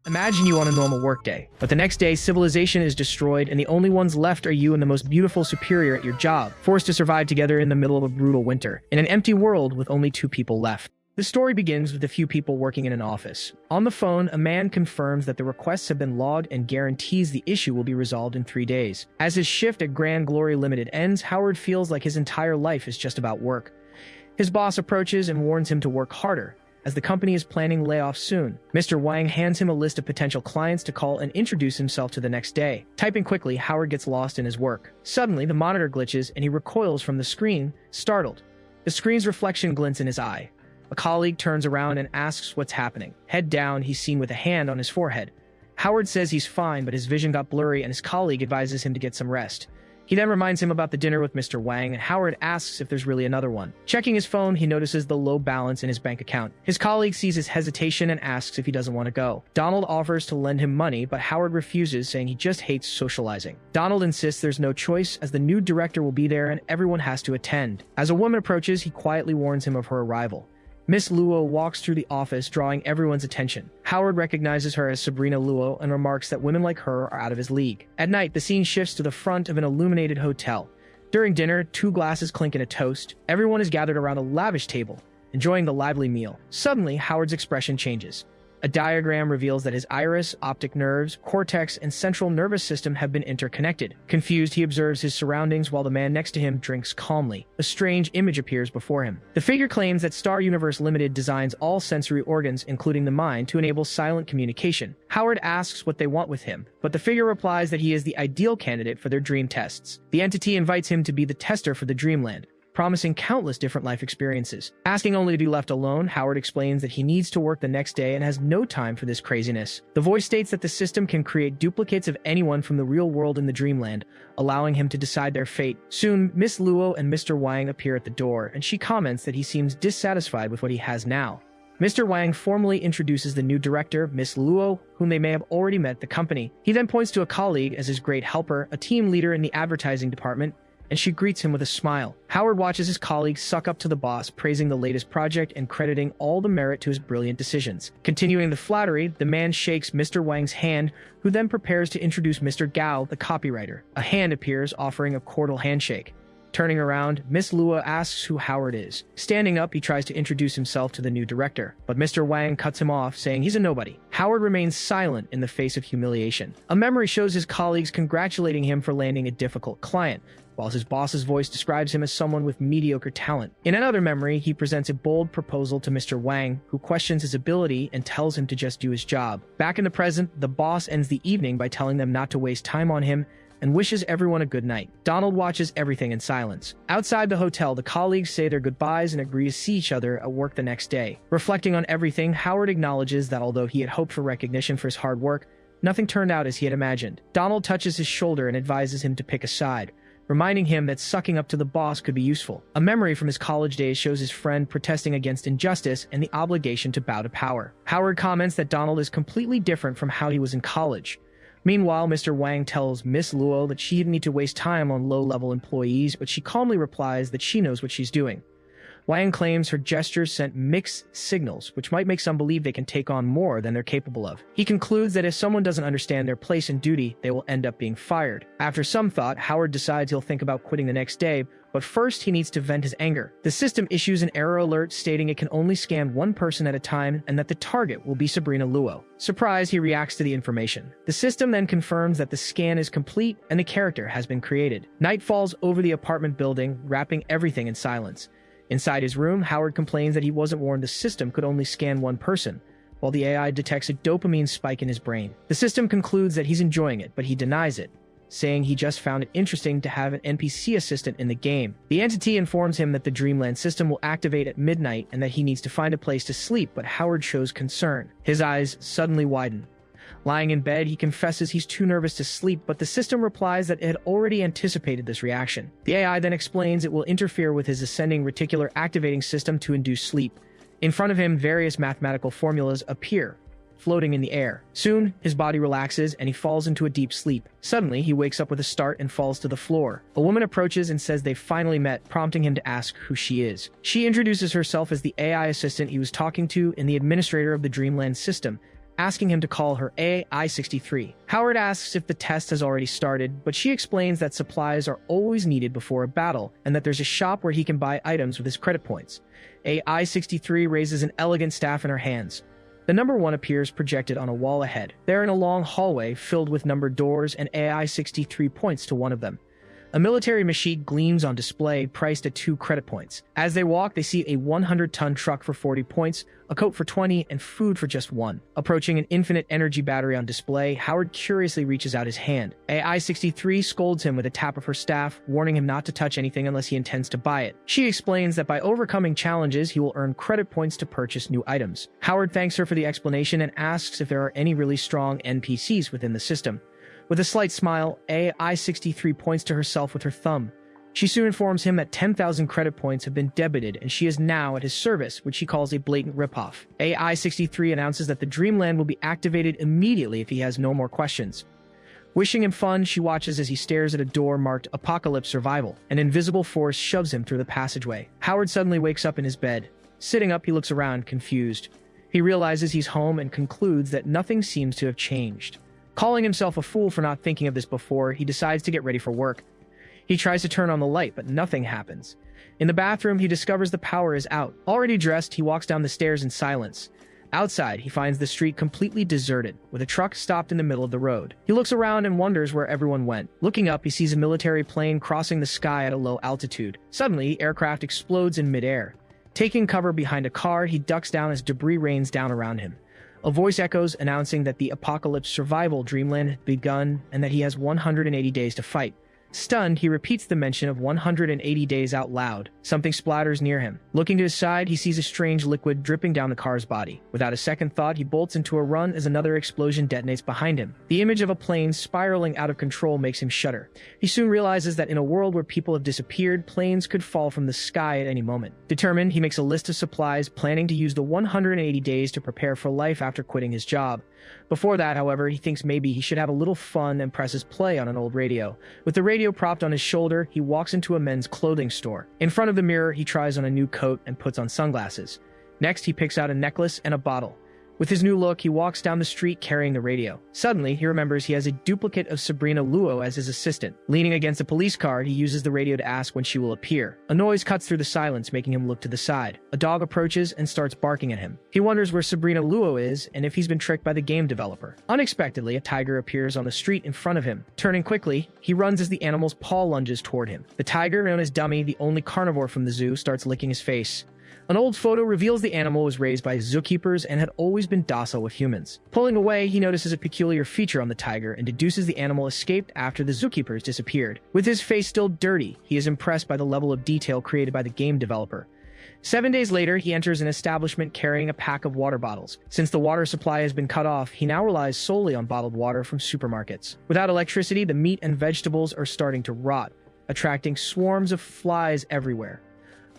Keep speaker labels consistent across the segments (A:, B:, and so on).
A: Imagine you on a normal workday, but the next day civilization is destroyed and the only ones left are you and the most beautiful superior at your job, forced to survive together in the middle of a brutal winter, in an empty world with only two people left. The story begins with a few people working in an office. On the phone, a man confirms that the requests have been logged and guarantees the issue will be resolved in 3 days. As his shift at Grand Glory Limited ends, Howard feels like his entire life is just about work. His boss approaches and warns him to work harder, as the company is planning layoffs soon. Mr. Wang hands him a list of potential clients to call and introduce himself to the next day. Typing quickly, Howard gets lost in his work. Suddenly, the monitor glitches and he recoils from the screen, startled. The screen's reflection glints in his eye. A colleague turns around and asks what's happening. Head down, he's seen with a hand on his forehead. Howard says he's fine, but his vision got blurry and his colleague advises him to get some rest. He then reminds him about the dinner with Mr. Wang, and Howard asks if there's really another one. Checking his phone, he notices the low balance in his bank account. His colleague sees his hesitation and asks if he doesn't want to go. Donald offers to lend him money, but Howard refuses, saying he just hates socializing. Donald insists there's no choice, as the new director will be there and everyone has to attend. As a woman approaches, he quietly warns him of her arrival. Miss Luo walks through the office, drawing everyone's attention. Howard recognizes her as Sabrina Luo and remarks that women like her are out of his league. At night, the scene shifts to the front of an illuminated hotel. During dinner, 2 glasses clink in a toast. Everyone is gathered around a lavish table, enjoying the lively meal. Suddenly, Howard's expression changes. A diagram reveals that his iris, optic nerves, cortex, and central nervous system have been interconnected. Confused, he observes his surroundings while the man next to him drinks calmly. A strange image appears before him. The figure claims that Star Universe Limited designs all sensory organs, including the mind, to enable silent communication. Howard asks what they want with him, but the figure replies that he is the ideal candidate for their dream tests. The entity invites him to be the tester for the Dreamland, promising countless different life experiences. Asking only to be left alone, Howard explains that he needs to work the next day and has no time for this craziness. The voice states that the system can create duplicates of anyone from the real world in the Dreamland, allowing him to decide their fate. Soon, Miss Luo and Mr. Wang appear at the door, and she comments that he seems dissatisfied with what he has now. Mr. Wang formally introduces the new director, Miss Luo, whom they may have already met at the company. He then points to a colleague as his great helper, a team leader in the advertising department, and she greets him with a smile. Howard watches his colleagues suck up to the boss, praising the latest project and crediting all the merit to his brilliant decisions. Continuing the flattery, the man shakes Mr. Wang's hand, who then prepares to introduce Mr. Gao, the copywriter. A hand appears, offering a cordial handshake. Turning around, Miss Luo asks who Howard is. Standing up, he tries to introduce himself to the new director, but Mr. Wang cuts him off, saying he's a nobody. Howard remains silent in the face of humiliation. A memory shows his colleagues congratulating him for landing a difficult client, while his boss's voice describes him as someone with mediocre talent. In another memory, he presents a bold proposal to Mr. Wang, who questions his ability and tells him to just do his job. Back in the present, the boss ends the evening by telling them not to waste time on him and wishes everyone a good night. Donald watches everything in silence. Outside the hotel, the colleagues say their goodbyes and agree to see each other at work the next day. Reflecting on everything, Howard acknowledges that although he had hoped for recognition for his hard work, nothing turned out as he had imagined. Donald touches his shoulder and advises him to pick a side, reminding him that sucking up to the boss could be useful. A memory from his college days shows his friend protesting against injustice and the obligation to bow to power. Howard comments that Donald is completely different from how he was in college. Meanwhile, Mr. Wang tells Miss Luo that she didn't need to waste time on low-level employees, but she calmly replies that she knows what she's doing. Wang claims her gestures sent mixed signals, which might make some believe they can take on more than they're capable of. He concludes that if someone doesn't understand their place and duty, they will end up being fired. After some thought, Howard decides he'll think about quitting the next day, but first he needs to vent his anger. The system issues an error alert stating it can only scan one person at a time and that the target will be Sabrina Luo. Surprised, he reacts to the information. The system then confirms that the scan is complete and the character has been created. Night falls over the apartment building, wrapping everything in silence. Inside his room, Howard complains that he wasn't warned the system could only scan one person, while the AI detects a dopamine spike in his brain. The system concludes that he's enjoying it, but he denies it, saying he just found it interesting to have an NPC assistant in the game. The entity informs him that the Dreamland system will activate at midnight and that he needs to find a place to sleep, but Howard shows concern. His eyes suddenly widen. Lying in bed, he confesses he's too nervous to sleep, but the system replies that it had already anticipated this reaction. The AI then explains it will interfere with his ascending reticular activating system to induce sleep. In front of him, various mathematical formulas appear, floating in the air. Soon, his body relaxes and he falls into a deep sleep. Suddenly, he wakes up with a start and falls to the floor. A woman approaches and says they've finally met, prompting him to ask who she is. She introduces herself as the AI assistant he was talking to and the administrator of the Dreamland system, asking him to call her AI-63. Howard asks if the test has already started, but she explains that supplies are always needed before a battle, and that there's a shop where he can buy items with his credit points. AI-63 raises an elegant staff in her hands. The number 1 appears projected on a wall ahead. They're in a long hallway filled with numbered doors, and AI-63 points to one of them. A military machine gleams on display, priced at 2 credit points. As they walk, they see a 100-ton truck for 40 points, a coat for 20, and food for just 1. Approaching an infinite energy battery on display, Howard curiously reaches out his hand. AI-63 scolds him with a tap of her staff, warning him not to touch anything unless he intends to buy it. She explains that by overcoming challenges, he will earn credit points to purchase new items. Howard thanks her for the explanation and asks if there are any really strong NPCs within the system. With a slight smile, AI-63 points to herself with her thumb. She soon informs him that 10,000 credit points have been debited and she is now at his service, which she calls a blatant ripoff. AI-63 announces that the Dreamland will be activated immediately if he has no more questions. Wishing him fun, she watches as he stares at a door marked Apocalypse Survival. An invisible force shoves him through the passageway. Howard suddenly wakes up in his bed. Sitting up, he looks around, confused. He realizes he's home and concludes that nothing seems to have changed. Calling himself a fool for not thinking of this before, he decides to get ready for work. He tries to turn on the light, but nothing happens. In the bathroom, he discovers the power is out. Already dressed, he walks down the stairs in silence. Outside, he finds the street completely deserted, with a truck stopped in the middle of the road. He looks around and wonders where everyone went. Looking up, he sees a military plane crossing the sky at a low altitude. Suddenly, the aircraft explodes in midair. Taking cover behind a car, he ducks down as debris rains down around him. A voice echoes, announcing that the Apocalypse Survival Dreamland had begun and that he has 180 days to fight. Stunned, he repeats the mention of 180 days out loud. Something splatters near him. Looking to his side, he sees a strange liquid dripping down the car's body. Without a second thought, he bolts into a run as another explosion detonates behind him. The image of a plane spiraling out of control makes him shudder. He soon realizes that in a world where people have disappeared, planes could fall from the sky at any moment. Determined, he makes a list of supplies, planning to use the 180 days to prepare for life after quitting his job. Before that, however, he thinks maybe he should have a little fun and presses play on an old radio. With the radio propped on his shoulder, he walks into a men's clothing store. In front of the mirror, he tries on a new coat and puts on sunglasses. Next, he picks out a necklace and a bottle. With his new look, he walks down the street carrying the radio. Suddenly, he remembers he has a duplicate of Sabrina Luo as his assistant. Leaning against a police car, he uses the radio to ask when she will appear. A noise cuts through the silence, making him look to the side. A dog approaches and starts barking at him. He wonders where Sabrina Luo is and if he's been tricked by the game developer. Unexpectedly, a tiger appears on the street in front of him. Turning quickly, he runs as the animal's paw lunges toward him. The tiger, known as Dummy, the only carnivore from the zoo, starts licking his face. An old photo reveals the animal was raised by zookeepers and had always been docile with humans. Pulling away, he notices a peculiar feature on the tiger and deduces the animal escaped after the zookeepers disappeared. With his face still dirty, he is impressed by the level of detail created by the game developer. 7 days later, he enters an establishment carrying a pack of water bottles. Since the water supply has been cut off, he now relies solely on bottled water from supermarkets. Without electricity, the meat and vegetables are starting to rot, attracting swarms of flies everywhere.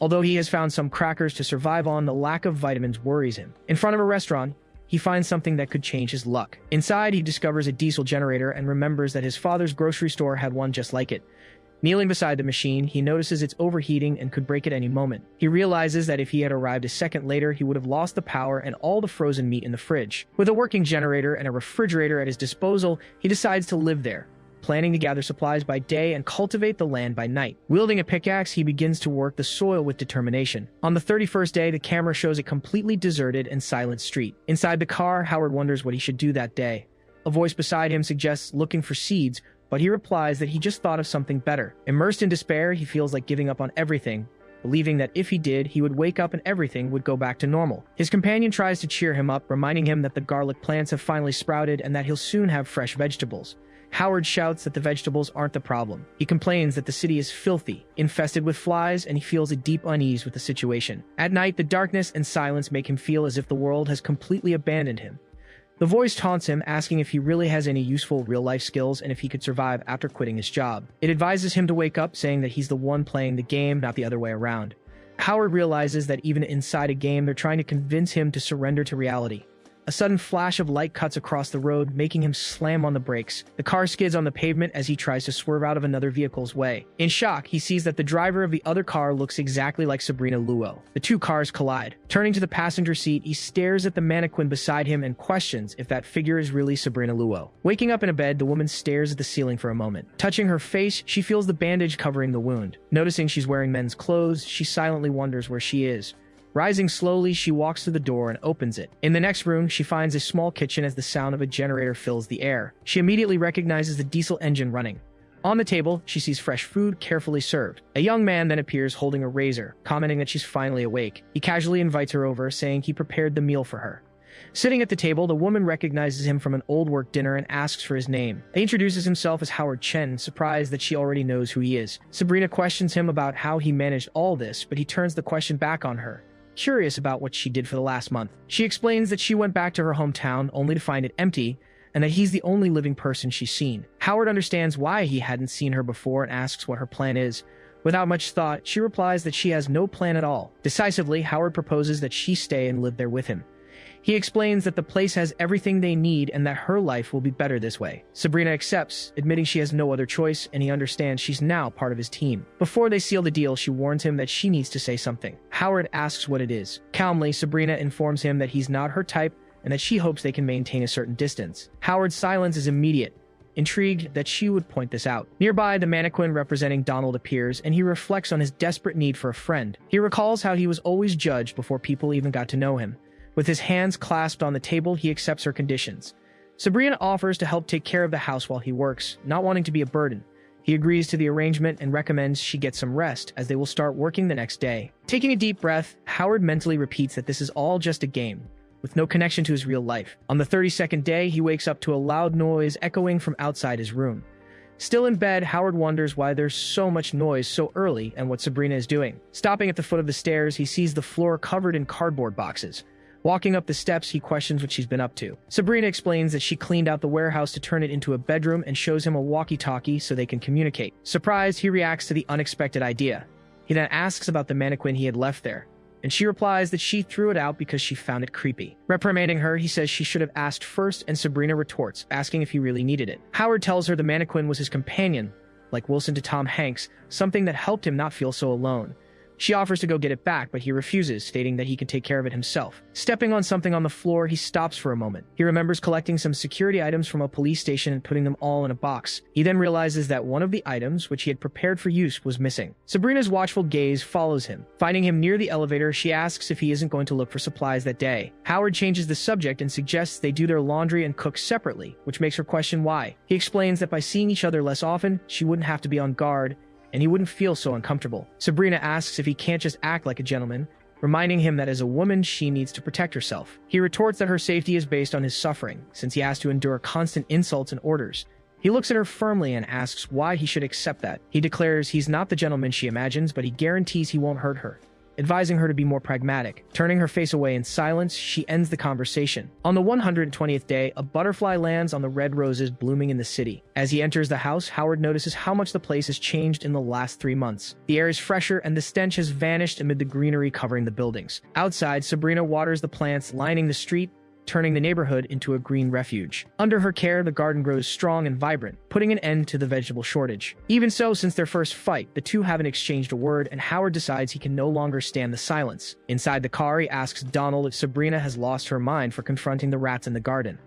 A: Although he has found some crackers to survive on, the lack of vitamins worries him. In front of a restaurant, he finds something that could change his luck. Inside, he discovers a diesel generator and remembers that his father's grocery store had one just like it. Kneeling beside the machine, he notices it's overheating and could break at any moment. He realizes that if he had arrived a second later, he would have lost the power and all the frozen meat in the fridge. With a working generator and a refrigerator at his disposal, he decides to live there, planning to gather supplies by day and cultivate the land by night. Wielding a pickaxe, he begins to work the soil with determination. On the 31st day, the camera shows a completely deserted and silent street. Inside the car, Howard wonders what he should do that day. A voice beside him suggests looking for seeds, but he replies that he just thought of something better. Immersed in despair, he feels like giving up on everything, believing that if he did, he would wake up and everything would go back to normal. His companion tries to cheer him up, reminding him that the garlic plants have finally sprouted and that he'll soon have fresh vegetables. Howard shouts that the vegetables aren't the problem. He complains that the city is filthy, infested with flies, and he feels a deep unease with the situation. At night, the darkness and silence make him feel as if the world has completely abandoned him. The voice taunts him, asking if he really has any useful real-life skills and if he could survive after quitting his job. It advises him to wake up, saying that he's the one playing the game, not the other way around. Howard realizes that even inside a game, they're trying to convince him to surrender to reality. A sudden flash of light cuts across the road, making him slam on the brakes. The car skids on the pavement as he tries to swerve out of another vehicle's way. In shock, he sees that the driver of the other car looks exactly like Sabrina Luo. The two cars collide. Turning to the passenger seat, he stares at the mannequin beside him and questions if that figure is really Sabrina Luo. Waking up in a bed, the woman stares at the ceiling for a moment. Touching her face, she feels the bandage covering the wound. Noticing she's wearing men's clothes, she silently wonders where she is. Rising slowly, she walks to the door and opens it. In the next room, she finds a small kitchen as the sound of a generator fills the air. She immediately recognizes the diesel engine running. On the table, she sees fresh food carefully served. A young man then appears holding a razor, commenting that she's finally awake. He casually invites her over, saying he prepared the meal for her. Sitting at the table, the woman recognizes him from an old work dinner and asks for his name. He introduces himself as Howard Chen, surprised that she already knows who he is. Sabrina questions him about how he managed all this, but he turns the question back on her, curious about what she did for the last month. She explains that she went back to her hometown only to find it empty, and that he's the only living person she's seen. Howard understands why he hadn't seen her before and asks what her plan is. Without much thought, she replies that she has no plan at all. Decisively, Howard proposes that she stay and live there with him. He explains that the place has everything they need and that her life will be better this way. Sabrina accepts, admitting she has no other choice, and he understands she's now part of his team. Before they seal the deal, she warns him that she needs to say something. Howard asks what it is. Calmly, Sabrina informs him that he's not her type and that she hopes they can maintain a certain distance. Howard's silence is immediate, intrigued that she would point this out. Nearby, the mannequin representing Donald appears, and he reflects on his desperate need for a friend. He recalls how he was always judged before people even got to know him. With his hands clasped on the table, he accepts her conditions. Sabrina offers to help take care of the house while he works, not wanting to be a burden. He agrees to the arrangement and recommends she get some rest, as they will start working the next day. Taking a deep breath, Howard mentally repeats that this is all just a game, with no connection to his real life. On the 32nd day, he wakes up to a loud noise echoing from outside his room. Still in bed, Howard wonders why there's so much noise so early and what Sabrina is doing. Stopping at the foot of the stairs, he sees the floor covered in cardboard boxes. Walking up the steps, he questions what she's been up to. Sabrina explains that she cleaned out the warehouse to turn it into a bedroom and shows him a walkie-talkie so they can communicate. Surprised, he reacts to the unexpected idea. He then asks about the mannequin he had left there, and she replies that she threw it out because she found it creepy. Reprimanding her, he says she should have asked first, and Sabrina retorts, asking if he really needed it. Howard tells her the mannequin was his companion, like Wilson to Tom Hanks, something that helped him not feel so alone. She offers to go get it back, but he refuses, stating that he can take care of it himself. Stepping on something on the floor, he stops for a moment. He remembers collecting some security items from a police station and putting them all in a box. He then realizes that one of the items, which he had prepared for use, was missing. Sabrina's watchful gaze follows him. Finding him near the elevator, she asks if he isn't going to look for supplies that day. Howard changes the subject and suggests they do their laundry and cook separately, which makes her question why. He explains that by seeing each other less often, she wouldn't have to be on guard, and he wouldn't feel so uncomfortable. Sabrina asks if he can't just act like a gentleman, reminding him that as a woman, she needs to protect herself. He retorts that her safety is based on his suffering, since he has to endure constant insults and orders. He looks at her firmly and asks why he should accept that. He declares he's not the gentleman she imagines, but he guarantees he won't hurt her, advising her to be more pragmatic. Turning her face away in silence, she ends the conversation. On the 120th day, a butterfly lands on the red roses blooming in the city. As he enters the house, Howard notices how much the place has changed in the last 3 months. The air is fresher and the stench has vanished amid the greenery covering the buildings. Outside, Sabrina waters the plants lining the street, turning the neighborhood into a green refuge. Under her care, the garden grows strong and vibrant, putting an end to the vegetable shortage. Even so, since their first fight, the two haven't exchanged a word, and Howard decides he can no longer stand the silence. Inside the car, he asks Donald if Sabrina has lost her mind for confronting the rats in the garden.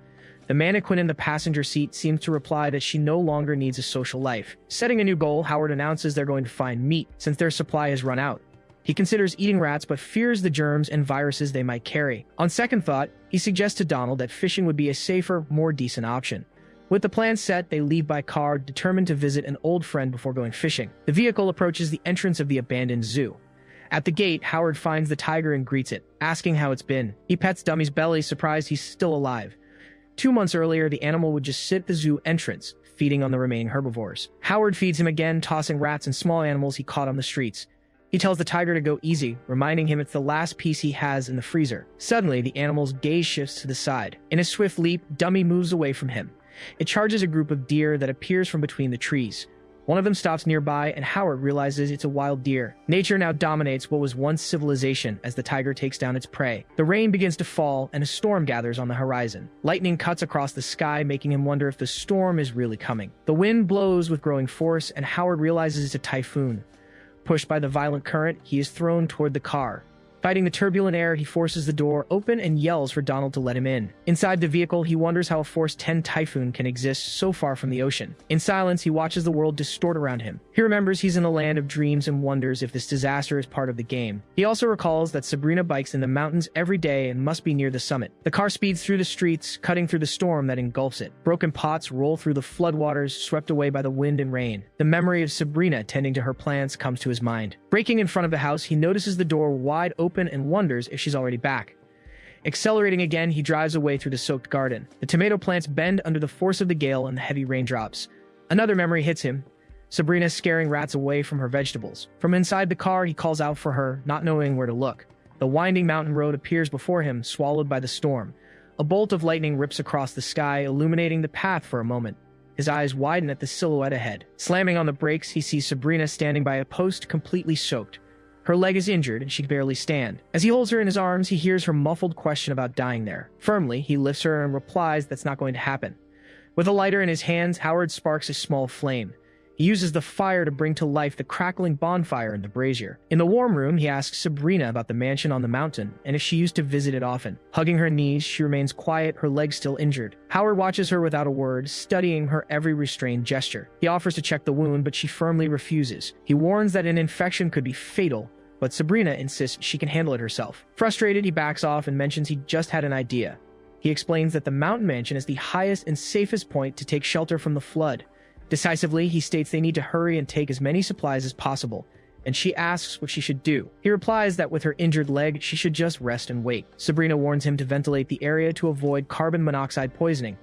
A: The mannequin in the passenger seat seems to reply that she no longer needs a social life. Setting a new goal, Howard announces they're going to find meat, since their supply has run out. He considers eating rats but fears the germs and viruses they might carry. On second thought, he suggests to Donald that fishing would be a safer, more decent option. With the plan set, they leave by car, determined to visit an old friend before going fishing. The vehicle approaches the entrance of the abandoned zoo. At the gate, Howard finds the tiger and greets it, asking how it's been. He pets Dummy's belly, surprised he's still alive. 2 months earlier, the animal would just sit at the zoo entrance, feeding on the remaining herbivores. Howard feeds him again, tossing rats and small animals he caught on the streets. He tells the tiger to go easy, reminding him it's the last piece he has in the freezer. Suddenly, the animal's gaze shifts to the side. In a swift leap, Dummy moves away from him. It charges a group of deer that appears from between the trees. One of them stops nearby, and Howard realizes it's a wild deer. Nature now dominates what was once civilization as the tiger takes down its prey. The rain begins to fall, and a storm gathers on the horizon. Lightning cuts across the sky, making him wonder if the storm is really coming. The wind blows with growing force, and Howard realizes it's a typhoon. Pushed by the violent current, he is thrown toward the car. Fighting the turbulent air, he forces the door open and yells for Donald to let him in. Inside the vehicle, he wonders how a Force 10 typhoon can exist so far from the ocean. In silence, he watches the world distort around him. He remembers he's in a land of dreams and wonders if this disaster is part of the game. He also recalls that Sabrina bikes in the mountains every day and must be near the summit. The car speeds through the streets, cutting through the storm that engulfs it. Broken pots roll through the floodwaters, swept away by the wind and rain. The memory of Sabrina tending to her plants comes to his mind. Braking in front of the house, he notices the door wide open and wonders if she's already back. Accelerating again, he drives away through the soaked garden. The tomato plants bend under the force of the gale and the heavy raindrops. Another memory hits him. Sabrina scaring rats away from her vegetables. From inside the car, he calls out for her, not knowing where to look. The winding mountain road appears before him, swallowed by the storm. A bolt of lightning rips across the sky, illuminating the path for a moment. His eyes widen at the silhouette ahead. Slamming on the brakes, he sees Sabrina standing by a post, completely soaked. Her leg is injured, and she can barely stand. As he holds her in his arms, he hears her muffled question about dying there. Firmly, he lifts her and replies that's not going to happen. With a lighter in his hands, Howard sparks a small flame. He uses the fire to bring to life the crackling bonfire in the brazier. In the warm room, he asks Sabrina about the mansion on the mountain, and if she used to visit it often. Hugging her knees, she remains quiet, her leg still injured. Howard watches her without a word, studying her every restrained gesture. He offers to check the wound, but she firmly refuses. He warns that an infection could be fatal, but Sabrina insists she can handle it herself. Frustrated, he backs off and mentions he just had an idea. He explains that the mountain mansion is the highest and safest point to take shelter from the flood. Decisively, he states they need to hurry and take as many supplies as possible, and she asks what she should do. He replies that with her injured leg, she should just rest and wait. Sabrina warns him to ventilate the area to avoid carbon monoxide poisoning.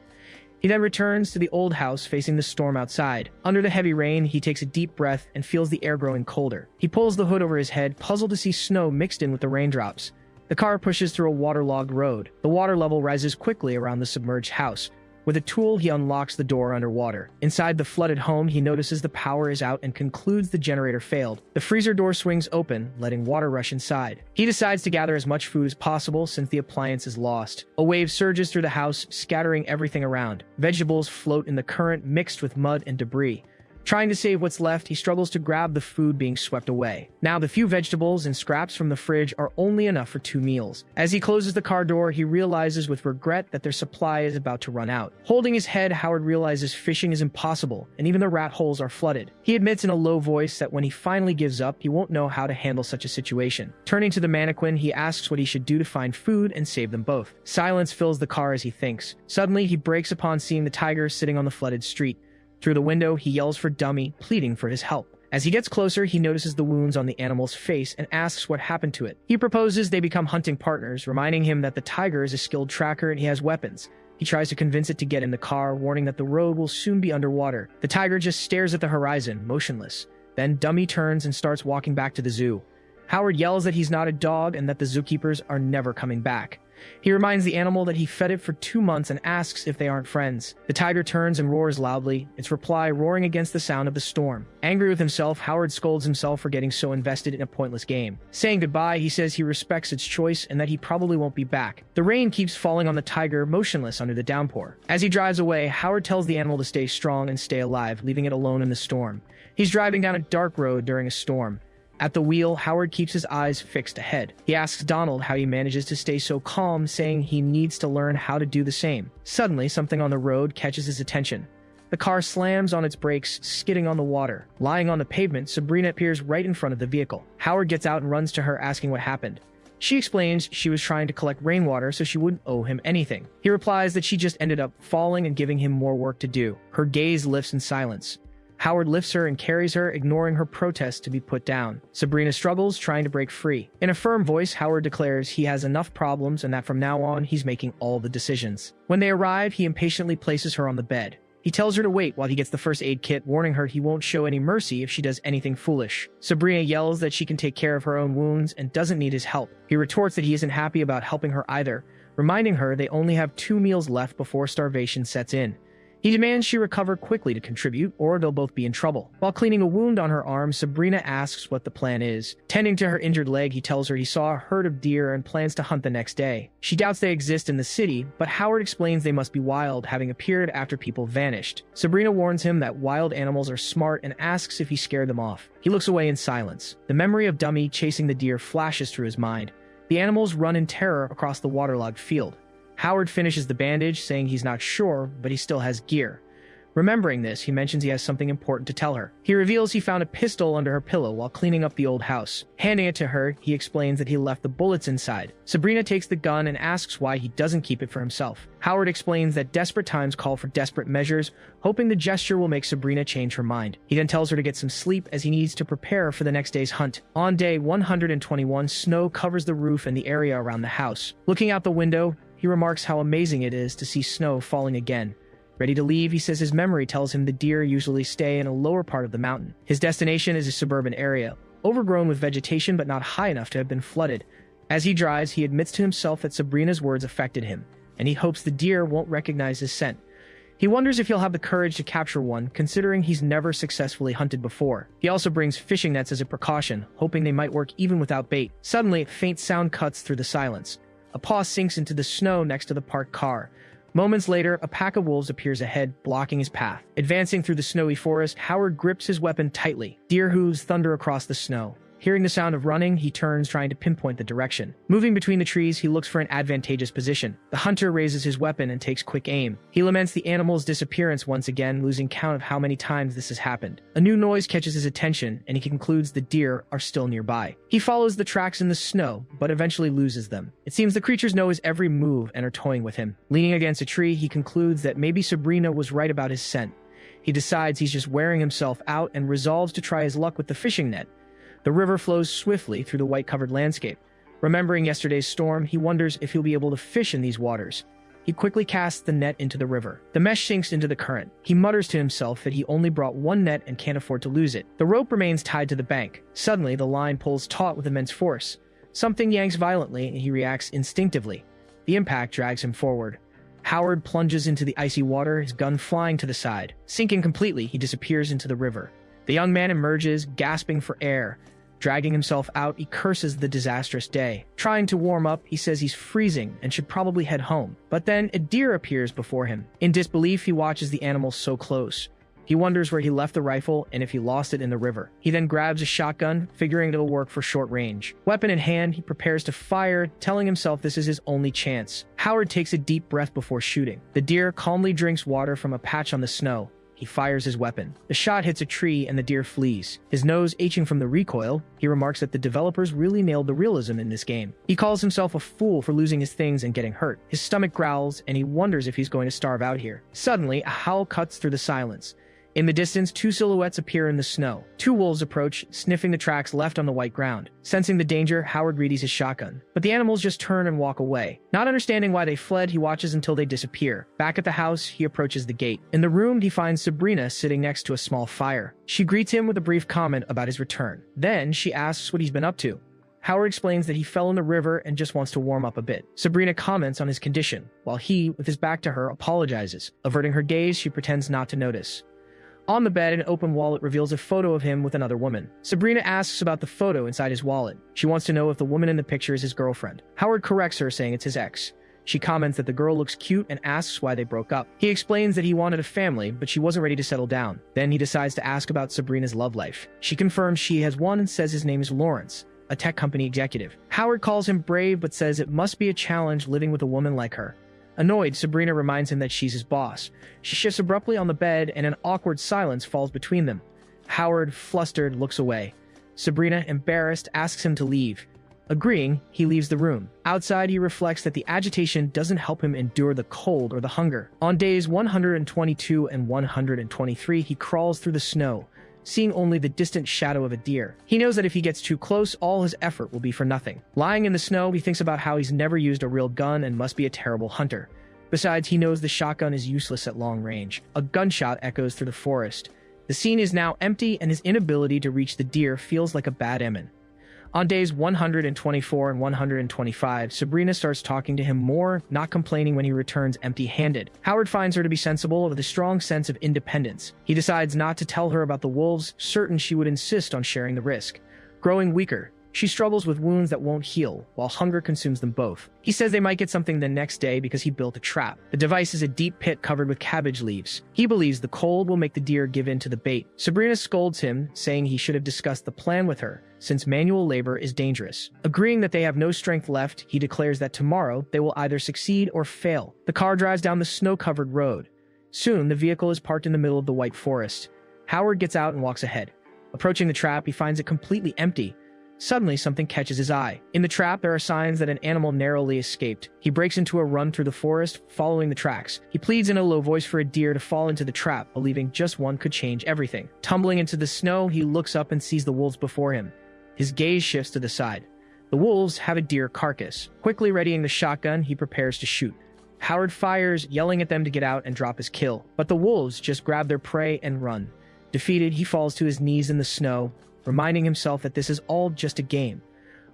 A: He then returns to the old house facing the storm outside. Under the heavy rain, he takes a deep breath and feels the air growing colder. He pulls the hood over his head, puzzled to see snow mixed in with the raindrops. The car pushes through a waterlogged road. The water level rises quickly around the submerged house. With a tool, he unlocks the door underwater. Inside the flooded home, he notices the power is out and concludes the generator failed. The freezer door swings open, letting water rush inside. He decides to gather as much food as possible since the appliance is lost. A wave surges through the house, scattering everything around. Vegetables float in the current, mixed with mud and debris. Trying to save what's left, he struggles to grab the food being swept away. Now, the few vegetables and scraps from the fridge are only enough for 2 meals. As he closes the car door, he realizes with regret that their supply is about to run out. Holding his head, Howard realizes fishing is impossible, and even the rat holes are flooded. He admits in a low voice that when he finally gives up, he won't know how to handle such a situation. Turning to the mannequin, he asks what he should do to find food and save them both. Silence fills the car as he thinks. Suddenly, he breaks upon seeing the tiger sitting on the flooded street. Through the window, he yells for Dummy, pleading for his help. As he gets closer, he notices the wounds on the animal's face and asks what happened to it. He proposes they become hunting partners, reminding him that the tiger is a skilled tracker and he has weapons. He tries to convince it to get in the car, warning that the road will soon be underwater. The tiger just stares at the horizon, motionless. Then Dummy turns and starts walking back to the zoo. Howard yells that he's not a dog and that the zookeepers are never coming back. He reminds the animal that he fed it for 2 months and asks if they aren't friends. The tiger turns and roars loudly, its reply roaring against the sound of the storm. Angry with himself, Howard scolds himself for getting so invested in a pointless game. Saying goodbye, he says he respects its choice and that he probably won't be back. The rain keeps falling on the tiger, motionless under the downpour. As he drives away, Howard tells the animal to stay strong and stay alive, leaving it alone in the storm. He's driving down a dark road during a storm. At the wheel, Howard keeps his eyes fixed ahead. He asks Donald how he manages to stay so calm, saying he needs to learn how to do the same. Suddenly, something on the road catches his attention. The car slams on its brakes, skidding on the water. Lying on the pavement, Sabrina appears right in front of the vehicle. Howard gets out and runs to her, asking what happened. She explains she was trying to collect rainwater so she wouldn't owe him anything. He replies that she just ended up falling and giving him more work to do. Her gaze lifts in silence. Howard lifts her and carries her, ignoring her protest to be put down. Sabrina struggles, trying to break free. In a firm voice, Howard declares he has enough problems and that from now on, he's making all the decisions. When they arrive, he impatiently places her on the bed. He tells her to wait while he gets the first aid kit, warning her he won't show any mercy if she does anything foolish. Sabrina yells that she can take care of her own wounds and doesn't need his help. He retorts that he isn't happy about helping her either, reminding her they only have 2 meals left before starvation sets in. He demands she recover quickly to contribute, or they'll both be in trouble. While cleaning a wound on her arm, Sabrina asks what the plan is. Tending to her injured leg, he tells her he saw a herd of deer and plans to hunt the next day. She doubts they exist in the city, but Howard explains they must be wild, having appeared after people vanished. Sabrina warns him that wild animals are smart and asks if he scared them off. He looks away in silence. The memory of Dummy chasing the deer flashes through his mind. The animals run in terror across the waterlogged field. Howard finishes the bandage, saying he's not sure, but he still has gear. Remembering this, he mentions he has something important to tell her. He reveals he found a pistol under her pillow while cleaning up the old house. Handing it to her, he explains that he left the bullets inside. Sabrina takes the gun and asks why he doesn't keep it for himself. Howard explains that desperate times call for desperate measures, hoping the gesture will make Sabrina change her mind. He then tells her to get some sleep as he needs to prepare for the next day's hunt. On day 121, snow covers the roof and the area around the house. Looking out the window, he remarks how amazing it is to see snow falling again. Ready to leave, he says his memory tells him the deer usually stay in a lower part of the mountain. His destination is a suburban area, overgrown with vegetation but not high enough to have been flooded. As he drives, he admits to himself that Sabrina's words affected him, and he hopes the deer won't recognize his scent. He wonders if he'll have the courage to capture one, considering he's never successfully hunted before. He also brings fishing nets as a precaution, hoping they might work even without bait. Suddenly, a faint sound cuts through the silence. A paw sinks into the snow next to the parked car. Moments later, a pack of wolves appears ahead, blocking his path. Advancing through the snowy forest, Howard grips his weapon tightly. Deer hooves thunder across the snow. Hearing the sound of running, he turns, trying to pinpoint the direction. Moving between the trees, he looks for an advantageous position. The hunter raises his weapon and takes quick aim. He laments the animal's disappearance once again, losing count of how many times this has happened. A new noise catches his attention, and he concludes the deer are still nearby. He follows the tracks in the snow, but eventually loses them. It seems the creatures know his every move and are toying with him. Leaning against a tree, he concludes that maybe Sabrina was right about his scent. He decides he's just wearing himself out and resolves to try his luck with the fishing net. The river flows swiftly through the white-covered landscape. Remembering yesterday's storm, he wonders if he'll be able to fish in these waters. He quickly casts the net into the river. The mesh sinks into the current. He mutters to himself that he only brought one net and can't afford to lose it. The rope remains tied to the bank. Suddenly, the line pulls taut with immense force. Something yanks violently, and he reacts instinctively. The impact drags him forward. Howard plunges into the icy water, his gun flying to the side. Sinking completely, he disappears into the river. The young man emerges, gasping for air. Dragging himself out, he curses the disastrous day. Trying to warm up, he says he's freezing and should probably head home. But then a deer appears before him. In disbelief, he watches the animal so close. He wonders where he left the rifle and if he lost it in the river. He then grabs a shotgun, figuring it'll work for short range. Weapon in hand, he prepares to fire, telling himself this is his only chance. Howard takes a deep breath before shooting. The deer calmly drinks water from a patch on the snow. He fires his weapon. The shot hits a tree and the deer flees. His nose aching from the recoil, he remarks that the developers really nailed the realism in this game. He calls himself a fool for losing his things and getting hurt. His stomach growls, and he wonders if he's going to starve out here. Suddenly, a howl cuts through the silence. In the distance, two silhouettes appear in the snow. Two wolves approach, sniffing the tracks left on the white ground. Sensing the danger, Howard readies his shotgun. But the animals just turn and walk away. Not understanding why they fled, he watches until they disappear. Back at the house, he approaches the gate. In the room, he finds Sabrina sitting next to a small fire. She greets him with a brief comment about his return. Then, she asks what he's been up to. Howard explains that he fell in the river and just wants to warm up a bit. Sabrina comments on his condition, while he, with his back to her, apologizes. Averting her gaze, she pretends not to notice. On the bed, an open wallet reveals a photo of him with another woman. Sabrina asks about the photo inside his wallet. She wants to know if the woman in the picture is his girlfriend. Howard corrects her, saying it's his ex. She comments that the girl looks cute and asks why they broke up. He explains that he wanted a family, but she wasn't ready to settle down. Then he decides to ask about Sabrina's love life. She confirms she has one and says his name is Lawrence, a tech company executive. Howard calls him brave, but says it must be a challenge living with a woman like her. Annoyed, Sabrina reminds him that she's his boss. She shifts abruptly on the bed, and an awkward silence falls between them. Howard, flustered, looks away. Sabrina, embarrassed, asks him to leave. Agreeing, he leaves the room. Outside, he reflects that the agitation doesn't help him endure the cold or the hunger. On days 122 and 123, he crawls through the snow, seeing only the distant shadow of a deer. He knows that if he gets too close, all his effort will be for nothing. Lying in the snow, he thinks about how he's never used a real gun and must be a terrible hunter. Besides, he knows the shotgun is useless at long range. A gunshot echoes through the forest. The scene is now empty, and his inability to reach the deer feels like a bad omen. On days 124 and 125, Sabrina starts talking to him more, not complaining when he returns empty-handed. Howard finds her to be sensible with a strong sense of independence. He decides not to tell her about the wolves, certain she would insist on sharing the risk. Growing weaker, she struggles with wounds that won't heal, while hunger consumes them both. He says they might get something the next day because he built a trap. The device is a deep pit covered with cabbage leaves. He believes the cold will make the deer give in to the bait. Sabrina scolds him, saying he should have discussed the plan with her, since manual labor is dangerous. Agreeing that they have no strength left, he declares that tomorrow they will either succeed or fail. The car drives down the snow-covered road. Soon, the vehicle is parked in the middle of the white forest. Howard gets out and walks ahead. Approaching the trap, he finds it completely empty. Suddenly, something catches his eye. In the trap, there are signs that an animal narrowly escaped. He breaks into a run through the forest, following the tracks. He pleads in a low voice for a deer to fall into the trap, believing just one could change everything. Tumbling into the snow, he looks up and sees the wolves before him. His gaze shifts to the side. The wolves have a deer carcass. Quickly readying the shotgun, he prepares to shoot. Howard fires, yelling at them to get out and drop his kill. But the wolves just grab their prey and run. Defeated, he falls to his knees in the snow, reminding himself that this is all just a game.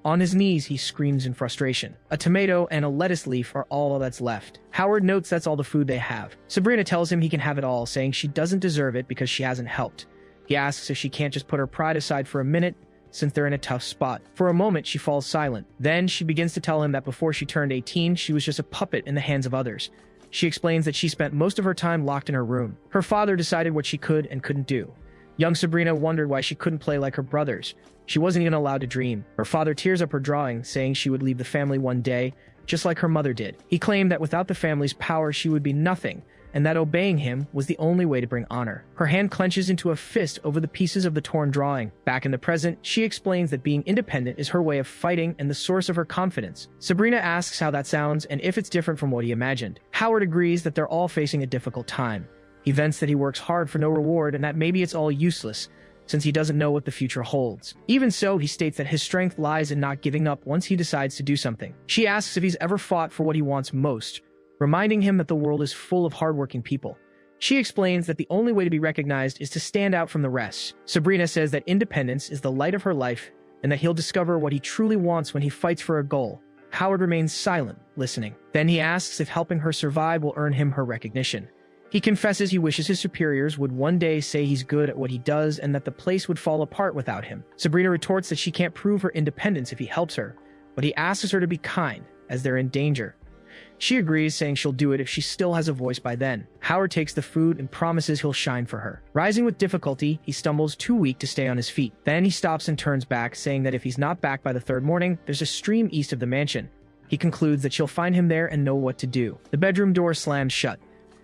A: On his knees, he screams in frustration. A tomato and a lettuce leaf are all that's left. Howard notes that's all the food they have. Sabrina tells him he can have it all, saying she doesn't deserve it because she hasn't helped. He asks if she can't just put her pride aside for a minute, since they're in a tough spot. For a moment, she falls silent. Then, she begins to tell him that before she turned 18, she was just a puppet in the hands of others. She explains that she spent most of her time locked in her room. Her father decided what she could and couldn't do. Young Sabrina wondered why she couldn't play like her brothers. She wasn't even allowed to dream. Her father tears up her drawing, saying she would leave the family one day, just like her mother did. He claimed that without the family's power, she would be nothing, and that obeying him was the only way to bring honor. Her hand clenches into a fist over the pieces of the torn drawing. Back in the present, she explains that being independent is her way of fighting and the source of her confidence. Sabrina asks how that sounds and if it's different from what he imagined. Howard agrees that they're all facing a difficult time. He vents that he works hard for no reward and that maybe it's all useless, since he doesn't know what the future holds. Even so, he states that his strength lies in not giving up once he decides to do something. She asks if he's ever fought for what he wants most, reminding him that the world is full of hardworking people. She explains that the only way to be recognized is to stand out from the rest. Sabrina says that independence is the light of her life and that he'll discover what he truly wants when he fights for a goal. Howard remains silent, listening. Then he asks if helping her survive will earn him her recognition. He confesses he wishes his superiors would one day say he's good at what he does and that the place would fall apart without him. Sabrina retorts that she can't prove her independence if he helps her, but he asks her to be kind, as they're in danger. She agrees, saying she'll do it if she still has a voice by then. Howard takes the food and promises he'll shine for her. Rising with difficulty, he stumbles too weak to stay on his feet. Then he stops and turns back, saying that if he's not back by the third morning, there's a stream east of the mansion. He concludes that she'll find him there and know what to do. The bedroom door slams shut.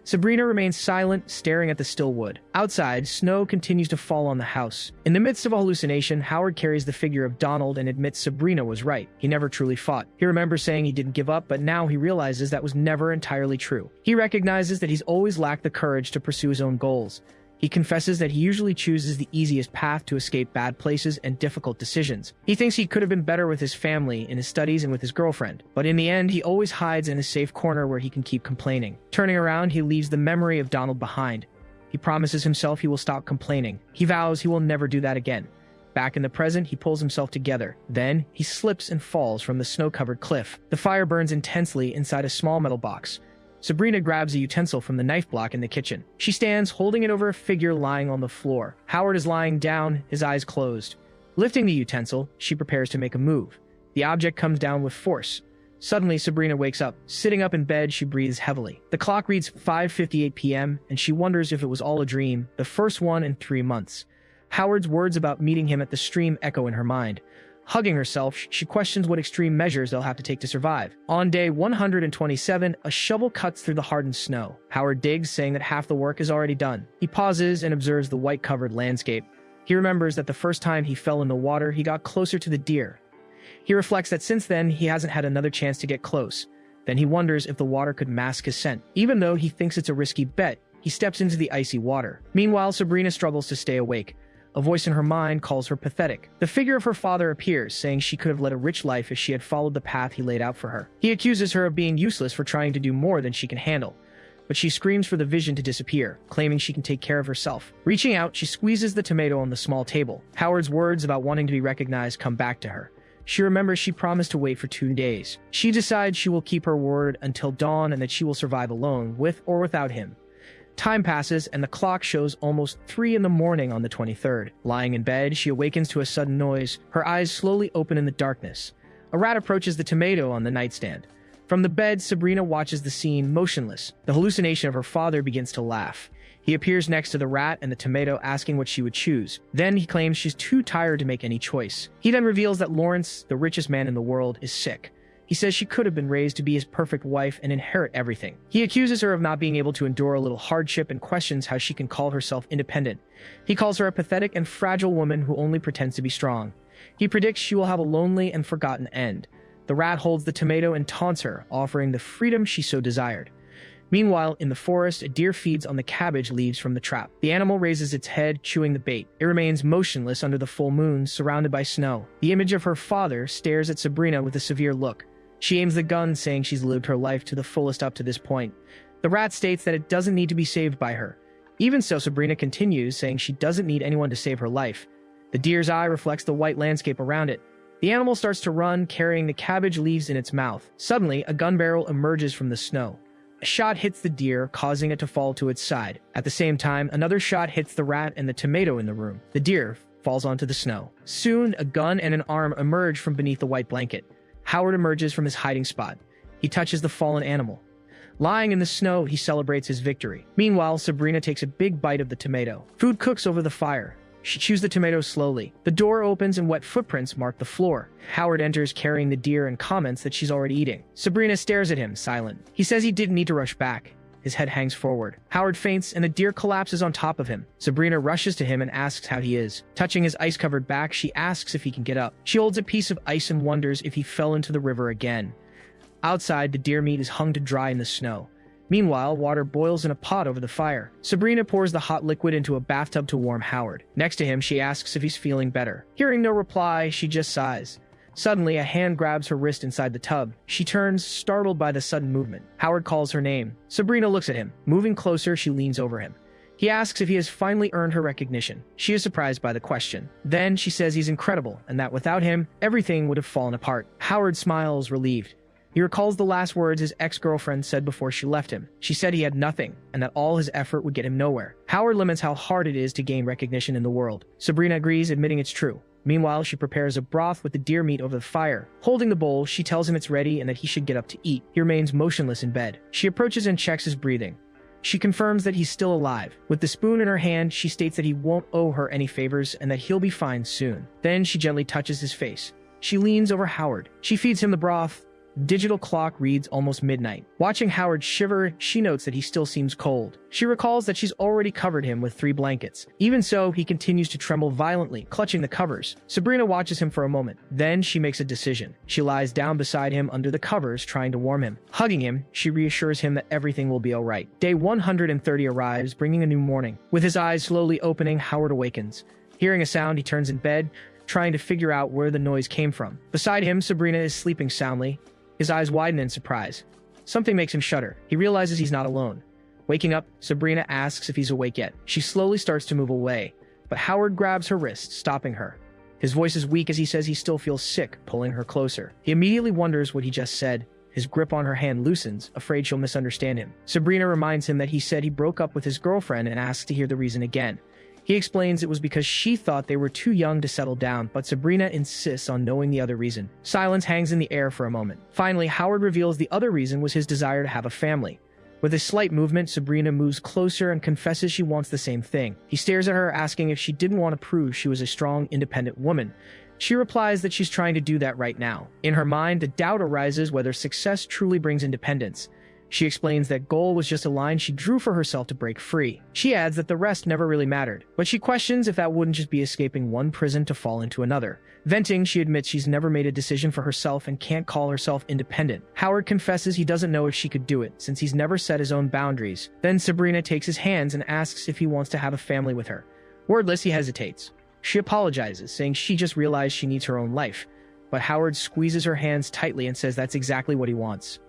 A: Sabrina remains silent, staring at the still wood. Outside, snow continues to fall on the house. In the midst of a hallucination, Howard carries the figure of Donald and admits Sabrina was right. He never truly fought. He remembers saying he didn't give up, but now he realizes that was never entirely true. He recognizes that he's always lacked the courage to pursue his own goals. He confesses that he usually chooses the easiest path to escape bad places and difficult decisions. He thinks he could have been better with his family, in his studies, and with his girlfriend. But in the end, he always hides in a safe corner where he can keep complaining. Turning around, he leaves the memory of Donald behind. He promises himself he will stop complaining. He vows he will never do that again. Back in the present, he pulls himself together. Then, he slips and falls from the snow-covered cliff. The fire burns intensely inside a small metal box. Sabrina grabs a utensil from the knife block in the kitchen. She stands, holding it over a figure lying on the floor. Howard is lying down, his eyes closed. Lifting the utensil, she prepares to make a move. The object comes down with force. Suddenly, Sabrina wakes up. Sitting up in bed, she breathes heavily. The clock reads 5:58 p.m., and she wonders if it was all a dream, the first one in 3 months. Howard's words about meeting him at the stream echo in her mind. Hugging herself, she questions what extreme measures they'll have to take to survive. On day 127, a shovel cuts through the hardened snow. Howard digs, saying that half the work is already done. He pauses and observes the white-covered landscape. He remembers that the first time he fell in the water, he got closer to the deer. He reflects that since then, he hasn't had another chance to get close. Then he wonders if the water could mask his scent. Even though he thinks it's a risky bet, he steps into the icy water. Meanwhile, Sabrina struggles to stay awake. A voice in her mind calls her pathetic. The figure of her father appears, saying she could have led a rich life if she had followed the path he laid out for her. He accuses her of being useless for trying to do more than she can handle, but she screams for the vision to disappear, claiming she can take care of herself. Reaching out, she squeezes the tomato on the small table. Howard's words about wanting to be recognized come back to her. She remembers she promised to wait for 2 days. She decides she will keep her word until dawn and that she will survive alone, with or without him. Time passes, and the clock shows almost 3 in the morning on the 23rd. Lying in bed, she awakens to a sudden noise. Her eyes slowly open in the darkness. A rat approaches the tomato on the nightstand. From the bed, Sabrina watches the scene, motionless. The hallucination of her father begins to laugh. He appears next to the rat and the tomato, asking what she would choose. Then he claims she's too tired to make any choice. He then reveals that Lawrence, the richest man in the world, is sick. He says she could have been raised to be his perfect wife and inherit everything. He accuses her of not being able to endure a little hardship and questions how she can call herself independent. He calls her a pathetic and fragile woman who only pretends to be strong. He predicts she will have a lonely and forgotten end. The rat holds the tomato and taunts her, offering the freedom she so desired. Meanwhile, in the forest, a deer feeds on the cabbage leaves from the trap. The animal raises its head, chewing the bait. It remains motionless under the full moon, surrounded by snow. The image of her father stares at Sabrina with a severe look. She aims the gun, saying she's lived her life to the fullest up to this point. The rat states that it doesn't need to be saved by her. Even so, Sabrina continues, saying she doesn't need anyone to save her life. The deer's eye reflects the white landscape around it. The animal starts to run, carrying the cabbage leaves in its mouth. Suddenly, a gun barrel emerges from the snow. A shot hits the deer, causing it to fall to its side. At the same time, another shot hits the rat and the tomato in the room. The deer falls onto the snow. Soon, a gun and an arm emerge from beneath the white blanket. Howard emerges from his hiding spot. He touches the fallen animal. Lying in the snow, he celebrates his victory. Meanwhile, Sabrina takes a big bite of the tomato. Food cooks over the fire. She chews the tomato slowly. The door opens and wet footprints mark the floor. Howard enters carrying the deer and comments that she's already eating. Sabrina stares at him, silent. He says he didn't need to rush back. His head hangs forward. Howard faints and the deer collapses on top of him. Sabrina rushes to him and asks how he is. Touching his ice-covered back, she asks if he can get up. She holds a piece of ice and wonders if he fell into the river again. Outside, the deer meat is hung to dry in the snow. Meanwhile, water boils in a pot over the fire. Sabrina pours the hot liquid into a bathtub to warm Howard. Next to him, she asks if he's feeling better. Hearing no reply, she just sighs. Suddenly, a hand grabs her wrist inside the tub. She turns, startled by the sudden movement. Howard calls her name. Sabrina looks at him. Moving closer, she leans over him. He asks if he has finally earned her recognition. She is surprised by the question. Then she says he's incredible, and that without him, everything would have fallen apart. Howard smiles, relieved. He recalls the last words his ex-girlfriend said before she left him. She said he had nothing, and that all his effort would get him nowhere. Howard laments how hard it is to gain recognition in the world. Sabrina agrees, admitting it's true. Meanwhile, she prepares a broth with the deer meat over the fire. Holding the bowl, she tells him it's ready and that he should get up to eat. He remains motionless in bed. She approaches and checks his breathing. She confirms that he's still alive. With the spoon in her hand, she states that he won't owe her any favors and that he'll be fine soon. Then she gently touches his face. She leans over Howard. She feeds him the broth. The digital clock reads almost midnight. Watching Howard shiver, she notes that he still seems cold. She recalls that she's already covered him with 3 blankets. Even so, he continues to tremble violently, clutching the covers. Sabrina watches him for a moment. Then she makes a decision. She lies down beside him under the covers, trying to warm him. Hugging him, she reassures him that everything will be alright. Day 130 arrives, bringing a new morning. With his eyes slowly opening, Howard awakens. Hearing a sound, he turns in bed, trying to figure out where the noise came from. Beside him, Sabrina is sleeping soundly. His eyes widen in surprise. Something makes him shudder. He realizes he's not alone. Waking up, Sabrina asks if he's awake yet. She slowly starts to move away, but Howard grabs her wrist, stopping her. His voice is weak as he says he still feels sick, pulling her closer. He immediately wonders what he just said. His grip on her hand loosens, afraid she'll misunderstand him. Sabrina reminds him that he said he broke up with his girlfriend and asks to hear the reason again. He explains it was because she thought they were too young to settle down, but Sabrina insists on knowing the other reason. Silence hangs in the air for a moment. Finally, Howard reveals the other reason was his desire to have a family. With a slight movement, Sabrina moves closer and confesses she wants the same thing. He stares at her, asking if she didn't want to prove she was a strong, independent woman. She replies that she's trying to do that right now. In her mind, a doubt arises whether success truly brings independence. She explains that goal was just a line she drew for herself to break free. She adds that the rest never really mattered, but she questions if that wouldn't just be escaping one prison to fall into another. Venting, she admits she's never made a decision for herself and can't call herself independent. Howard confesses he doesn't know if she could do it, since he's never set his own boundaries. Then Sabrina takes his hands and asks if he wants to have a family with her. Wordless, he hesitates. She apologizes, saying she just realized she needs her own life. But Howard squeezes her hands tightly and says that's exactly what he wants.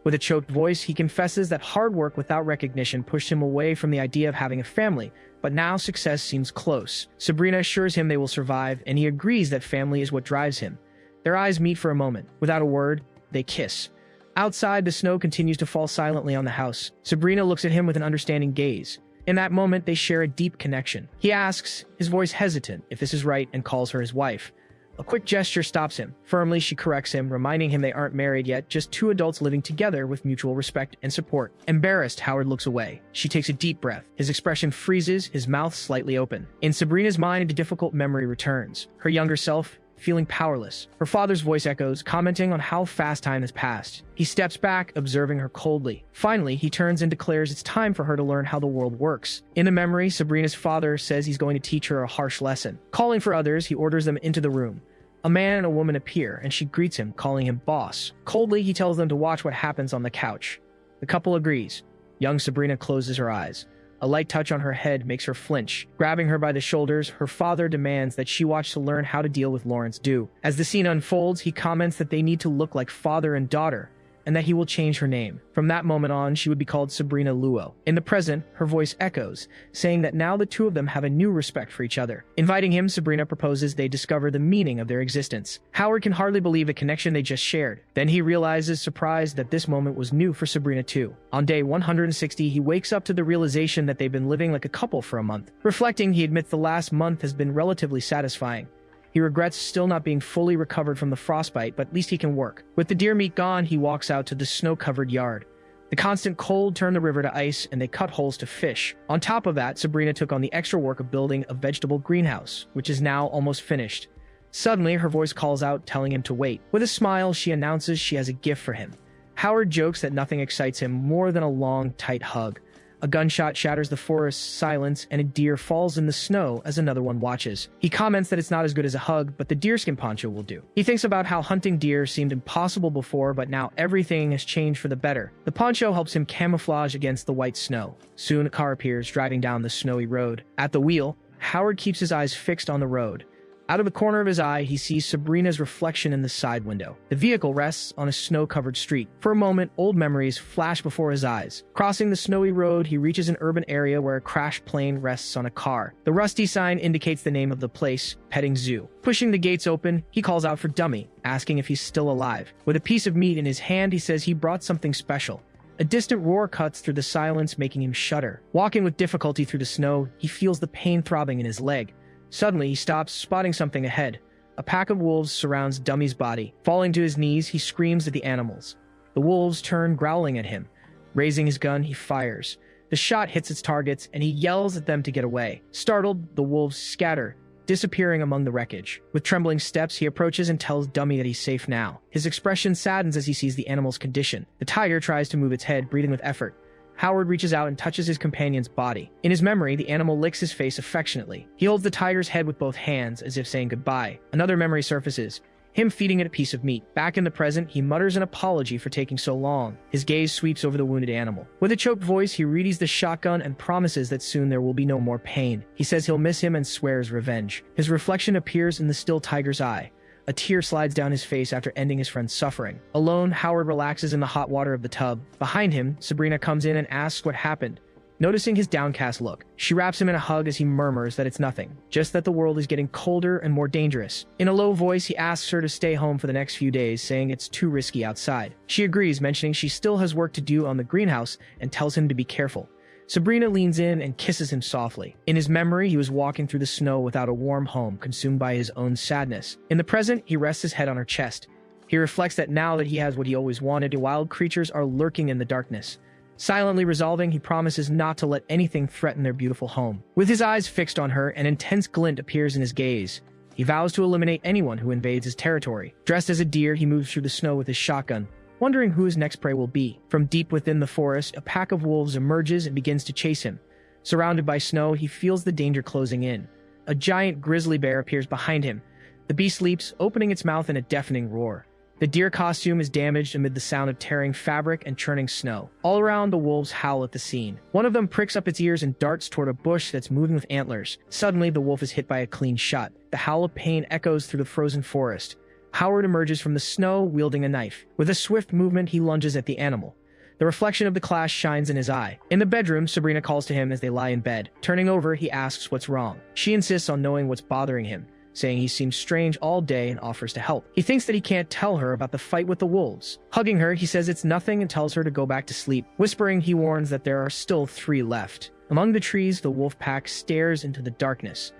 A: With a choked voice, he confesses that hard work without recognition pushed him away from the idea of having a family, but now success seems close. Sabrina assures him they will survive, and he agrees that family is what drives him. Their eyes meet for a moment. Without a word, they kiss. Outside, the snow continues to fall silently on the house. Sabrina looks at him with an understanding gaze. In that moment, they share a deep connection. He asks, his voice hesitant, if this is right, and calls her his wife. A quick gesture stops him. Firmly, she corrects him, reminding him they aren't married yet, just two adults living together with mutual respect and support. Embarrassed, Howard looks away. She takes a deep breath. His expression freezes, his mouth slightly open. In Sabrina's mind, a difficult memory returns. Her younger self, feeling powerless. Her father's voice echoes, commenting on how fast time has passed. He steps back, observing her coldly. Finally, he turns and declares it's time for her to learn how the world works. In the memory, Sabrina's father says he's going to teach her a harsh lesson. Calling for others, he orders them into the room. A man and a woman appear, and she greets him, calling him boss. Coldly, he tells them to watch what happens on the couch. The couple agrees. Young Sabrina closes her eyes. A light touch on her head makes her flinch. Grabbing her by the shoulders, her father demands that she watch to learn how to deal with Lawrence Dew. As the scene unfolds, he comments that they need to look like father and daughter, and that he will change her name. From that moment on, she would be called Sabrina Luo. In the present, her voice echoes, saying that now the two of them have a new respect for each other. Inviting him, Sabrina proposes they discover the meaning of their existence. Howard can hardly believe the connection they just shared. Then he realizes, surprised, that this moment was new for Sabrina too. On day 160, he wakes up to the realization that they've been living like a couple for a month. Reflecting, he admits the last month has been relatively satisfying. He regrets still not being fully recovered from the frostbite, but at least he can work. With the deer meat gone, he walks out to the snow-covered yard. The constant cold turned the river to ice, and they cut holes to fish. On top of that, Sabrina took on the extra work of building a vegetable greenhouse, which is now almost finished. Suddenly, her voice calls out, telling him to wait. With a smile, she announces she has a gift for him. Howard jokes that nothing excites him more than a long, tight hug. A gunshot shatters the forest's silence, and a deer falls in the snow as another one watches. He comments that it's not as good as a hug, but the deerskin poncho will do. He thinks about how hunting deer seemed impossible before, but now everything has changed for the better. The poncho helps him camouflage against the white snow. Soon a car appears, driving down the snowy road. At the wheel, Howard keeps his eyes fixed on the road. Out of the corner of his eye, he sees Sabrina's reflection in the side window. The vehicle rests on a snow-covered street. For a moment, old memories flash before his eyes. Crossing the snowy road, he reaches an urban area where a crashed plane rests on a car. The rusty sign indicates the name of the place, Petting Zoo. Pushing the gates open, he calls out for Dummy, asking if he's still alive. With a piece of meat in his hand, he says he brought something special. A distant roar cuts through the silence, making him shudder. Walking with difficulty through the snow, he feels the pain throbbing in his leg. Suddenly, he stops, spotting something ahead. A pack of wolves surrounds Dummy's body. Falling to his knees, he screams at the animals. The wolves turn, growling at him. Raising his gun, he fires. The shot hits its targets, and he yells at them to get away. Startled, the wolves scatter, disappearing among the wreckage. With trembling steps, he approaches and tells Dummy that he's safe now. His expression saddens as he sees the animal's condition. The tiger tries to move its head, breathing with effort. Howard reaches out and touches his companion's body. In his memory, the animal licks his face affectionately. He holds the tiger's head with both hands, as if saying goodbye. Another memory surfaces, him feeding it a piece of meat. Back in the present, he mutters an apology for taking so long. His gaze sweeps over the wounded animal. With a choked voice, he readies the shotgun and promises that soon there will be no more pain. He says he'll miss him and swears revenge. His reflection appears in the still tiger's eye. A tear slides down his face after ending his friend's suffering. Alone, Howard relaxes in the hot water of the tub. Behind him, Sabrina comes in and asks what happened. Noticing his downcast look, she wraps him in a hug as he murmurs that it's nothing, just that the world is getting colder and more dangerous. In a low voice, he asks her to stay home for the next few days, saying it's too risky outside. She agrees, mentioning she still has work to do on the greenhouse, and tells him to be careful. Sabrina leans in and kisses him softly. In his memory, he was walking through the snow without a warm home, consumed by his own sadness. In the present, he rests his head on her chest. He reflects that now that he has what he always wanted, wild creatures are lurking in the darkness. Silently resolving, he promises not to let anything threaten their beautiful home. With his eyes fixed on her, an intense glint appears in his gaze. He vows to eliminate anyone who invades his territory. Dressed as a deer, he moves through the snow with his shotgun, wondering who his next prey will be. From deep within the forest, a pack of wolves emerges and begins to chase him. Surrounded by snow, he feels the danger closing in. A giant grizzly bear appears behind him. The beast leaps, opening its mouth in a deafening roar. The deer costume is damaged amid the sound of tearing fabric and churning snow. All around, the wolves howl at the scene. One of them pricks up its ears and darts toward a bush that's moving with antlers. Suddenly, the wolf is hit by a clean shot. The howl of pain echoes through the frozen forest. Howard emerges from the snow, wielding a knife. With a swift movement, he lunges at the animal. The reflection of the clash shines in his eye. In the bedroom, Sabrina calls to him as they lie in bed. Turning over, he asks what's wrong. She insists on knowing what's bothering him. saying he seems strange all day and offers to help. He thinks that he can't tell her about the fight with the wolves. Hugging her, he says it's nothing and tells her to go back to sleep. Whispering, he warns that there are still 3 left. Among the trees, the wolf pack stares into the darkness.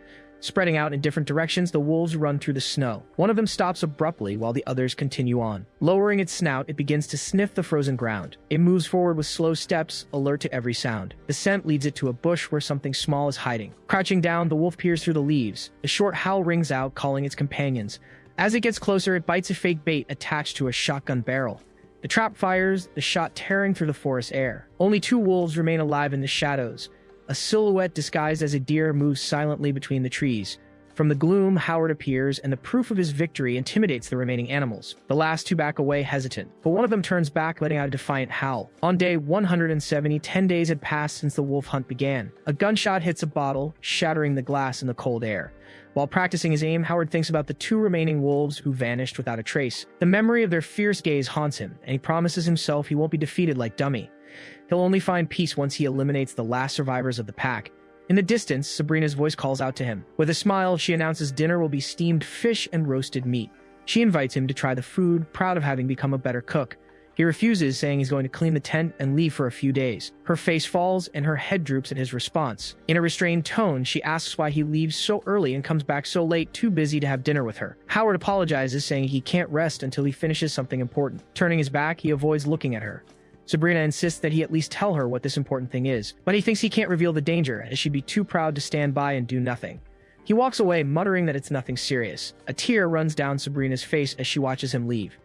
A: Spreading out in different directions, the wolves run through the snow. One of them stops abruptly while the others continue on. Lowering its snout, it begins to sniff the frozen ground. It moves forward with slow steps, alert to every sound. The scent leads it to a bush where something small is hiding. Crouching down, the wolf peers through the leaves. A short howl rings out, calling its companions. As it gets closer, it bites a fake bait attached to a shotgun barrel. The trap fires, the shot tearing through the forest air. Only 2 wolves remain alive in the shadows. A silhouette disguised as a deer moves silently between the trees. From the gloom, Howard appears, and the proof of his victory intimidates the remaining animals. The last 2 back away hesitant, but one of them turns back, letting out a defiant howl. On day 170, 10 days had passed since the wolf hunt began. A gunshot hits a bottle, shattering the glass in the cold air. While practicing his aim, Howard thinks about the 2 remaining wolves who vanished without a trace. The memory of their fierce gaze haunts him, and he promises himself he won't be defeated like Dummy. He'll only find peace once he eliminates the last survivors of the pack. In the distance, Sabrina's voice calls out to him. With a smile, she announces dinner will be steamed fish and roasted meat. She invites him to try the food, proud of having become a better cook. He refuses, saying he's going to clean the tent and leave for a few days. Her face falls and her head droops at his response. In a restrained tone, she asks why he leaves so early and comes back so late, too busy to have dinner with her. Howard apologizes, saying he can't rest until he finishes something important. Turning his back, he avoids looking at her. Sabrina insists that he at least tell her what this important thing is, but he thinks he can't reveal the danger, as she'd be too proud to stand by and do nothing. He walks away, muttering that it's nothing serious. A tear runs down Sabrina's face as she watches him leave.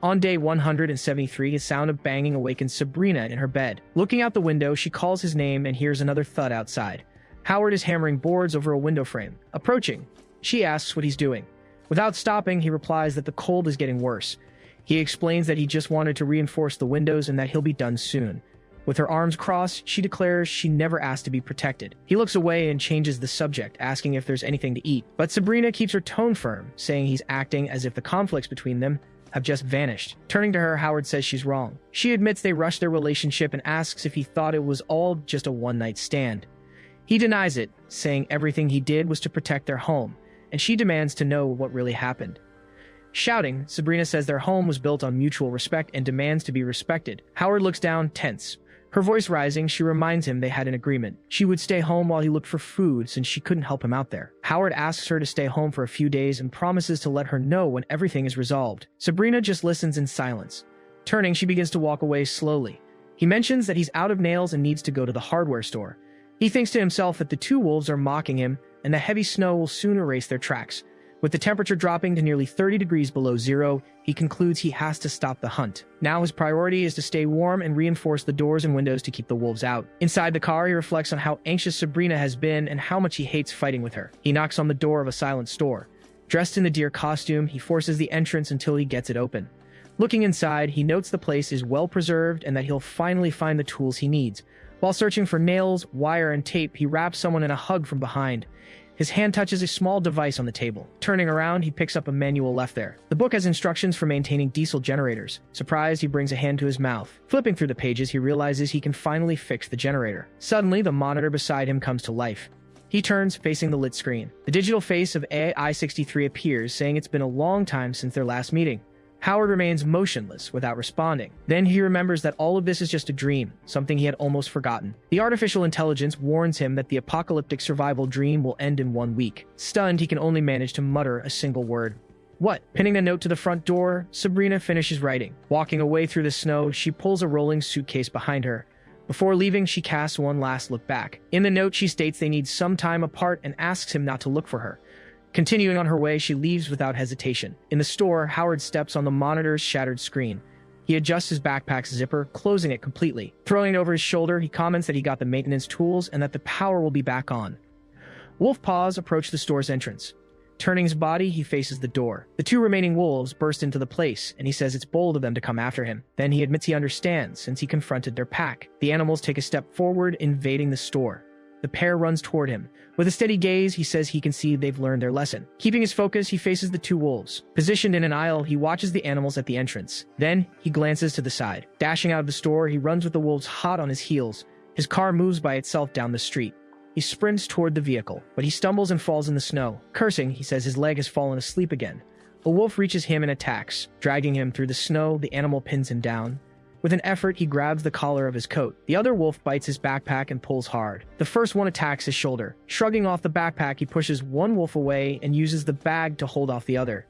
A: On day 173, a sound of banging awakens Sabrina in her bed. Looking out the window, she calls his name and hears another thud outside. Howard is hammering boards over a window frame. Approaching, she asks what he's doing. Without stopping, he replies that the cold is getting worse. He explains that he just wanted to reinforce the windows and that he'll be done soon. With her arms crossed, she declares she never asked to be protected. He looks away and changes the subject, asking if there's anything to eat. But Sabrina keeps her tone firm, saying he's acting as if the conflicts between them have just vanished. Turning to her, Howard says she's wrong. She admits they rushed their relationship and asks if he thought it was all just a one-night stand. He denies it, saying everything he did was to protect their home, and she demands to know what really happened. Shouting, Sabrina says their home was built on mutual respect and demands to be respected. Howard looks down, tense. Her voice rising, she reminds him they had an agreement. She would stay home while he looked for food since she couldn't help him out there. Howard asks her to stay home for a few days and promises to let her know when everything is resolved. Sabrina just listens in silence. Turning, she begins to walk away slowly. He mentions that he's out of nails and needs to go to the hardware store. He thinks to himself that the 2 wolves are mocking him and the heavy snow will soon erase their tracks. With the temperature dropping to nearly 30 degrees below zero, he concludes he has to stop the hunt. Now his priority is to stay warm and reinforce the doors and windows to keep the wolves out. Inside the car, he reflects on how anxious Sabrina has been and how much he hates fighting with her. He knocks on the door of a silent store. Dressed in the deer costume, he forces the entrance until he gets it open. Looking inside, he notes the place is well preserved and that he'll finally find the tools he needs. While searching for nails, wire, and tape, he wraps someone in a hug from behind. His hand touches a small device on the table. Turning around, he picks up a manual left there. The book has instructions for maintaining diesel generators. Surprised, he brings a hand to his mouth. Flipping through the pages, he realizes he can finally fix the generator. Suddenly, the monitor beside him comes to life. He turns, facing the lit screen. The digital face of AI-63 appears, saying it's been a long time since their last meeting. Howard remains motionless without responding. Then he remembers that all of this is just a dream, something he had almost forgotten. The artificial intelligence warns him that the apocalyptic survival dream will end in 1 week. Stunned, he can only manage to mutter a single word. What? Pinning a note to the front door, Sabrina finishes writing. Walking away through the snow, she pulls a rolling suitcase behind her. Before leaving, she casts one last look back. In the note, she states they need some time apart and asks him not to look for her. Continuing on her way, she leaves without hesitation. In the store, Howard steps on the monitor's shattered screen. He adjusts his backpack's zipper, closing it completely. Throwing it over his shoulder, he comments that he got the maintenance tools and that the power will be back on. Wolf paws approach the store's entrance. Turning his body, he faces the door. The 2 remaining wolves burst into the place, and he says it's bold of them to come after him. Then he admits he understands, since he confronted their pack. The animals take a step forward, invading the store. The pair runs toward him. With a steady gaze, he says he can see they've learned their lesson. Keeping his focus, he faces the 2 wolves. Positioned in an aisle, he watches the animals at the entrance. Then, he glances to the side. Dashing out of the store, he runs with the wolves hot on his heels. His car moves by itself down the street. He sprints toward the vehicle, but he stumbles and falls in the snow. Cursing, he says his leg has fallen asleep again. A wolf reaches him and attacks. Dragging him through the snow, the animal pins him down. With an effort, he grabs the collar of his coat. The other wolf bites his backpack and pulls hard. The first one attacks his shoulder. Shrugging off the backpack, he pushes one wolf away and uses the bag to hold off the other.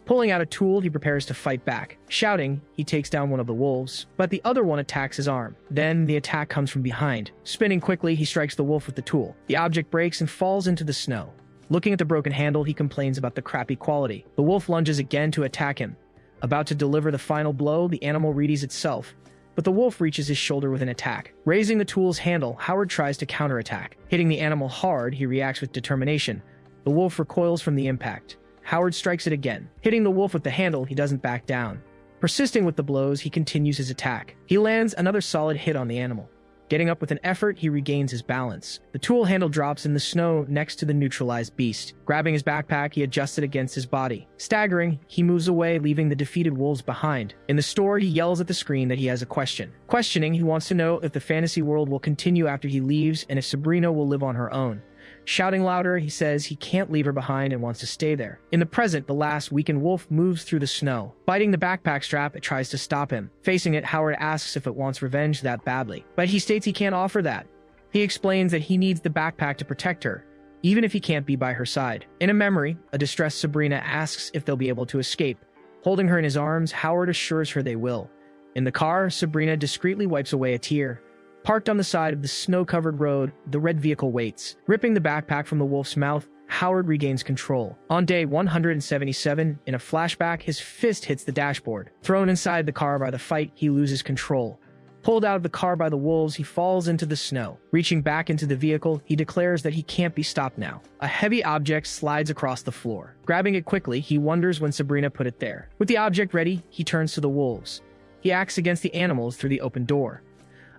A: Pulling out a tool, he prepares to fight back. Shouting, he takes down one of the wolves, but the other one attacks his arm. Then the attack comes from behind. Spinning quickly, he strikes the wolf with the tool. The object breaks and falls into the snow. Looking at the broken handle, he complains about the crappy quality. The wolf lunges again to attack him. About to deliver the final blow, the animal readies itself, but the wolf reaches his shoulder with an attack. Raising the tool's handle, Howard tries to counterattack. Hitting the animal hard, he reacts with determination. The wolf recoils from the impact. Howard strikes it again. Hitting the wolf with the handle, he doesn't back down. Persisting with the blows, he continues his attack. He lands another solid hit on the animal. Getting up with an effort, he regains his balance. The tool handle drops in the snow next to the neutralized beast. Grabbing his backpack, he adjusts it against his body. Staggering, he moves away, leaving the defeated wolves behind. In the store, he yells at the screen that he has a question. Questioning, he wants to know if the fantasy world will continue after he leaves and if Sabrina will live on her own. Shouting louder, he says he can't leave her behind and wants to stay there. In the present, the last weakened wolf moves through the snow. Biting the backpack strap, it tries to stop him. Facing it, Howard asks if it wants revenge that badly, but he states he can't offer that. He explains that he needs the backpack to protect her, even if he can't be by her side. In a memory, a distressed Sabrina asks if they'll be able to escape. Holding her in his arms, Howard assures her they will. In the car, Sabrina discreetly wipes away a tear. Parked on the side of the snow-covered road, the red vehicle waits. Ripping the backpack from the wolf's mouth, Howard regains control. On day 177, in a flashback, his fist hits the dashboard. Thrown inside the car by the fight, he loses control. Pulled out of the car by the wolves, he falls into the snow. Reaching back into the vehicle, he declares that he can't be stopped now. A heavy object slides across the floor. Grabbing it quickly, he wonders when Sabrina put it there. With the object ready, he turns to the wolves. He acts against the animals through the open door.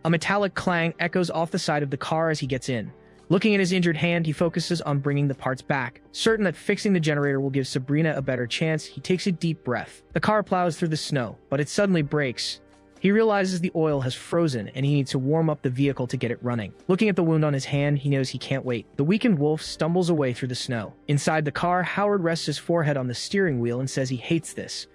A: A metallic clang echoes off the side of the car as he gets in. Looking at his injured hand, he focuses on bringing the parts back. Certain that fixing the generator will give Sabrina a better chance, he takes a deep breath. The car plows through the snow, but it suddenly brakes. He realizes the oil has frozen and he needs to warm up the vehicle to get it running. Looking at the wound on his hand, he knows he can't wait. The weakened wolf stumbles away through the snow. Inside the car, Howard rests his forehead on the steering wheel and says he hates this.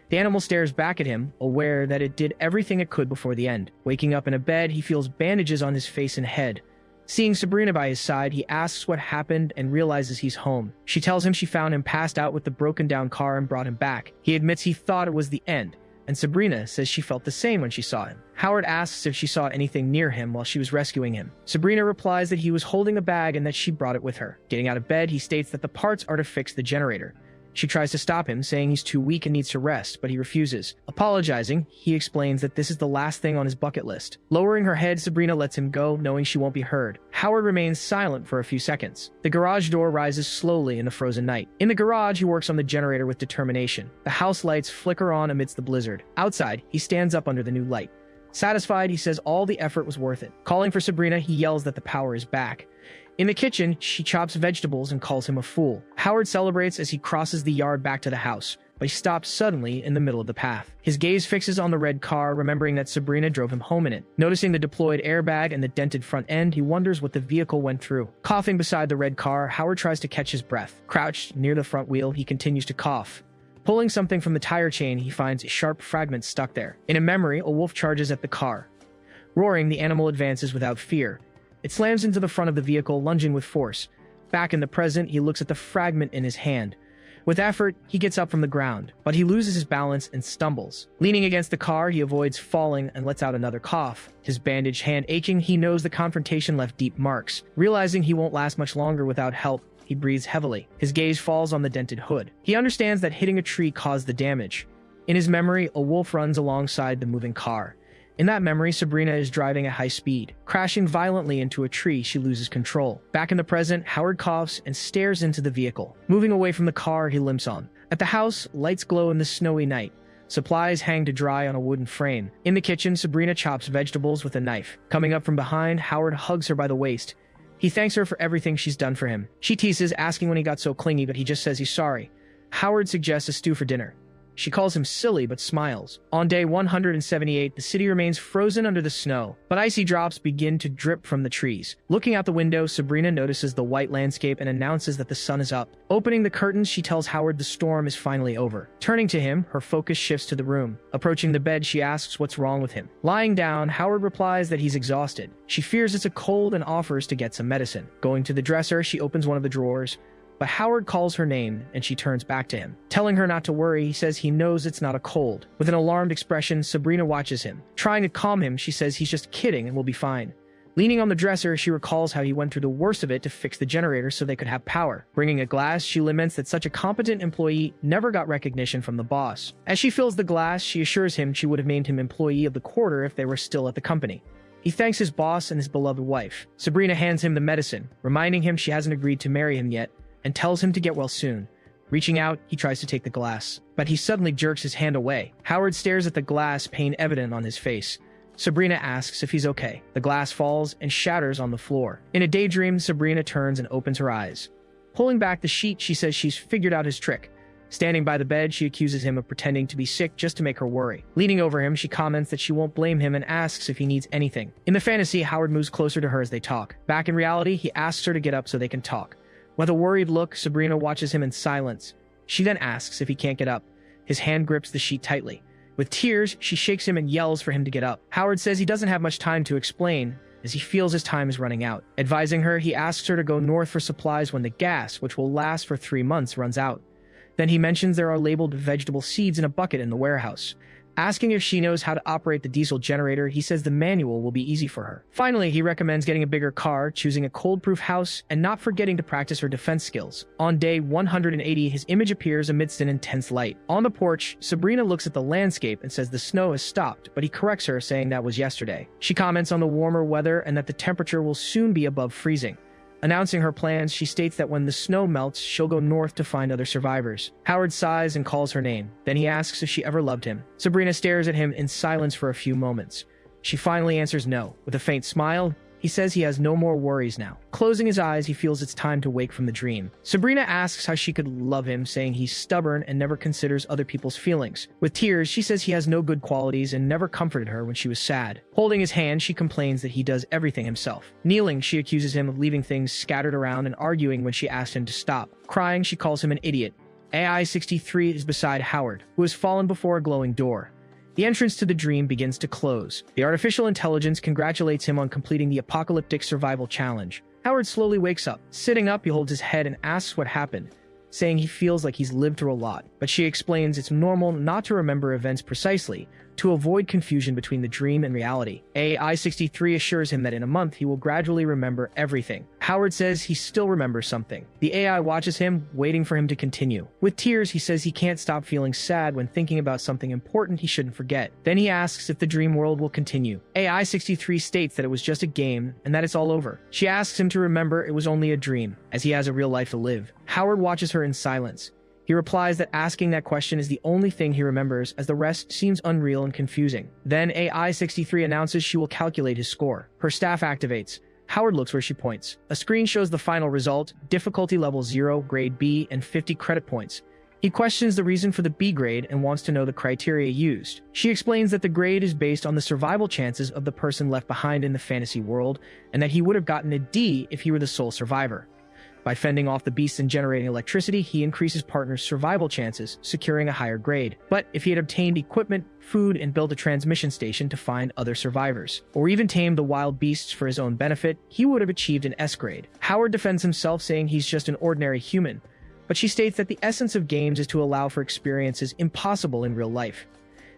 A: The animal stares back at him, aware that it did everything it could before the end. Waking up in a bed, he feels bandages on his face and head. Seeing Sabrina by his side, he asks what happened and realizes he's home. She tells him she found him passed out with the broken-down car and brought him back. He admits he thought it was the end, and Sabrina says she felt the same when she saw him. Howard asks if she saw anything near him while she was rescuing him. Sabrina replies that he was holding a bag and that she brought it with her. Getting out of bed, he states that the parts are to fix the generator. She tries to stop him, saying he's too weak and needs to rest, but he refuses. Apologizing, he explains that this is the last thing on his bucket list. Lowering her head, Sabrina lets him go, knowing she won't be heard. Howard remains silent for a few seconds. The garage door rises slowly in the frozen night. In the garage, he works on the generator with determination. The house lights flicker on amidst the blizzard. Outside, he stands up under the new light. Satisfied, he says all the effort was worth it. Calling for Sabrina, he yells that the power is back. In the kitchen, she chops vegetables and calls him a fool. Howard celebrates as he crosses the yard back to the house, but he stops suddenly in the middle of the path. His gaze fixes on the red car, remembering that Sabrina drove him home in it. Noticing the deployed airbag and the dented front end, he wonders what the vehicle went through. Coughing beside the red car, Howard tries to catch his breath. Crouched near the front wheel, he continues to cough. Pulling something from the tire chain, he finds a sharp fragment stuck there. In a memory, a wolf charges at the car. Roaring, the animal advances without fear. It slams into the front of the vehicle, lunging with force. Back in the present, he looks at the fragment in his hand. With effort, he gets up from the ground, but he loses his balance and stumbles. Leaning against the car, he avoids falling and lets out another cough. His bandaged hand aching, he knows the confrontation left deep marks. Realizing he won't last much longer without help, he breathes heavily. His gaze falls on the dented hood. He understands that hitting a tree caused the damage. In his memory, a wolf runs alongside the moving car. In that memory, Sabrina is driving at high speed. Crashing violently into a tree, she loses control. Back in the present, Howard coughs and stares into the vehicle. Moving away from the car he limps on. At the house, lights glow in the snowy night. Supplies hang to dry on a wooden frame. In the kitchen, Sabrina chops vegetables with a knife. Coming up from behind, Howard hugs her by the waist. He thanks her for everything she's done for him. She teases, asking when he got so clingy, but he just says he's sorry. Howard suggests a stew for dinner. She calls him silly but smiles. On day 178, the city remains frozen under the snow, but icy drops begin to drip from the trees. Looking out the window, Sabrina notices the white landscape and announces that the sun is up. Opening the curtains, she tells Howard the storm is finally over. Turning to him, her focus shifts to the room. Approaching the bed, she asks what's wrong with him. Lying down, Howard replies that he's exhausted. She fears it's a cold and offers to get some medicine. Going to the dresser, she opens one of the drawers, but Howard calls her name and she turns back to him. Telling her not to worry, he says he knows it's not a cold. With an alarmed expression, Sabrina watches him. Trying to calm him, she says he's just kidding and will be fine. Leaning on the dresser, she recalls how he went through the worst of it to fix the generator so they could have power. Bringing a glass, she laments that such a competent employee never got recognition from the boss. As she fills the glass, she assures him she would have named him employee of the quarter if they were still at the company. He thanks his boss and his beloved wife. Sabrina hands him the medicine, reminding him she hasn't agreed to marry him yet, and tells him to get well soon. Reaching out, he tries to take the glass, but he suddenly jerks his hand away. Howard stares at the glass, pain evident on his face. Sabrina asks if he's okay. The glass falls and shatters on the floor. In a daydream, Sabrina turns and opens her eyes. Pulling back the sheet, she says she's figured out his trick. Standing by the bed, she accuses him of pretending to be sick just to make her worry. Leaning over him, she comments that she won't blame him and asks if he needs anything. In the fantasy, Howard moves closer to her as they talk. Back in reality, he asks her to get up so they can talk. With a worried look, Sabrina watches him in silence. She then asks if he can't get up. His hand grips the sheet tightly. With tears, she shakes him and yells for him to get up. Howard says he doesn't have much time to explain, as he feels his time is running out. Advising her, he asks her to go north for supplies when the gas, which will last for 3 months, runs out. Then he mentions there are labeled vegetable seeds in a bucket in the warehouse. Asking if she knows how to operate the diesel generator, he says the manual will be easy for her. Finally, he recommends getting a bigger car, choosing a cold-proof house, and not forgetting to practice her defense skills. On day 180, his image appears amidst an intense light. On the porch, Sabrina looks at the landscape and says the snow has stopped, but he corrects her, saying that was yesterday. She comments on the warmer weather and that the temperature will soon be above freezing. Announcing her plans, she states that when the snow melts, she'll go north to find other survivors. Howard sighs and calls her name. Then he asks if she ever loved him. Sabrina stares at him in silence for a few moments. She finally answers no. With a faint smile, he says he has no more worries now. Closing his eyes, he feels it's time to wake from the dream. Sabrina asks how she could love him, saying he's stubborn and never considers other people's feelings. With tears, she says he has no good qualities and never comforted her when she was sad. Holding his hand, she complains that he does everything himself. Kneeling, she accuses him of leaving things scattered around and arguing when she asked him to stop. Crying, she calls him an idiot. AI-63 is beside Howard, who has fallen before a glowing door. The entrance to the dream begins to close. The artificial intelligence congratulates him on completing the apocalyptic survival challenge. Howard slowly wakes up. Sitting up, he holds his head and asks what happened, saying he feels like he's lived through a lot. But she explains it's normal not to remember events precisely, to avoid confusion between the dream and reality. AI-63 assures him that in a month he will gradually remember everything. Howard says he still remembers something. The AI watches him, waiting for him to continue. With tears, he says he can't stop feeling sad when thinking about something important he shouldn't forget. Then he asks if the dream world will continue. AI-63 states that it was just a game and that it's all over. She asks him to remember it was only a dream, as he has a real life to live. Howard watches her in silence. He replies that asking that question is the only thing he remembers, as the rest seems unreal and confusing. Then AI-63 announces she will calculate his score. Her staff activates. Howard looks where she points. A screen shows the final result: difficulty level 0, grade B, and 50 credit points. He questions the reason for the B grade and wants to know the criteria used. She explains that the grade is based on the survival chances of the person left behind in the fantasy world, and that he would have gotten a D if he were the sole survivor. By fending off the beasts and generating electricity, he increases partners' survival chances, securing a higher grade. But if he had obtained equipment, food, and built a transmission station to find other survivors, or even tamed the wild beasts for his own benefit, he would have achieved an S grade. Howard defends himself, saying he's just an ordinary human, but she states that the essence of games is to allow for experiences impossible in real life.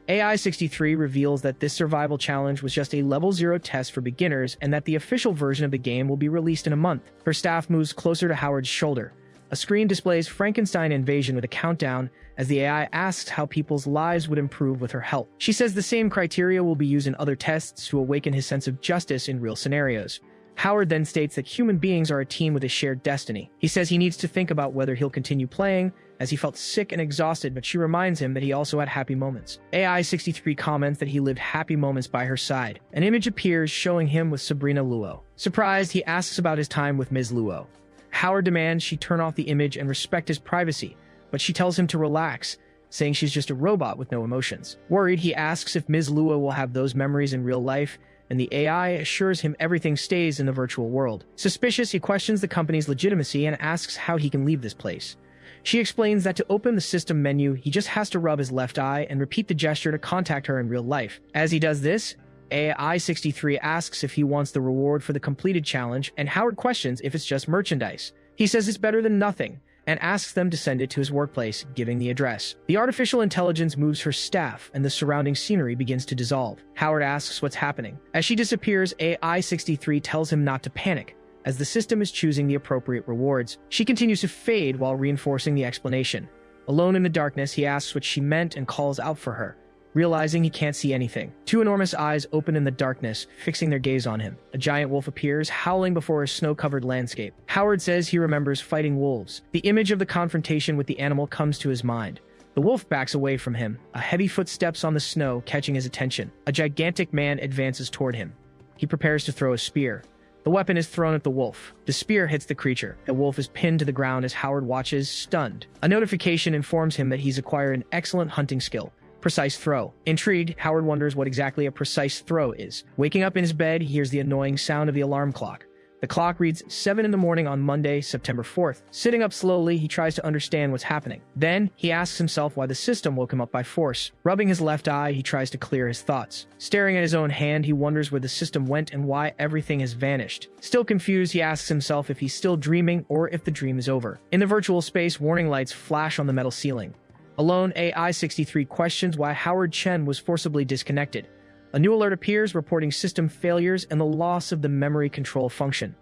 A: AI-63 reveals that this survival challenge was just a level 0 test for beginners and that the official version of the game will be released in a month. Her staff moves closer to Howard's shoulder. A screen displays Frankenstein Invasion with a countdown as the AI asks how people's lives would improve with her help. She says the same criteria will be used in other tests to awaken his sense of justice in real scenarios. Howard then states that human beings are a team with a shared destiny. He says he needs to think about whether he'll continue playing, as he felt sick and exhausted, but she reminds him that he also had happy moments. AI-63 comments that he lived happy moments by her side. An image appears showing him with Sabrina Luo. Surprised, he asks about his time with Ms. Luo. Howard demands she turn off the image and respect his privacy, but she tells him to relax, saying she's just a robot with no emotions. Worried, he asks if Ms. Luo will have those memories in real life, and the AI assures him everything stays in the virtual world. Suspicious, he questions the company's legitimacy and asks how he can leave this place. She explains that to open the system menu, he just has to rub his left eye and repeat the gesture to contact her in real life. As he does this, AI-63 asks if he wants the reward for the completed challenge, and Howard questions if it's just merchandise. He says it's better than nothing, and asks them to send it to his workplace, giving the address. The artificial intelligence moves her staff, and the surrounding scenery begins to dissolve. Howard asks what's happening. As she disappears, AI-63 tells him not to panic, as the system is choosing the appropriate rewards. She continues to fade while reinforcing the explanation. Alone in the darkness, he asks what she meant and calls out for her. Realizing he can't see anything, two enormous eyes open in the darkness, fixing their gaze on him. A giant wolf appears, howling before a snow-covered landscape. Howard says he remembers fighting wolves. The image of the confrontation with the animal comes to his mind. The wolf backs away from him, a heavy footsteps on the snow catching his attention. A gigantic man advances toward him. He prepares to throw a spear. The weapon is thrown at the wolf. The spear hits the creature. The wolf is pinned to the ground as Howard watches, stunned. A notification informs him that he's acquired an excellent hunting skill. Precise throw. Intrigued, Howard wonders what exactly a precise throw is. Waking up in his bed, he hears the annoying sound of the alarm clock. The clock reads 7 in the morning on Monday, September 4th. Sitting up slowly, he tries to understand what's happening. Then, he asks himself why the system woke him up by force. Rubbing his left eye, he tries to clear his thoughts. Staring at his own hand, he wonders where the system went and why everything has vanished. Still confused, he asks himself if he's still dreaming or if the dream is over. In the virtual space, warning lights flash on the metal ceiling. Alone, AI-63 questions why Howard Chen was forcibly disconnected. A new alert appears reporting system failures and the loss of the memory control function.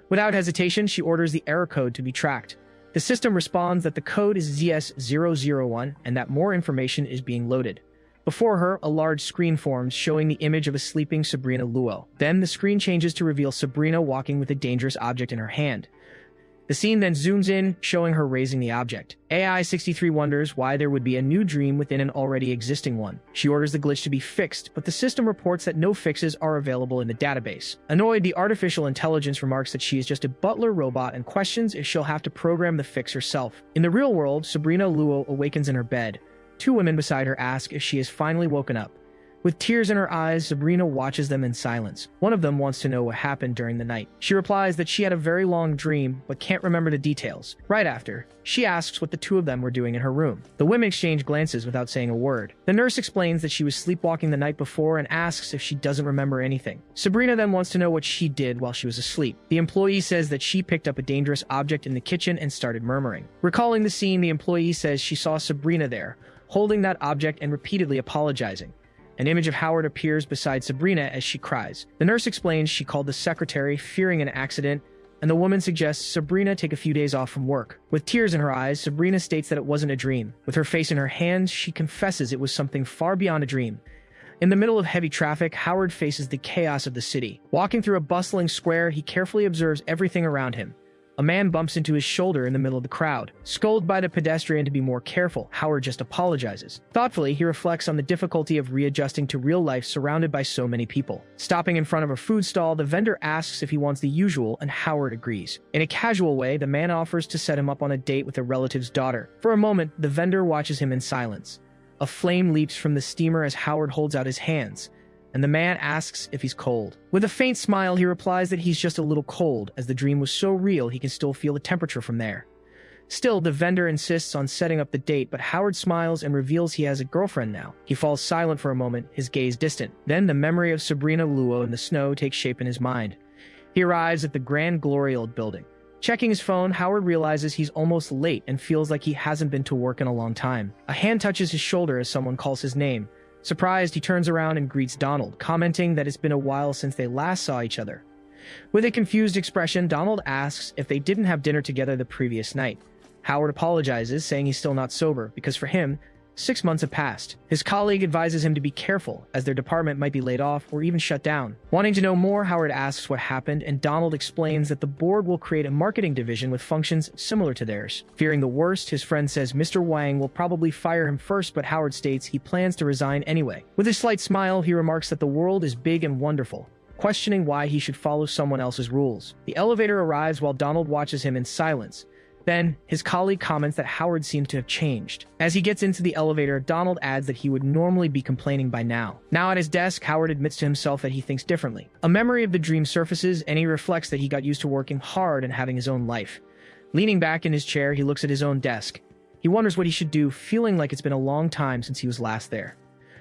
A: Without hesitation, she orders the error code to be tracked. The system responds that the code is ZS001 and that more information is being loaded. Before her, a large screen forms showing the image of a sleeping Sabrina Luo. Then the screen changes to reveal Sabrina walking with a dangerous object in her hand. The scene then zooms in, showing her raising the object. AI-63 wonders why there would be a new dream within an already existing one. She orders the glitch to be fixed, but the system reports that no fixes are available in the database. Annoyed, the artificial intelligence remarks that she is just a butler robot and questions if she'll have to program the fix herself. In the real world, Sabrina Luo awakens in her bed. Two women beside her ask if she has finally woken up. With tears in her eyes, Sabrina watches them in silence. One of them wants to know what happened during the night. She replies that she had a very long dream, but can't remember the details. Right after, she asks what the two of them were doing in her room. The women exchange glances without saying a word. The nurse explains that she was sleepwalking the night before and asks if she doesn't remember anything. Sabrina then wants to know what she did while she was asleep. The employee says that she picked up a dangerous object in the kitchen and started murmuring. Recalling the scene, the employee says she saw Sabrina there, holding that object and repeatedly apologizing. An image of Howard appears beside Sabrina as she cries. The nurse explains she called the secretary, fearing an accident, and the woman suggests Sabrina take a few days off from work. With tears in her eyes, Sabrina states that it wasn't a dream. With her face in her hands, she confesses it was something far beyond a dream. In the middle of heavy traffic, Howard faces the chaos of the city. Walking through a bustling square, he carefully observes everything around him. A man bumps into his shoulder in the middle of the crowd. Scolded by the pedestrian to be more careful, Howard just apologizes. Thoughtfully, he reflects on the difficulty of readjusting to real life surrounded by so many people. Stopping in front of a food stall, the vendor asks if he wants the usual, and Howard agrees. In a casual way, the man offers to set him up on a date with a relative's daughter. For a moment, the vendor watches him in silence. A flame leaps from the steamer as Howard holds out his hands, and the man asks if he's cold. With a faint smile, he replies that he's just a little cold, as the dream was so real he can still feel the temperature from there. Still, the vendor insists on setting up the date, but Howard smiles and reveals he has a girlfriend now. He falls silent for a moment, his gaze distant. Then the memory of Sabrina Luo in the snow takes shape in his mind. He arrives at the Grand Gloriole building. Checking his phone, Howard realizes he's almost late and feels like he hasn't been to work in a long time. A hand touches his shoulder as someone calls his name. Surprised, he turns around and greets Donald, commenting that it's been a while since they last saw each other. With a confused expression, Donald asks if they didn't have dinner together the previous night. Howard apologizes, saying he's still not sober, because for him, 6 months have passed. His colleague advises him to be careful, as their department might be laid off or even shut down. Wanting to know more, Howard asks what happened, and Donald explains that the board will create a marketing division with functions similar to theirs. Fearing the worst, his friend says Mr. Wang will probably fire him first, but Howard states he plans to resign anyway. With a slight smile, he remarks that the world is big and wonderful, questioning why he should follow someone else's rules. The elevator arrives while Donald watches him in silence. Then, his colleague comments that Howard seems to have changed. As he gets into the elevator, Donald adds that he would normally be complaining by now. Now at his desk, Howard admits to himself that he thinks differently. A memory of the dream surfaces, and he reflects that he got used to working hard and having his own life. Leaning back in his chair, he looks at his own desk. He wonders what he should do, feeling like it's been a long time since he was last there.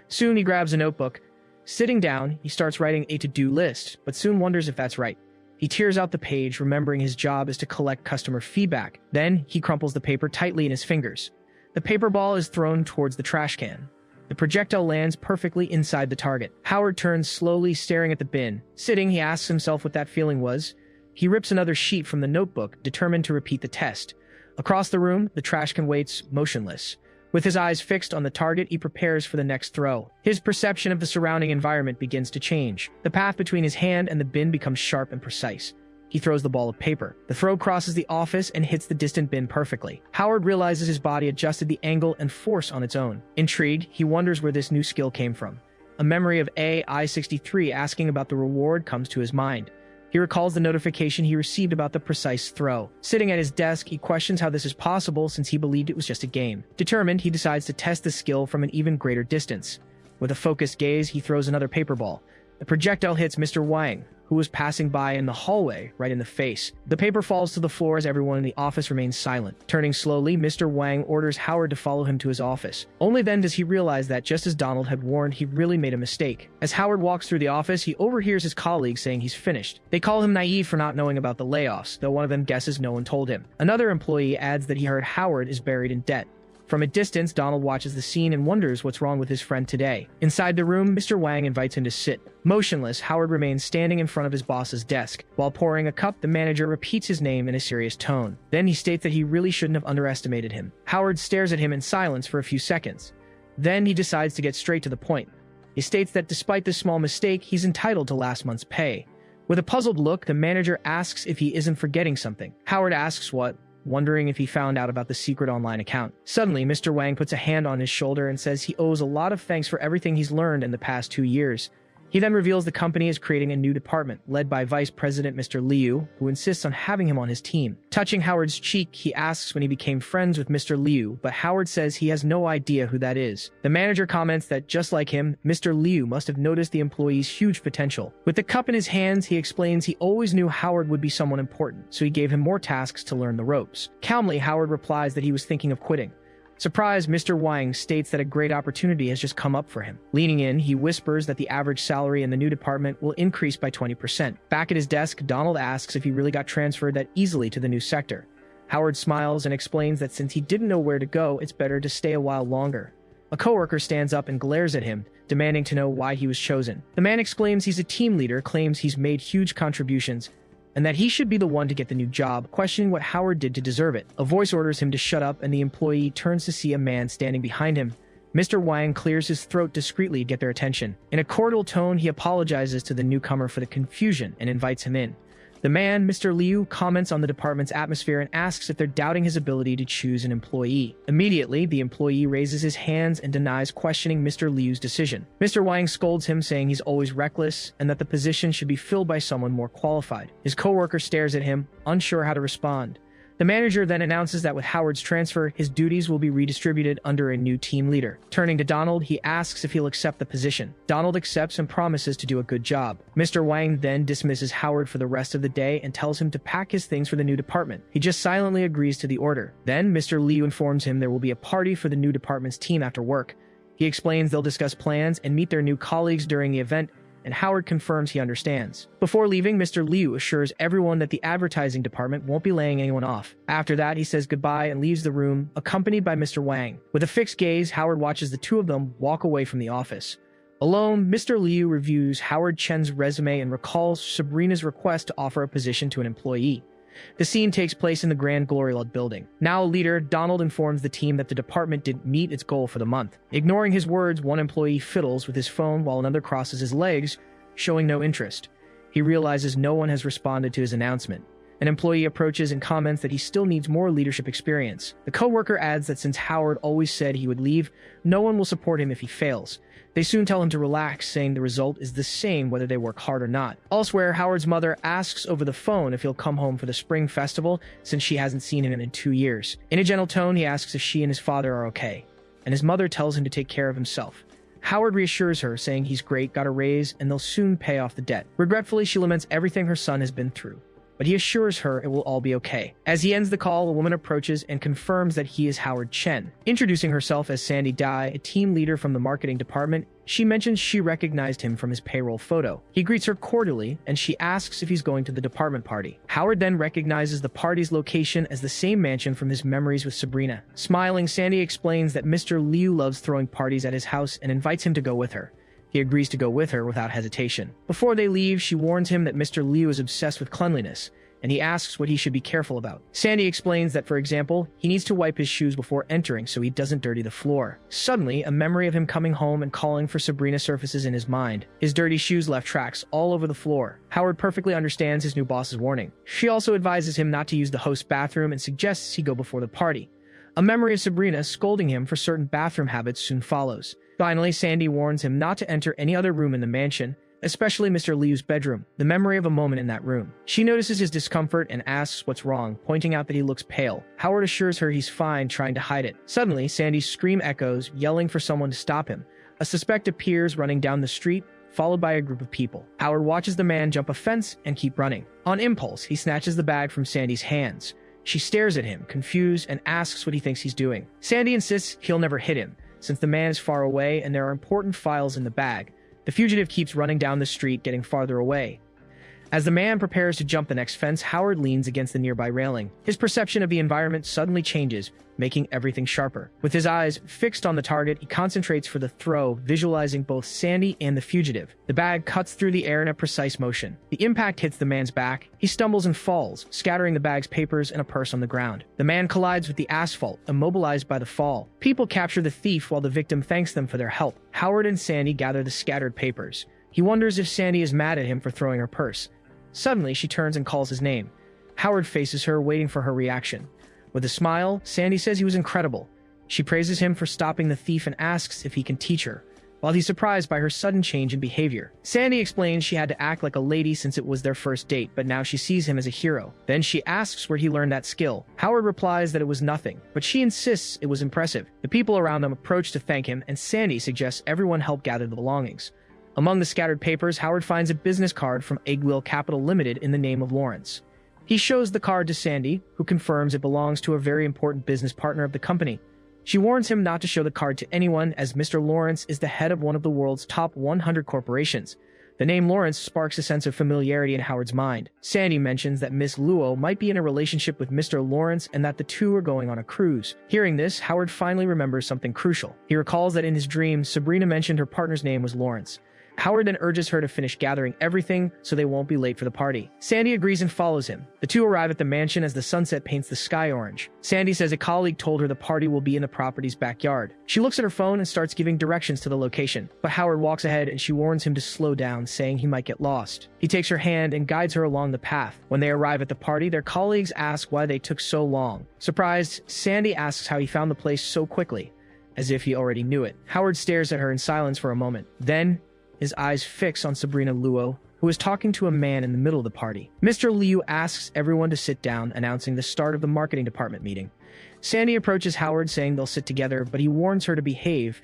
A: Soon, he grabs a notebook. Sitting down, he starts writing a to-do list, but soon wonders if that's right. He tears out the page, remembering his job is to collect customer feedback. Then, he crumples the paper tightly in his fingers. The paper ball is thrown towards the trash can. The projectile lands perfectly inside the target. Howard turns slowly, staring at the bin. Sitting, he asks himself what that feeling was. He rips another sheet from the notebook, determined to repeat the test. Across the room, the trash can waits, motionless. With his eyes fixed on the target, he prepares for the next throw. His perception of the surrounding environment begins to change. The path between his hand and the bin becomes sharp and precise. He throws the ball of paper. The throw crosses the office and hits the distant bin perfectly. Howard realizes his body adjusted the angle and force on its own. Intrigued, he wonders where this new skill came from. A memory of AI-63 asking about the reward comes to his mind. He recalls the notification he received about the precise throw. Sitting at his desk, he questions how this is possible since he believed it was just a game. Determined, he decides to test the skill from an even greater distance. With a focused gaze, he throws another paper ball. The projectile hits Mr. Wang, who was passing by in the hallway, right in the face. The paper falls to the floor as everyone in the office remains silent. Turning slowly, Mr. Wang orders Howard to follow him to his office. Only then does he realize that, just as Donald had warned, he really made a mistake. As Howard walks through the office, he overhears his colleagues saying he's finished. They call him naive for not knowing about the layoffs, though one of them guesses no one told him. Another employee adds that he heard Howard is buried in debt. From a distance, Donald watches the scene and wonders what's wrong with his friend today. Inside the room, Mr. Wang invites him to sit. Motionless, Howard remains standing in front of his boss's desk. While pouring a cup, the manager repeats his name in a serious tone. Then he states that he really shouldn't have underestimated him. Howard stares at him in silence for a few seconds. Then he decides to get straight to the point. He states that despite this small mistake, he's entitled to last month's pay. With a puzzled look, the manager asks if he isn't forgetting something. Howard asks what, wondering if he found out about the secret online account. Suddenly, Mr. Wang puts a hand on his shoulder and says he owes a lot of thanks for everything he's learned in the past 2 years. He then reveals the company is creating a new department, led by Vice President Mr. Liu, who insists on having him on his team. Touching Howard's cheek, he asks when he became friends with Mr. Liu, but Howard says he has no idea who that is. The manager comments that, just like him, Mr. Liu must have noticed the employee's huge potential. With the cup in his hands, he explains he always knew Howard would be someone important, so he gave him more tasks to learn the ropes. Calmly, Howard replies that he was thinking of quitting. Surprised, Mr. Wang states that a great opportunity has just come up for him. Leaning in, he whispers that the average salary in the new department will increase by 20%. Back at his desk, Donald asks if he really got transferred that easily to the new sector. Howard smiles and explains that since he didn't know where to go, it's better to stay a while longer. A coworker stands up and glares at him, demanding to know why he was chosen. The man exclaims he's a team leader, claims he's made huge contributions, and that he should be the one to get the new job, questioning what Howard did to deserve it. A voice orders him to shut up, and the employee turns to see a man standing behind him. Mr. Wang clears his throat discreetly to get their attention. In a cordial tone, he apologizes to the newcomer for the confusion and invites him in. The man, Mr. Liu, comments on the department's atmosphere and asks if they're doubting his ability to choose an employee. Immediately, the employee raises his hands and denies questioning Mr. Liu's decision. Mr. Wang scolds him, saying he's always reckless and that the position should be filled by someone more qualified. His coworker stares at him, unsure how to respond. The manager then announces that with Howard's transfer, his duties will be redistributed under a new team leader. Turning to Donald, he asks if he'll accept the position. Donald accepts and promises to do a good job. Mr. Wang then dismisses Howard for the rest of the day and tells him to pack his things for the new department. He just silently agrees to the order. Then, Mr. Liu informs him there will be a party for the new department's team after work. He explains they'll discuss plans and meet their new colleagues during the event, and Howard confirms he understands. Before leaving, Mr. Liu assures everyone that the advertising department won't be laying anyone off. After that, he says goodbye and leaves the room, accompanied by Mr. Wang. With a fixed gaze, Howard watches the two of them walk away from the office. Alone, Mr. Liu reviews Howard Chen's resume and recalls Sabrina's request to offer a position to an employee. The scene takes place in the Grand Gloriolad building. Now a leader, Donald informs the team that the department didn't meet its goal for the month. Ignoring his words, one employee fiddles with his phone while another crosses his legs, showing no interest. He realizes no one has responded to his announcement. An employee approaches and comments that he still needs more leadership experience. The coworker adds that since Howard always said he would leave, no one will support him if he fails. They soon tell him to relax, saying the result is the same whether they work hard or not. Elsewhere, Howard's mother asks over the phone if he'll come home for the spring festival since she hasn't seen him in 2 years. In a gentle tone, he asks if she and his father are okay, and his mother tells him to take care of himself. Howard reassures her, saying he's great, got a raise, and they'll soon pay off the debt. Regretfully, she laments everything her son has been through, but he assures her it will all be okay. As he ends the call, a woman approaches and confirms that he is Howard Chen. Introducing herself as Sandy Dai, a team leader from the marketing department, she mentions she recognized him from his payroll photo. He greets her cordially, and she asks if he's going to the department party. Howard then recognizes the party's location as the same mansion from his memories with Sabrina. Smiling, Sandy explains that Mr. Liu loves throwing parties at his house and invites him to go with her. He agrees to go with her without hesitation. Before they leave, she warns him that Mr. Liu is obsessed with cleanliness, and he asks what he should be careful about. Sandy explains that, for example, he needs to wipe his shoes before entering so he doesn't dirty the floor. Suddenly, a memory of him coming home and calling for Sabrina surfaces in his mind. His dirty shoes left tracks all over the floor. Howard perfectly understands his new boss's warning. She also advises him not to use the host's bathroom and suggests he go before the party. A memory of Sabrina scolding him for certain bathroom habits soon follows. Finally, Sandy warns him not to enter any other room in the mansion, especially Mr. Liu's bedroom, the memory of a moment in that room. She notices his discomfort and asks what's wrong, pointing out that he looks pale. Howard assures her he's fine, trying to hide it. Suddenly, Sandy's scream echoes, yelling for someone to stop him. A suspect appears running down the street, followed by a group of people. Howard watches the man jump a fence and keep running. On impulse, he snatches the bag from Sandy's hands. She stares at him, confused, and asks what he thinks he's doing. Sandy insists he'll never hit him, since the man is far away and there are important files in the bag. The fugitive keeps running down the street, getting farther away. As the man prepares to jump the next fence, Howard leans against the nearby railing. His perception of the environment suddenly changes, making everything sharper. With his eyes fixed on the target, he concentrates for the throw, visualizing both Sandy and the fugitive. The bag cuts through the air in a precise motion. The impact hits the man's back. He stumbles and falls, scattering the bag's papers and a purse on the ground. The man collides with the asphalt, immobilized by the fall. People capture the thief while the victim thanks them for their help. Howard and Sandy gather the scattered papers. He wonders if Sandy is mad at him for throwing her purse. Suddenly, she turns and calls his name. Howard faces her, waiting for her reaction. With a smile, Sandy says he was incredible. She praises him for stopping the thief and asks if he can teach her, while he's surprised by her sudden change in behavior. Sandy explains she had to act like a lady since it was their first date, but now she sees him as a hero. Then she asks where he learned that skill. Howard replies that it was nothing, but she insists it was impressive. The people around them approach to thank him, and Sandy suggests everyone help gather the belongings. Among the scattered papers, Howard finds a business card from Eggwell Capital Limited in the name of Lawrence. He shows the card to Sandy, who confirms it belongs to a very important business partner of the company. She warns him not to show the card to anyone, as Mr. Lawrence is the head of one of the world's top 100 corporations. The name Lawrence sparks a sense of familiarity in Howard's mind. Sandy mentions that Miss Luo might be in a relationship with Mr. Lawrence and that the two are going on a cruise. Hearing this, Howard finally remembers something crucial. He recalls that in his dream, Sabrina mentioned her partner's name was Lawrence. Howard then urges her to finish gathering everything so they won't be late for the party. Sandy agrees and follows him. The two arrive at the mansion as the sunset paints the sky orange. Sandy says a colleague told her the party will be in the property's backyard. She looks at her phone and starts giving directions to the location, but Howard walks ahead and she warns him to slow down, saying he might get lost. He takes her hand and guides her along the path. When they arrive at the party, their colleagues ask why they took so long. Surprised, Sandy asks how he found the place so quickly, as if he already knew it. Howard stares at her in silence for a moment. Then, his eyes fix on Sabrina Luo, who is talking to a man in the middle of the party. Mr. Liu asks everyone to sit down, announcing the start of the marketing department meeting. Sandy approaches Howard, saying they'll sit together, but he warns her to behave,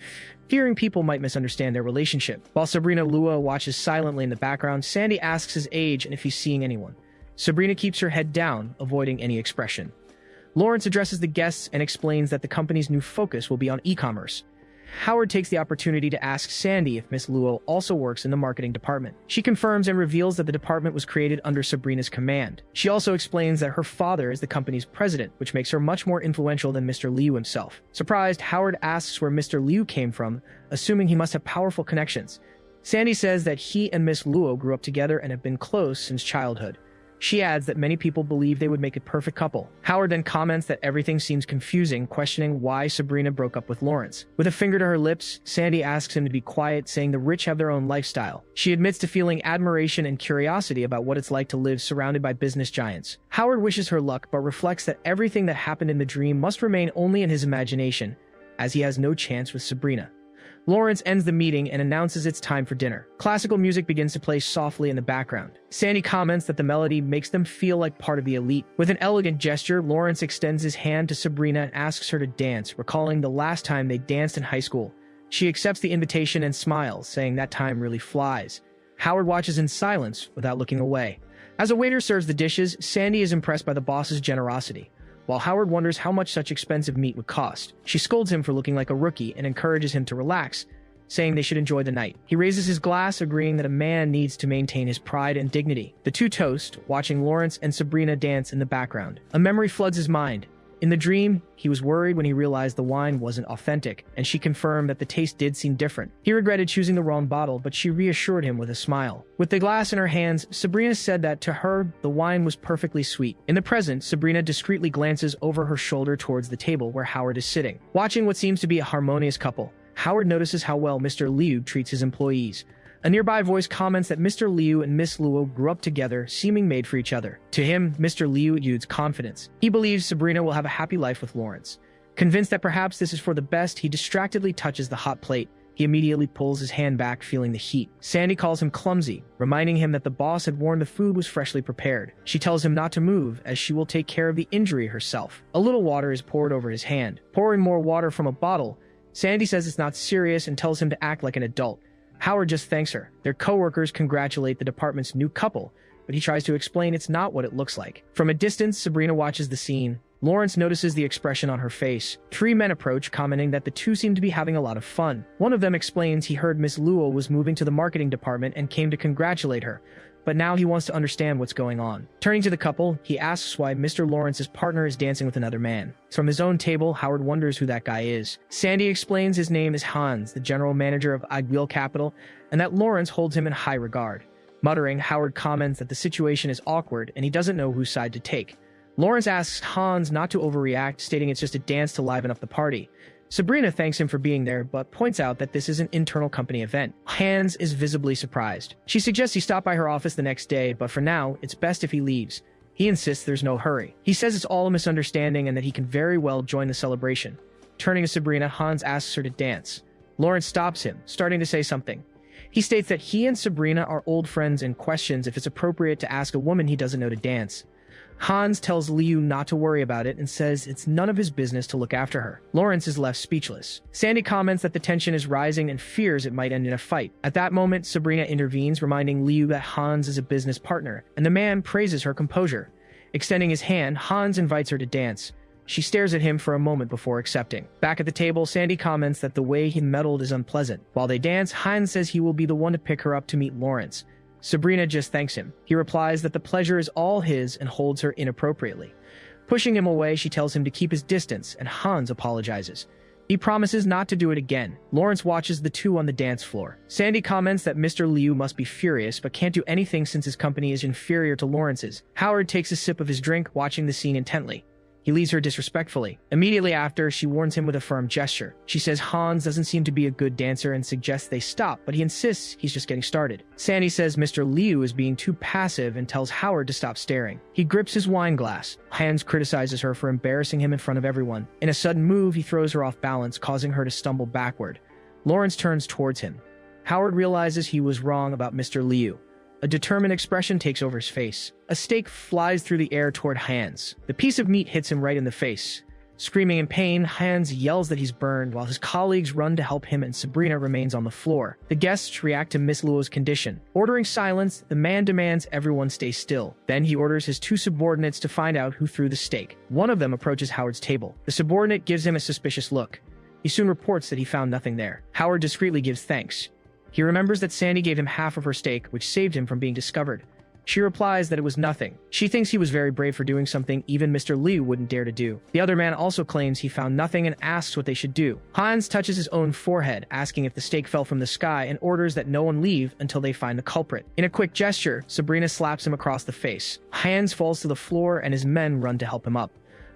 A: fearing people might misunderstand their relationship. While Sabrina Luo watches silently in the background, Sandy asks his age and if he's seeing anyone. Sabrina keeps her head down, avoiding any expression. Lawrence addresses the guests and explains that the company's new focus will be on e-commerce. Howard takes the opportunity to ask Sandy if Miss Luo also works in the marketing department. She confirms and reveals that the department was created under Sabrina's command. She also explains that her father is the company's president, which makes her much more influential than Mr. Liu himself. Surprised, Howard asks where Mr. Liu came from, assuming he must have powerful connections. Sandy says that he and Miss Luo grew up together and have been close since childhood. She adds that many people believe they would make a perfect couple. Howard then comments that everything seems confusing, questioning why Sabrina broke up with Lawrence. With a finger to her lips, Sandy asks him to be quiet, saying the rich have their own lifestyle. She admits to feeling admiration and curiosity about what it's like to live surrounded by business giants. Howard wishes her luck, but reflects that everything that happened in the dream must remain only in his imagination, as he has no chance with Sabrina. Lawrence ends the meeting and announces it's time for dinner. Classical music begins to play softly in the background. Sandy comments that the melody makes them feel like part of the elite. With an elegant gesture, Lawrence extends his hand to Sabrina and asks her to dance, recalling the last time they danced in high school. She accepts the invitation and smiles, saying that time really flies. Howard watches in silence without looking away. As a waiter serves the dishes, Sandy is impressed by the boss's generosity, while Howard wonders how much such expensive meat would cost. She scolds him for looking like a rookie and encourages him to relax, saying they should enjoy the night. He raises his glass, agreeing that a man needs to maintain his pride and dignity. The two toast, watching Lawrence and Sabrina dance in the background. A memory floods his mind. In the dream, he was worried when he realized the wine wasn't authentic, and she confirmed that the taste did seem different. He regretted choosing the wrong bottle, but she reassured him with a smile. With the glass in her hands, Sabrina said that to her, the wine was perfectly sweet. In the present, Sabrina discreetly glances over her shoulder towards the table where Howard is sitting. Watching what seems to be a harmonious couple, Howard notices how well Mr. Liu treats his employees. A nearby voice comments that Mr. Liu and Miss Luo grew up together, seeming made for each other. To him, Mr. Liu exudes confidence. He believes Sabrina will have a happy life with Lawrence. Convinced that perhaps this is for the best, he distractedly touches the hot plate. He immediately pulls his hand back, feeling the heat. Sandy calls him clumsy, reminding him that the boss had warned the food was freshly prepared. She tells him not to move, as she will take care of the injury herself. A little water is poured over his hand. Pouring more water from a bottle, Sandy says it's not serious and tells him to act like an adult. Howard just thanks her. Their co-workers congratulate the department's new couple, but he tries to explain it's not what it looks like. From a distance, Sabrina watches the scene. Lawrence notices the expression on her face. Three men approach, commenting that the two seem to be having a lot of fun. One of them explains he heard Miss Luo was moving to the marketing department and came to congratulate her, but now he wants to understand what's going on. Turning to the couple, he asks why Mr. Lawrence's partner is dancing with another man. From his own table, Howard wonders who that guy is. Sandy explains his name is Hans, the general manager of Igwil Capital, and that Lawrence holds him in high regard. Muttering, Howard comments that the situation is awkward and he doesn't know whose side to take. Lawrence asks Hans not to overreact, stating it's just a dance to liven up the party. Sabrina thanks him for being there, but points out that this is an internal company event. Hans is visibly surprised. She suggests he stop by her office the next day, but for now, it's best if he leaves. He insists there's no hurry. He says it's all a misunderstanding and that he can very well join the celebration. Turning to Sabrina, Hans asks her to dance. Lawrence stops him, starting to say something. He states that he and Sabrina are old friends and questions if it's appropriate to ask a woman he doesn't know to dance. Hans tells Liu not to worry about it and says it's none of his business to look after her. Lawrence is left speechless. Sandy comments that the tension is rising and fears it might end in a fight. At that moment, Sabrina intervenes, reminding Liu that Hans is a business partner, and the man praises her composure. Extending his hand, Hans invites her to dance. She stares at him for a moment before accepting. Back at the table, Sandy comments that the way he meddled is unpleasant. While they dance, Hans says he will be the one to pick her up to meet Lawrence. Sabrina just thanks him. He replies that the pleasure is all his and holds her inappropriately. Pushing him away, she tells him to keep his distance, and Hans apologizes. He promises not to do it again. Lawrence watches the two on the dance floor. Sandy comments that Mr. Liu must be furious, but can't do anything since his company is inferior to Lawrence's. Howard takes a sip of his drink, watching the scene intently. He leaves her disrespectfully. Immediately after, she warns him with a firm gesture. She says Hans doesn't seem to be a good dancer and suggests they stop, but he insists he's just getting started. Sandy says Mr. Liu is being too passive and tells Howard to stop staring. He grips his wine glass. Hans criticizes her for embarrassing him in front of everyone. In a sudden move, he throws her off balance, causing her to stumble backward. Lawrence turns towards him. Howard realizes he was wrong about Mr. Liu. A determined expression takes over his face. A stake flies through the air toward Hans. The piece of meat hits him right in the face. Screaming in pain, Hans yells that he's burned, while his colleagues run to help him and Sabrina remains on the floor. The guests react to Miss Luo's condition. Ordering silence, the man demands everyone stay still. Then he orders his two subordinates to find out who threw the stake. One of them approaches Howard's table. The subordinate gives him a suspicious look. He soon reports that he found nothing there. Howard discreetly gives thanks. He remembers that Sandy gave him half of her stake, which saved him from being discovered. She replies that it was nothing. She thinks he was very brave for doing something even Mr. Liu wouldn't dare to do. The other man also claims he found nothing and asks what they should do. Hans touches his own forehead, asking if the stake fell from the sky, and orders that no one leave until they find the culprit. In a quick gesture, Sabrina slaps him across the face. Hans falls to the floor and his men run to help him up.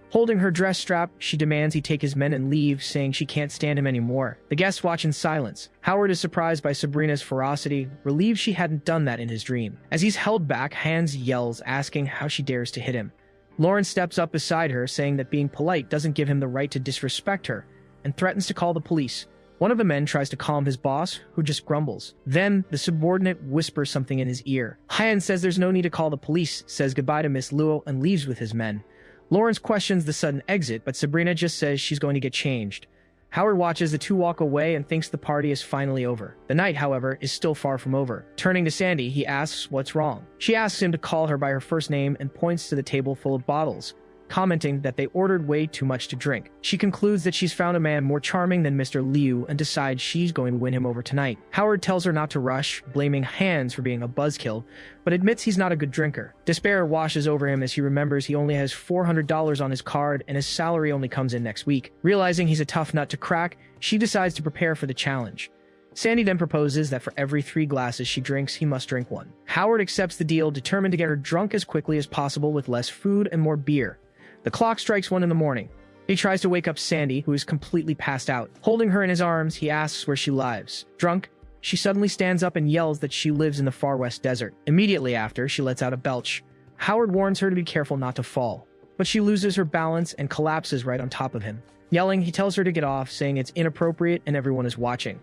A: Holding her dress strap, she demands he take his men and leave, saying she can't stand him anymore. The guests watch in silence. Howard is surprised by Sabrina's ferocity, relieved she hadn't done that in his dream. As he's held back, Hans yells, asking how she dares to hit him. Lauren steps up beside her, saying that being polite doesn't give him the right to disrespect her, and threatens to call the police. One of the men tries to calm his boss, who just grumbles. Then, the subordinate whispers something in his ear. Hans says there's no need to call the police, says goodbye to Miss Luo, and leaves with his men. Lawrence questions the sudden exit, but Sabrina just says she's going to get changed. Howard watches the two walk away and thinks the party is finally over. The night, however, is still far from over. Turning to Sandy, he asks what's wrong. She asks him to call her by her first name and points to the table full of bottles, commenting that they ordered way too much to drink. She concludes that she's found a man more charming than Mr. Liu and decides she's going to win him over tonight. Howard tells her not to rush, blaming Hans for being a buzzkill, but admits he's not a good drinker. Despair washes over him as he remembers he only has $400 on his card and his salary only comes in next week. Realizing he's a tough nut to crack, she decides to prepare for the challenge. Sandy then proposes that for every 3 glasses she drinks, he must drink 1. Howard accepts the deal, determined to get her drunk as quickly as possible with less food and more beer. The clock strikes 1 in the morning. He tries to wake up Sandy, who is completely passed out. Holding her in his arms, he asks where she lives. Drunk, she suddenly stands up and yells that she lives in the far west desert. Immediately after, she lets out a belch. Howard warns her to be careful not to fall, but she loses her balance and collapses right on top of him. Yelling, he tells her to get off, saying it's inappropriate and everyone is watching.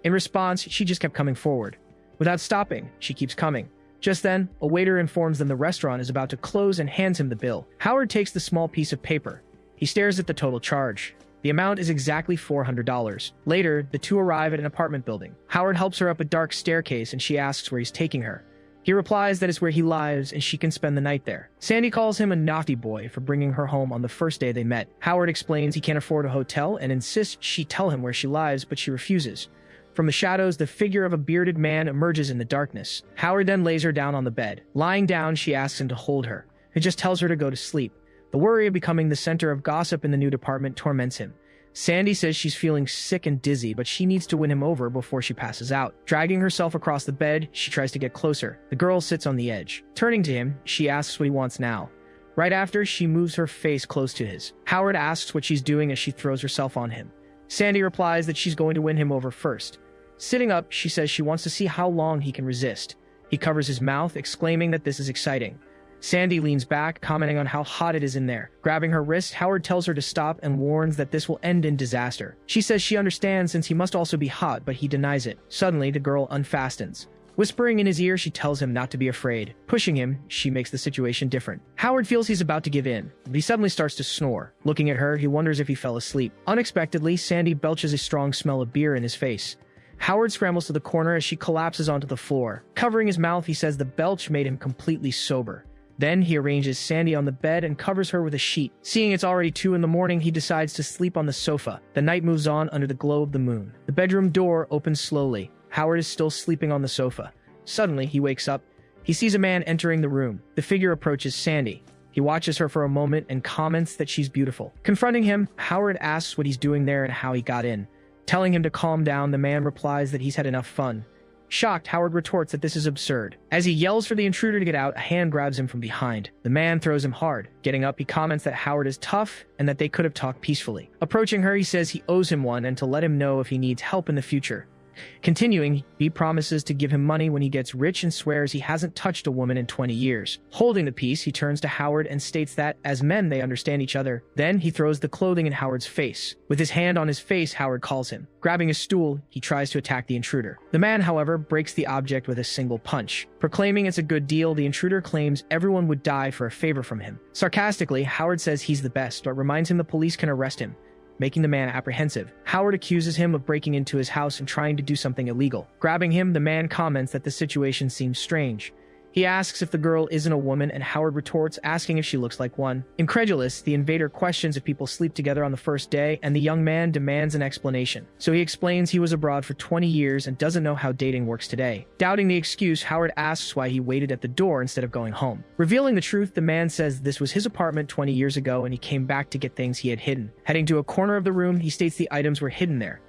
A: In response, she just kept coming forward. Without stopping, she keeps coming. Just then, a waiter informs them the restaurant is about to close and hands him the bill. Howard takes the small piece of paper. He stares at the total charge. The amount is exactly $400. Later, the two arrive at an apartment building. Howard helps her up a dark staircase and she asks where he's taking her. He replies that it's where he lives and she can spend the night there. Sandy calls him a naughty boy for bringing her home on the first day they met. Howard explains he can't afford a hotel and insists she tell him where she lives, but she refuses. From the shadows, the figure of a bearded man emerges in the darkness. Howard then lays her down on the bed. Lying down, she asks him to hold her. He just tells her to go to sleep. The worry of becoming the center of gossip in the new department torments him. Sandy says she's feeling sick and dizzy, but she needs to win him over before she passes out. Dragging herself across the bed, she tries to get closer. The girl sits on the edge. Turning to him, she asks what he wants now. Right after, she moves her face close to his. Howard asks what she's doing as she throws herself on him. Sandy replies that she's going to win him over first. Sitting up, she says she wants to see how long he can resist. He covers his mouth, exclaiming that this is exciting. Sandy leans back, commenting on how hot it is in there. Grabbing her wrist, Howard tells her to stop and warns that this will end in disaster. She says she understands since he must also be hot, but he denies it. Suddenly, the girl unfastens. Whispering in his ear, she tells him not to be afraid. Pushing him, she makes the situation different. Howard feels he's about to give in, but he suddenly starts to snore. Looking at her, he wonders if he fell asleep. Unexpectedly, Sandy belches a strong smell of beer in his face. Howard scrambles to the corner as she collapses onto the floor. Covering his mouth, he says the belch made him completely sober. Then he arranges Sandy on the bed and covers her with a sheet. Seeing it's already 2 in the morning, he decides to sleep on the sofa. The night moves on under the glow of the moon. The bedroom door opens slowly. Howard is still sleeping on the sofa. Suddenly, he wakes up. He sees a man entering the room. The figure approaches Sandy. He watches her for a moment and comments that she's beautiful. Confronting him, Howard asks what he's doing there and how he got in. Telling him to calm down, the man replies that he's had enough fun. Shocked, Howard retorts that this is absurd. As he yells for the intruder to get out, a hand grabs him from behind. The man throws him hard. Getting up, he comments that Howard is tough and that they could have talked peacefully. Approaching her, he says he owes him one and to let him know if he needs help in the future. Continuing, he promises to give him money when he gets rich and swears he hasn't touched a woman in 20 years. Holding the piece, he turns to Howard and states that, as men, they understand each other. Then, he throws the clothing in Howard's face. With his hand on his face, Howard calls him. Grabbing a stool, he tries to attack the intruder. The man, however, breaks the object with a single punch. Proclaiming it's a good deal, the intruder claims everyone would die for a favor from him. Sarcastically, Howard says he's the best, but reminds him the police can arrest him, making the man apprehensive. Howard accuses him of breaking into his house and trying to do something illegal. Grabbing him, the man comments that the situation seems strange. He asks if the girl isn't a woman, and Howard retorts, asking if she looks like one. Incredulous, the invader questions if people sleep together on the first day, and the young man demands an explanation. So he explains he was abroad for 20 years and doesn't know how dating works today. Doubting the excuse, Howard asks why he waited at the door instead of going home. Revealing the truth, the man says this was his apartment 20 years ago and he came back to get things he had hidden. Heading to a corner of the room, he states the items were hidden there.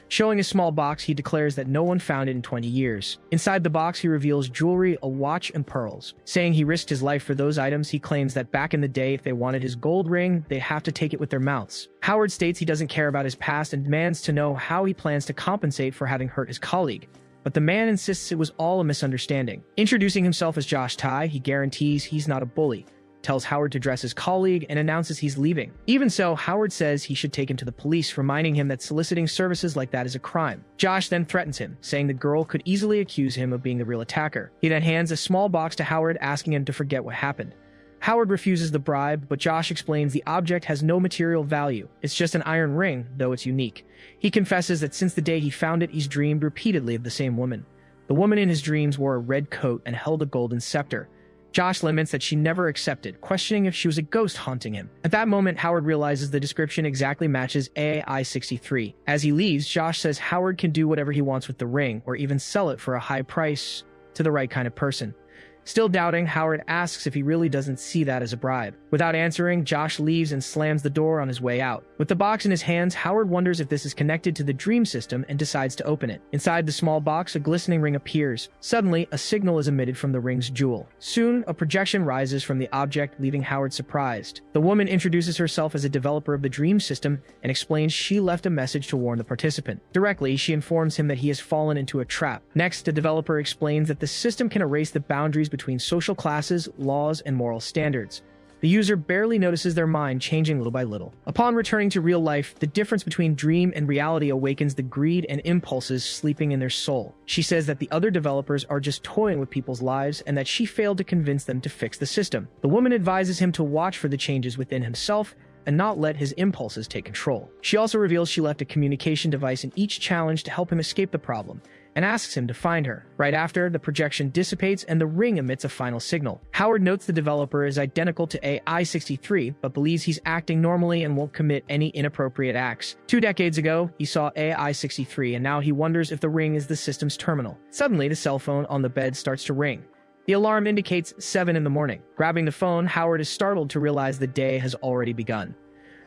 A: Showing a small box, he declares that no one found it in 20 years. Inside the box, he reveals jewelry, a watch, and pearls. Saying he risked his life for those items, he claims that back in the day, if they wanted his gold ring, they'd have to take it with their mouths. Howard states he doesn't care about his past and demands to know how he plans to compensate for having hurt his colleague. But the man insists it was all a misunderstanding. Introducing himself as Josh Tai, he guarantees he's not a bully, tells Howard to dress his colleague, and announces he's leaving. Even so, Howard says he should take him to the police, reminding him that soliciting services like that is a crime. Josh then threatens him, saying the girl could easily accuse him of being the real attacker. He then hands a small box to Howard, asking him to forget what happened. Howard refuses the bribe, but Josh explains the object has no material value. It's just an iron ring, though it's unique. He confesses that since the day he found it, he's dreamed repeatedly of the same woman. The woman in his dreams wore a red coat and held a golden scepter. Josh laments that she never accepted, questioning if she was a ghost haunting him. At that moment, Howard realizes the description exactly matches AI-63. As he leaves, Josh says Howard can do whatever he wants with the ring, or even sell it for a high price to the right kind of person. Still doubting, Howard asks if he really doesn't see that as a bribe. Without answering, Josh leaves and slams the door on his way out. With the box in his hands, Howard wonders if this is connected to the dream system and decides to open it. Inside the small box, a glistening ring appears. Suddenly, a signal is emitted from the ring's jewel. Soon, a projection rises from the object, leaving Howard surprised. The woman introduces herself as a developer of the dream system and explains she left a message to warn the participant. Directly, she informs him that he has fallen into a trap. Next, the developer explains that the system can erase the boundaries between social classes, laws, and moral standards. The user barely notices their mind changing little by little. Upon returning to real life, the difference between dream and reality awakens the greed and impulses sleeping in their soul. She says that the other developers are just toying with people's lives and that she failed to convince them to fix the system. The woman advises him to watch for the changes within himself and not let his impulses take control. She also reveals she left a communication device in each challenge to help him escape the problem, and asks him to find her. Right after, the projection dissipates and the ring emits a final signal. Howard notes the developer is identical to AI-63, but believes he's acting normally and won't commit any inappropriate acts. 2 decades ago, he saw AI-63, and now he wonders if the ring is the system's terminal. Suddenly, the cell phone on the bed starts to ring. The alarm indicates 7 in the morning. Grabbing the phone, Howard is startled to realize the day has already begun.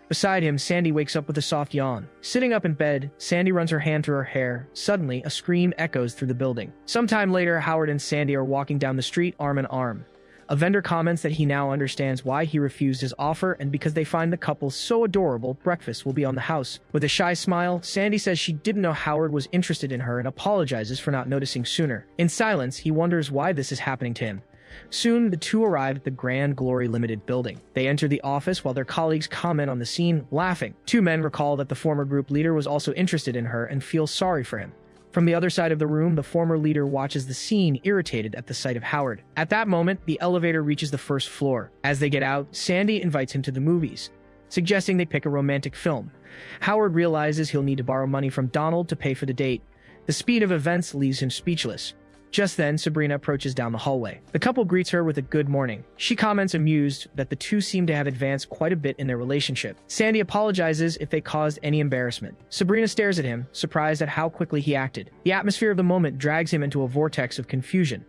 A: Beside him, Sandy wakes up with a soft yawn. Sitting up in bed, Sandy runs her hand through her hair. Suddenly, a scream echoes through the building. Sometime later, Howard and Sandy are walking down the street arm in arm. A vendor comments that he now understands why he refused his offer, and because they find the couple so adorable, breakfast will be on the house. With a shy smile, Sandy says she didn't know Howard was interested in her and apologizes for not noticing sooner. In silence, he wonders why this is happening to him. Soon, the two arrive at the Grand Glory Limited building. They enter the office while their colleagues comment on the scene, laughing. 2 men recall that the former group leader was also interested in her and feel sorry for him. From the other side of the room, the former leader watches the scene, irritated at the sight of Howard. At that moment, the elevator reaches the first floor. As they get out, Sandy invites him to the movies, suggesting they pick a romantic film. Howard realizes he'll need to borrow money from Donald to pay for the date. The speed of events leaves him speechless. Just then, Sabrina approaches down the hallway. The couple greets her with a good morning. She comments amused that the two seem to have advanced quite a bit in their relationship. Sandy apologizes if they caused any embarrassment. Sabrina stares at him, surprised at how quickly he acted. The atmosphere of the moment drags him into a vortex of confusion.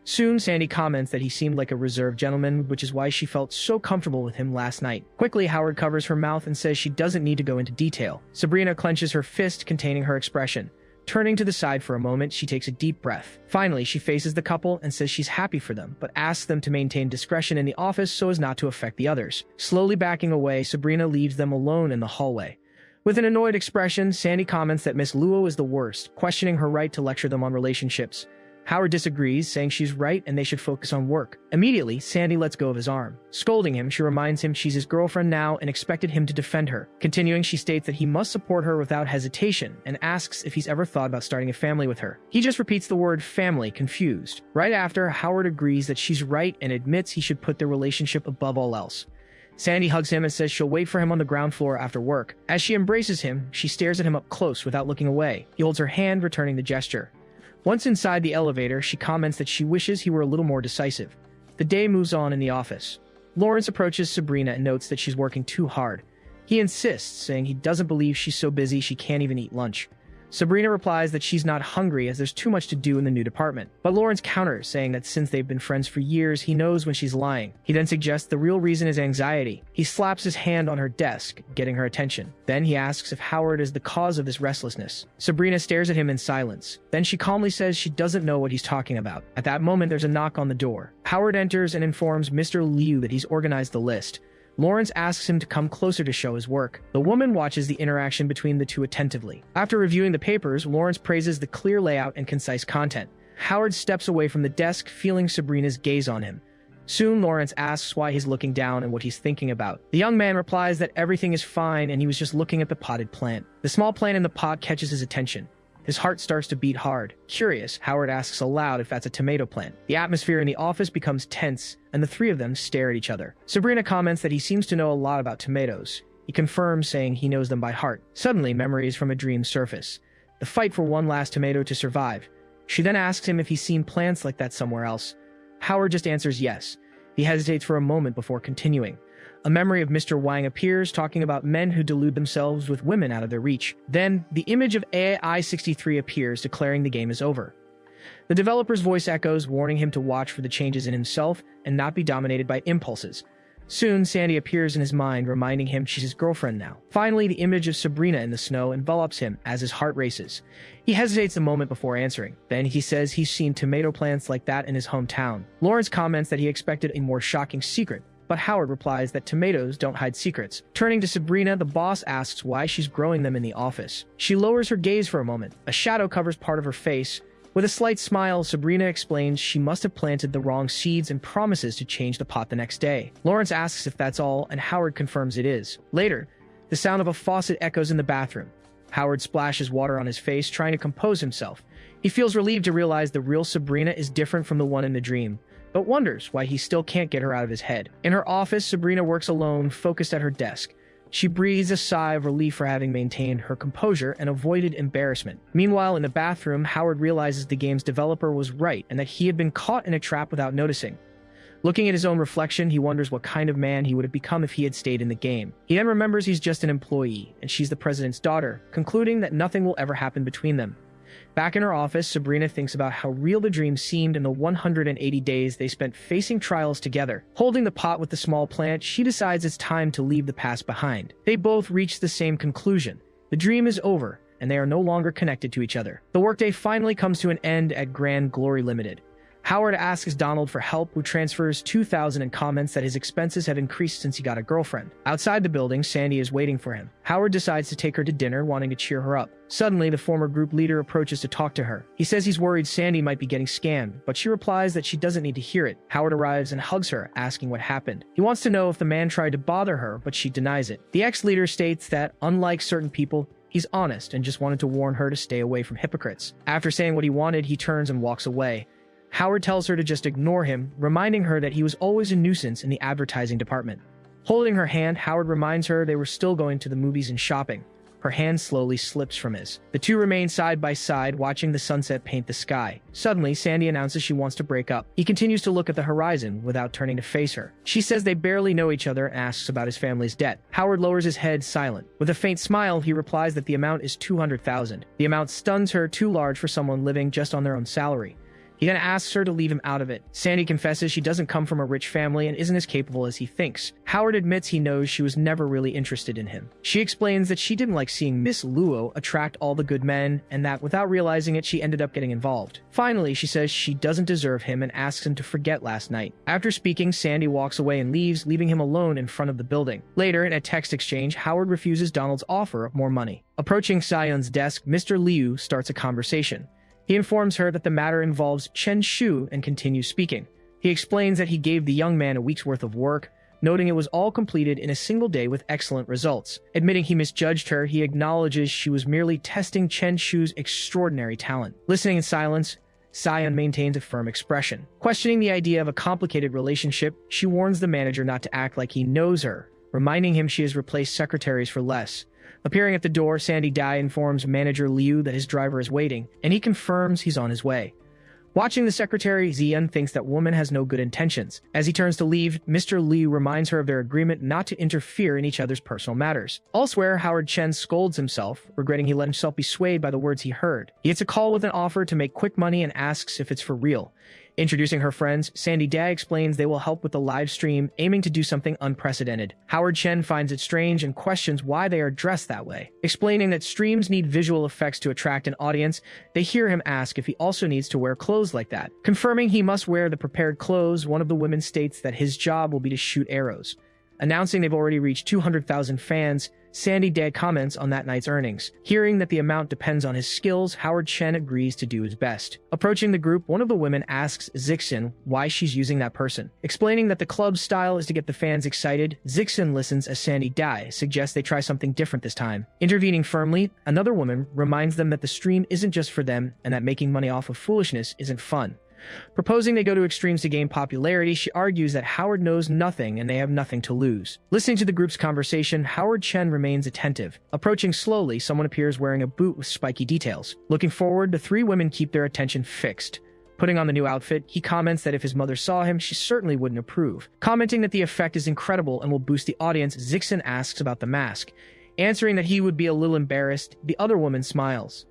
A: Soon, Sandy comments that he seemed like a reserved gentleman, which is why she felt so comfortable with him last night. Quickly, Howard covers her mouth and says she doesn't need to go into detail. Sabrina clenches her fist, containing her expression. Turning to the side for a moment, she takes a deep breath. Finally, she faces the couple and says she's happy for them, but asks them to maintain discretion in the office so as not to affect the others. Slowly backing away, Sabrina leaves them alone in the hallway. With an annoyed expression, Sandy comments that Miss Luo is the worst, questioning her right to lecture them on relationships. Howard disagrees, saying she's right and they should focus on work. Immediately, Sandy lets go of his arm. Scolding him, she reminds him she's his girlfriend now and expected him to defend her. Continuing, she states that he must support her without hesitation and asks if he's ever thought about starting a family with her. He just repeats the word family, confused. Right after, Howard agrees that she's right and admits he should put their relationship above all else. Sandy hugs him and says she'll wait for him on the ground floor after work. As she embraces him, she stares at him up close without looking away. He holds her hand, returning the gesture. Once inside the elevator, she comments that she wishes he were a little more decisive. The day moves on in the office. Lawrence approaches Sabrina and notes that she's working too hard. He insists, saying he doesn't believe she's so busy she can't even eat lunch. Sabrina replies that she's not hungry as there's too much to do in the new department. But Lawrence counters, saying that since they've been friends for years, he knows when she's lying. He then suggests the real reason is anxiety. He slaps his hand on her desk, getting her attention. Then he asks if Howard is the cause of this restlessness. Sabrina stares at him in silence. Then she calmly says she doesn't know what he's talking about. At that moment, there's a knock on the door. Howard enters and informs Mr. Liu that he's organized the list. Lawrence asks him to come closer to show his work. The woman watches the interaction between the two attentively. After reviewing the papers, Lawrence praises the clear layout and concise content. Howard steps away from the desk, feeling Sabrina's gaze on him. Soon, Lawrence asks why he's looking down and what he's thinking about. The young man replies that everything is fine and he was just looking at the potted plant. The small plant in the pot catches his attention. His heart starts to beat hard. Curious, Howard asks aloud if that's a tomato plant. The atmosphere in the office becomes tense, and the three of them stare at each other. Sabrina comments that he seems to know a lot about tomatoes. He confirms, saying he knows them by heart. Suddenly, memories from a dream surface. The fight for one last tomato to survive. She then asks him if he's seen plants like that somewhere else. Howard just answers yes. He hesitates for a moment before continuing. A memory of Mr. Wang appears, talking about men who delude themselves with women out of their reach. Then, the image of AI-63 appears, declaring the game is over. The developer's voice echoes, warning him to watch for the changes in himself and not be dominated by impulses. Soon, Sandy appears in his mind, reminding him she's his girlfriend now. Finally, the image of Sabrina in the snow envelops him as his heart races. He hesitates a moment before answering. Then he says he's seen tomato plants like that in his hometown. Lawrence comments that he expected a more shocking secret, but Howard replies that tomatoes don't hide secrets. Turning to Sabrina, the boss asks why she's growing them in the office. She lowers her gaze for a moment. A shadow covers part of her face. With a slight smile, Sabrina explains she must have planted the wrong seeds and promises to change the pot the next day. Lawrence asks if that's all, and Howard confirms it is. Later, the sound of a faucet echoes in the bathroom. Howard splashes water on his face, trying to compose himself. He feels relieved to realize the real Sabrina is different from the one in the dream, but wonders why he still can't get her out of his head. In her office, Sabrina works alone, focused at her desk. She breathes a sigh of relief for having maintained her composure and avoided embarrassment. Meanwhile, in the bathroom, Howard realizes the game's developer was right and that he had been caught in a trap without noticing. Looking at his own reflection, he wonders what kind of man he would have become if he had stayed in the game. He then remembers he's just an employee, and she's the president's daughter, concluding that nothing will ever happen between them. Back in her office, Sabrina thinks about how real the dream seemed in the 180 days they spent facing trials together. Holding the pot with the small plant, she decides it's time to leave the past behind. They both reach the same conclusion. The dream is over, and they are no longer connected to each other. The workday finally comes to an end at Grand Glory Limited. Howard asks Donald for help, who transfers $2,000 and comments that his expenses have increased since he got a girlfriend. Outside the building, Sandy is waiting for him. Howard decides to take her to dinner, wanting to cheer her up. Suddenly, the former group leader approaches to talk to her. He says he's worried Sandy might be getting scammed, but she replies that she doesn't need to hear it. Howard arrives and hugs her, asking what happened. He wants to know if the man tried to bother her, but she denies it. The ex-leader states that, unlike certain people, he's honest and just wanted to warn her to stay away from hypocrites. After saying what he wanted, he turns and walks away. Howard tells her to just ignore him, reminding her that he was always a nuisance in the advertising department. Holding her hand, Howard reminds her they were still going to the movies and shopping. Her hand slowly slips from his. The two remain side by side, watching the sunset paint the sky. Suddenly, Sandy announces she wants to break up. He continues to look at the horizon without turning to face her. She says they barely know each other and asks about his family's debt. Howard lowers his head, silent. With a faint smile, he replies that the amount is $200,000. The amount stuns her, too large for someone living just on their own salary. He then asks her to leave him out of it. Sandy confesses she doesn't come from a rich family and isn't as capable as he thinks. Howard admits he knows she was never really interested in him. She explains that she didn't like seeing Miss Luo attract all the good men, and that without realizing it, she ended up getting involved. Finally, she says she doesn't deserve him and asks him to forget last night. After speaking, Sandy walks away and leaves, leaving him alone in front of the building. Later, in a text exchange, Howard refuses Donald's offer of more money. Approaching Sion's desk, Mr. Liu starts a conversation. He informs her that the matter involves Chen Shu and continues speaking. He explains that he gave the young man a week's worth of work, noting it was all completed in a single day with excellent results. Admitting he misjudged her, he acknowledges she was merely testing Chen Shu's extraordinary talent. Listening in silence, Sion maintains a firm expression. Questioning the idea of a complicated relationship, she warns the manager not to act like he knows her, reminding him she has replaced secretaries for less. Appearing at the door, Sandy Dai informs manager Liu that his driver is waiting, and he confirms he's on his way. Watching the secretary, Zian thinks that woman has no good intentions. As he turns to leave, Mr. Liu reminds her of their agreement not to interfere in each other's personal matters. Elsewhere, Howard Chen scolds himself, regretting he let himself be swayed by the words he heard. He gets a call with an offer to make quick money and asks if it's for real. Introducing her friends, Sandy Dai explains they will help with the live stream, aiming to do something unprecedented. Howard Chen finds it strange and questions why they are dressed that way. Explaining that streams need visual effects to attract an audience, they hear him ask if he also needs to wear clothes like that. Confirming he must wear the prepared clothes, one of the women states that his job will be to shoot arrows. Announcing they've already reached 200,000 fans, Sandy Dai comments on that night's earnings. Hearing that the amount depends on his skills, Howard Chen agrees to do his best. Approaching the group, one of the women asks Zixin why she's using that person. Explaining that the club's style is to get the fans excited, Zixin listens as Sandy Dai suggests they try something different this time. Intervening firmly, another woman reminds them that the stream isn't just for them and that making money off of foolishness isn't fun. Proposing they go to extremes to gain popularity, she argues that Howard knows nothing and they have nothing to lose. Listening to the group's conversation, Howard Chen remains attentive. Approaching slowly, someone appears wearing a boot with spiky details. Looking forward, the three women keep their attention fixed. Putting on the new outfit, he comments that if his mother saw him, she certainly wouldn't approve. Commenting that the effect is incredible and will boost the audience, Zixin asks about the mask. Answering that he would be a little embarrassed, the other woman smiles.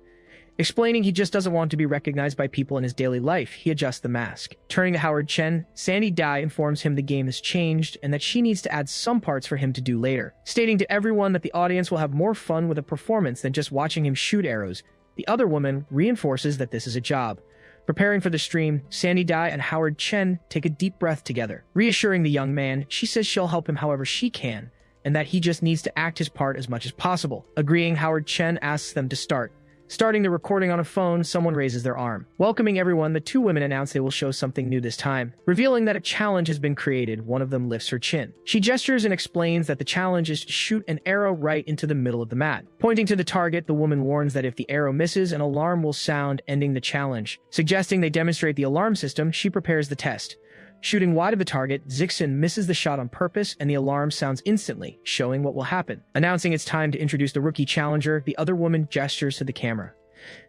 A: Explaining he just doesn't want to be recognized by people in his daily life, he adjusts the mask. Turning to Howard Chen, Sandy Dai informs him the game has changed and that she needs to add some parts for him to do later. Stating to everyone that the audience will have more fun with a performance than just watching him shoot arrows, the other woman reinforces that this is a job. Preparing for the stream, Sandy Dai and Howard Chen take a deep breath together. Reassuring the young man, she says she'll help him however she can, and that he just needs to act his part as much as possible. Agreeing, Howard Chen asks them to start. Starting the recording on a phone, someone raises their arm. Welcoming everyone, the two women announce they will show something new this time. Revealing that a challenge has been created, one of them lifts her chin. She gestures and explains that the challenge is to shoot an arrow right into the middle of the mat. Pointing to the target, the woman warns that if the arrow misses, an alarm will sound, ending the challenge. Suggesting they demonstrate the alarm system, she prepares the test. Shooting wide of the target, Zixin misses the shot on purpose and the alarm sounds instantly, showing what will happen. Announcing it's time to introduce the rookie challenger, the other woman gestures to the camera.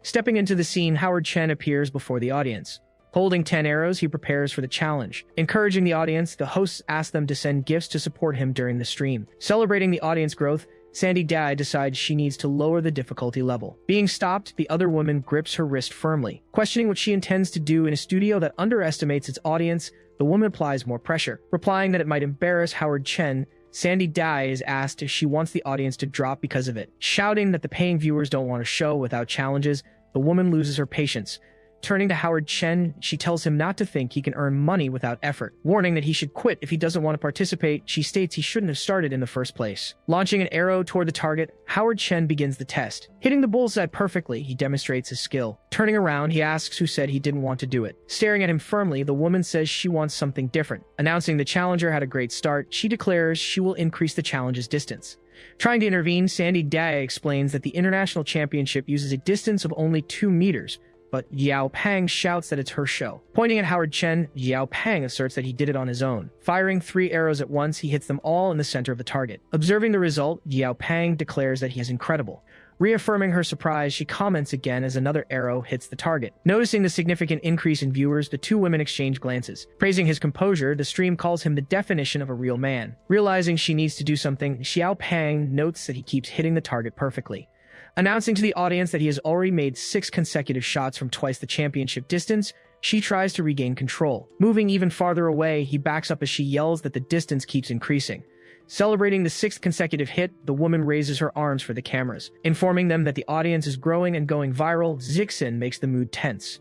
A: Stepping into the scene, Howard Chen appears before the audience. Holding 10 arrows, he prepares for the challenge. Encouraging the audience, the hosts ask them to send gifts to support him during the stream. Celebrating the audience growth, Sandy Dai decides she needs to lower the difficulty level. Being stopped, the other woman grips her wrist firmly. Questioning what she intends to do in a studio that underestimates its audience, the woman applies more pressure. Replying that it might embarrass Howard Chen, Sandy Dai is asked if she wants the audience to drop because of it. Shouting that the paying viewers don't want a show without challenges, the woman loses her patience. Turning to Howard Chen, she tells him not to think he can earn money without effort. Warning that he should quit if he doesn't want to participate, she states he shouldn't have started in the first place. Launching an arrow toward the target, Howard Chen begins the test. Hitting the bullseye perfectly, he demonstrates his skill. Turning around, he asks who said he didn't want to do it. Staring at him firmly, the woman says she wants something different. Announcing the challenger had a great start, she declares she will increase the challenge's distance. Trying to intervene, Sandy Dai explains that the International Championship uses a distance of only 2 meters, but Yao Pang shouts that it's her show. Pointing at Howard Chen, Yao Pang asserts that he did it on his own. Firing 3 arrows at once, he hits them all in the center of the target. Observing the result, Yao Pang declares that he is incredible. Reaffirming her surprise, she comments again as another arrow hits the target. Noticing the significant increase in viewers, the two women exchange glances. Praising his composure, the stream calls him the definition of a real man. Realizing she needs to do something, Xiao Pang notes that he keeps hitting the target perfectly. Announcing to the audience that he has already made 6 consecutive shots from twice the championship distance, she tries to regain control. Moving even farther away, he backs up as she yells that the distance keeps increasing. Celebrating the 6th consecutive hit, the woman raises her arms for the cameras. Informing them that the audience is growing and going viral, Zixin makes the mood tense.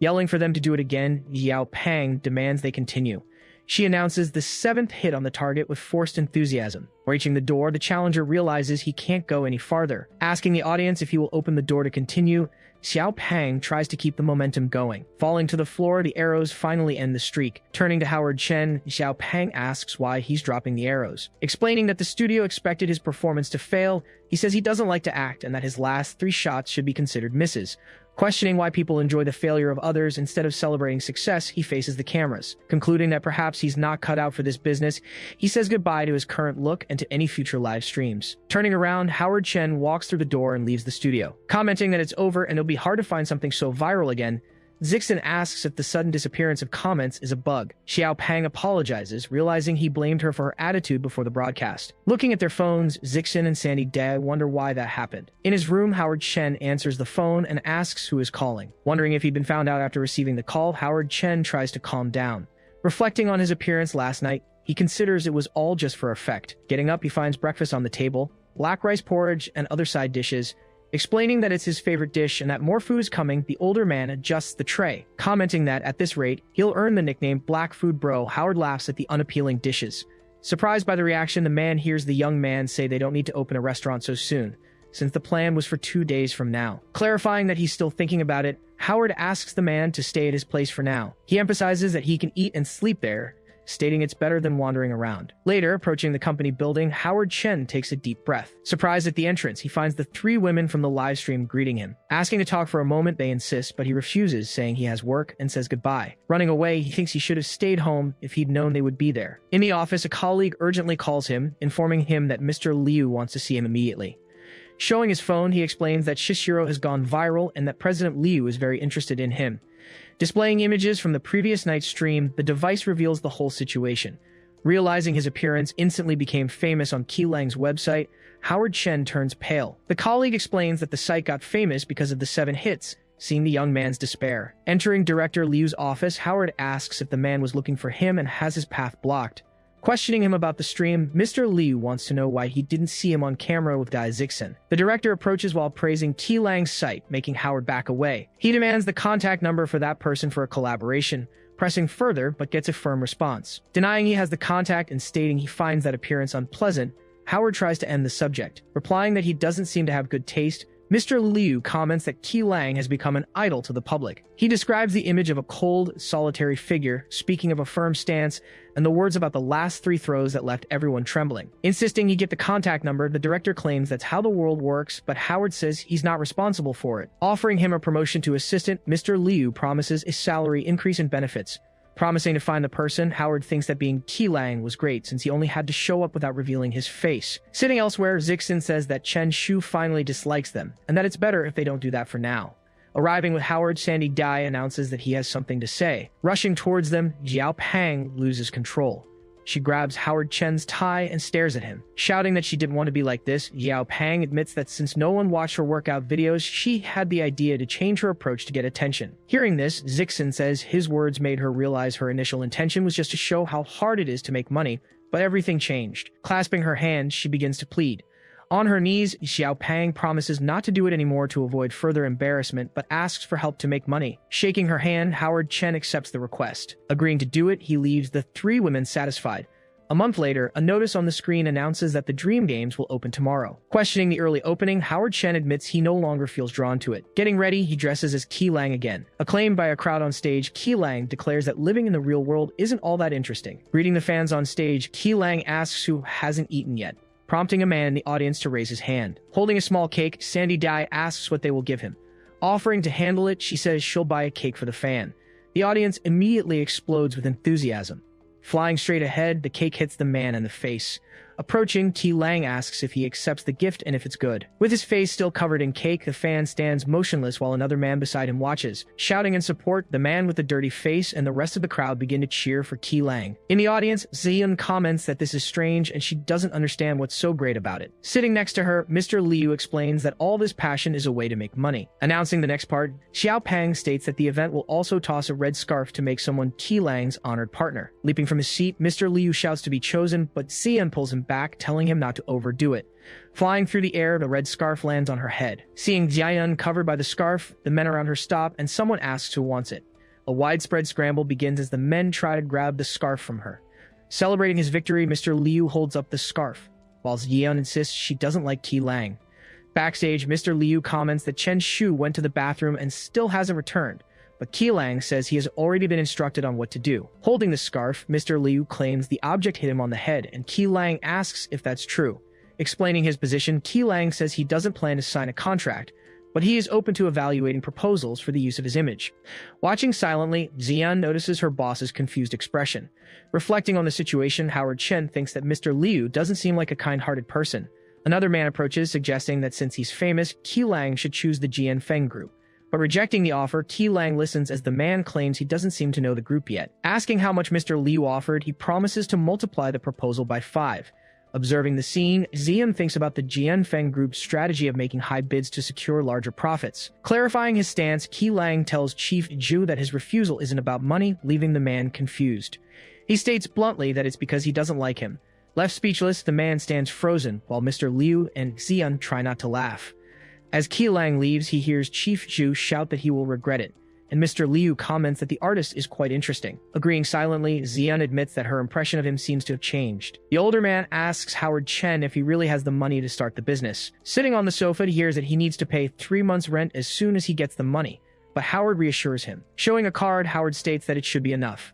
A: Yelling for them to do it again, Yao Pang demands they continue. She announces the 7th hit on the target with forced enthusiasm. Reaching the door, the challenger realizes he can't go any farther. Asking the audience if he will open the door to continue, Xiao Pang tries to keep the momentum going. Falling to the floor, the arrows finally end the streak. Turning to Howard Chen, Xiao Pang asks why he's dropping the arrows. Explaining that the studio expected his performance to fail, he says he doesn't like to act and that his last 3 shots should be considered misses. Questioning why people enjoy the failure of others instead of celebrating success, he faces the cameras. Concluding that perhaps he's not cut out for this business, he says goodbye to his current look and to any future live streams. Turning around, Howard Chen walks through the door and leaves the studio. Commenting that it's over and it'll be hard to find something so viral again, Zixin asks if the sudden disappearance of comments is a bug. Xiao Pang apologizes, realizing he blamed her for her attitude before the broadcast. Looking at their phones, Zixin and Sandy Dae wonder why that happened. In his room, Howard Chen answers the phone and asks who is calling. Wondering if he'd been found out after receiving the call, Howard Chen tries to calm down. Reflecting on his appearance last night, he considers it was all just for effect. Getting up, he finds breakfast on the table, black rice porridge, and other side dishes. Explaining that it's his favorite dish and that more food is coming, the older man adjusts the tray. Commenting that, at this rate, he'll earn the nickname Black Food Bro, Howard laughs at the unappealing dishes. Surprised by the reaction, the man hears the young man say they don't need to open a restaurant so soon, since the plan was for 2 days from now. Clarifying that he's still thinking about it, Howard asks the man to stay at his place for now. He emphasizes that he can eat and sleep there, stating it's better than wandering around. Later, approaching the company building, Howard Chen takes a deep breath. Surprised at the entrance, he finds the 3 women from the live stream greeting him. Asking to talk for a moment, they insist, but he refuses, saying he has work and says goodbye. Running away, he thinks he should have stayed home if he'd known they would be there. In the office, a colleague urgently calls him, informing him that Mr. Liu wants to see him immediately. Showing his phone, he explains that Shishiro has gone viral and that President Liu is very interested in him. Displaying images from the previous night's stream, the device reveals the whole situation. Realizing his appearance instantly became famous on Keelang's website, Howard Chen turns pale. The colleague explains that the site got famous because of the 7 hits, seeing the young man's despair. Entering Director Liu's office, Howard asks if the man was looking for him and has his path blocked. Questioning him about the stream, Mr. Liu wants to know why he didn't see him on camera with Dai Zixin. The director approaches while praising Keelang's site, making Howard back away. He demands the contact number for that person for a collaboration, pressing further but gets a firm response. Denying he has the contact and stating he finds that appearance unpleasant, Howard tries to end the subject. Replying that he doesn't seem to have good taste, Mr. Liu comments that Keelang has become an idol to the public. He describes the image of a cold, solitary figure, speaking of a firm stance, and the words about the last 3 throws that left everyone trembling. Insisting he get the contact number, the director claims that's how the world works, but Howard says he's not responsible for it. Offering him a promotion to assistant, Mr. Liu promises a salary increase and benefits. Promising to find the person, Howard thinks that being Keelang was great since he only had to show up without revealing his face. Sitting elsewhere, Zixin says that Chen Shu finally dislikes them, and that it's better if they don't do that for now. Arriving with Howard, Sandy Dai announces that he has something to say. Rushing towards them, Xiao Pang loses control. She grabs Howard Chen's tie and stares at him. Shouting that she didn't want to be like this, Xiao Pang admits that since no one watched her workout videos, she had the idea to change her approach to get attention. Hearing this, Zixin says his words made her realize her initial intention was just to show how hard it is to make money, but everything changed. Clasping her hand, she begins to plead. On her knees, Xiao Pang promises not to do it anymore to avoid further embarrassment, but asks for help to make money. Shaking her hand, Howard Chen accepts the request. Agreeing to do it, he leaves the 3 women satisfied. A month later, a notice on the screen announces that the Dream Games will open tomorrow. Questioning the early opening, Howard Chen admits he no longer feels drawn to it. Getting ready, he dresses as Keelang again. Acclaimed by a crowd on stage, Keelang declares that living in the real world isn't all that interesting. Greeting the fans on stage, Keelang asks who hasn't eaten yet, prompting a man in the audience to raise his hand. Holding a small cake, Sandy Dai asks what they will give him. Offering to handle it, she says she'll buy a cake for the fan. The audience immediately explodes with enthusiasm. Flying straight ahead, the cake hits the man in the face. Approaching, Keelang asks if he accepts the gift and if it's good. With his face still covered in cake, the fan stands motionless while another man beside him watches. Shouting in support, the man with the dirty face and the rest of the crowd begin to cheer for Keelang. In the audience, Zion comments that this is strange and she doesn't understand what's so great about it. Sitting next to her, Mr. Liu explains that all this passion is a way to make money. Announcing the next part, Xiao Pang states that the event will also toss a red scarf to make someone Keelang's honored partner. Leaping from his seat, Mr. Liu shouts to be chosen, but Zion pulls him back, telling him not to overdo it. Flying through the air, the red scarf lands on her head. Seeing Jiayun covered by the scarf, the men around her stop, and someone asks who wants it. A widespread scramble begins as the men try to grab the scarf from her. Celebrating his victory, Mr. Liu holds up the scarf, while Jiayun insists she doesn't like Keelang. Backstage, Mr. Liu comments that Chen Shu went to the bathroom and still hasn't returned, but Keelang says he has already been instructed on what to do. Holding the scarf, Mr. Liu claims the object hit him on the head, and Keelang asks if that's true. Explaining his position, Keelang says he doesn't plan to sign a contract, but he is open to evaluating proposals for the use of his image. Watching silently, Xian notices her boss's confused expression. Reflecting on the situation, Howard Chen thinks that Mr. Liu doesn't seem like a kind-hearted person. Another man approaches, suggesting that since he's famous, Qi Lang should choose the Jian Feng group. But rejecting the offer, Qi Lang listens as the man claims he doesn't seem to know the group yet. Asking how much Mr. Liu offered, he promises to multiply the proposal by 5. Observing the scene, Xian thinks about the Jian Feng group's strategy of making high bids to secure larger profits. Clarifying his stance, Qi Lang tells Chief Zhu that his refusal isn't about money, leaving the man confused. He states bluntly that it's because he doesn't like him. Left speechless, the man stands frozen, while Mr. Liu and Xian try not to laugh. As Qi Lang leaves, he hears Chief Zhu shout that he will regret it, and Mr. Liu comments that the artist is quite interesting. Agreeing silently, Xian admits that her impression of him seems to have changed. The older man asks Howard Chen if he really has the money to start the business. Sitting on the sofa, he hears that he needs to pay 3 months' rent as soon as he gets the money, but Howard reassures him. Showing a card, Howard states that it should be enough.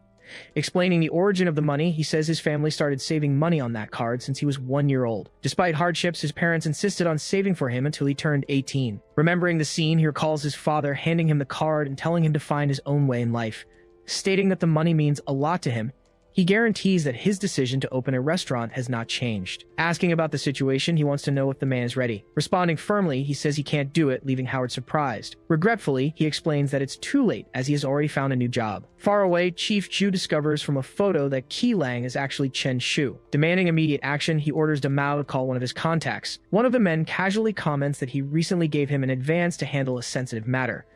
A: Explaining the origin of the money, he says his family started saving money on that card since he was 1 year old. Despite hardships, his parents insisted on saving for him until he turned 18. Remembering the scene, he recalls his father handing him the card and telling him to find his own way in life. Stating that the money means a lot to him, he guarantees that his decision to open a restaurant has not changed. Asking about the situation, he wants to know if the man is ready. Responding firmly, he says he can't do it, leaving Howard surprised. Regretfully, he explains that it's too late as he has already found a new job. Far away, Chief Zhu discovers from a photo that Qi Lang is actually Chen Shu. Demanding immediate action, he orders Mao to call one of his contacts. One of the men casually comments that he recently gave him an advance to handle a sensitive matter.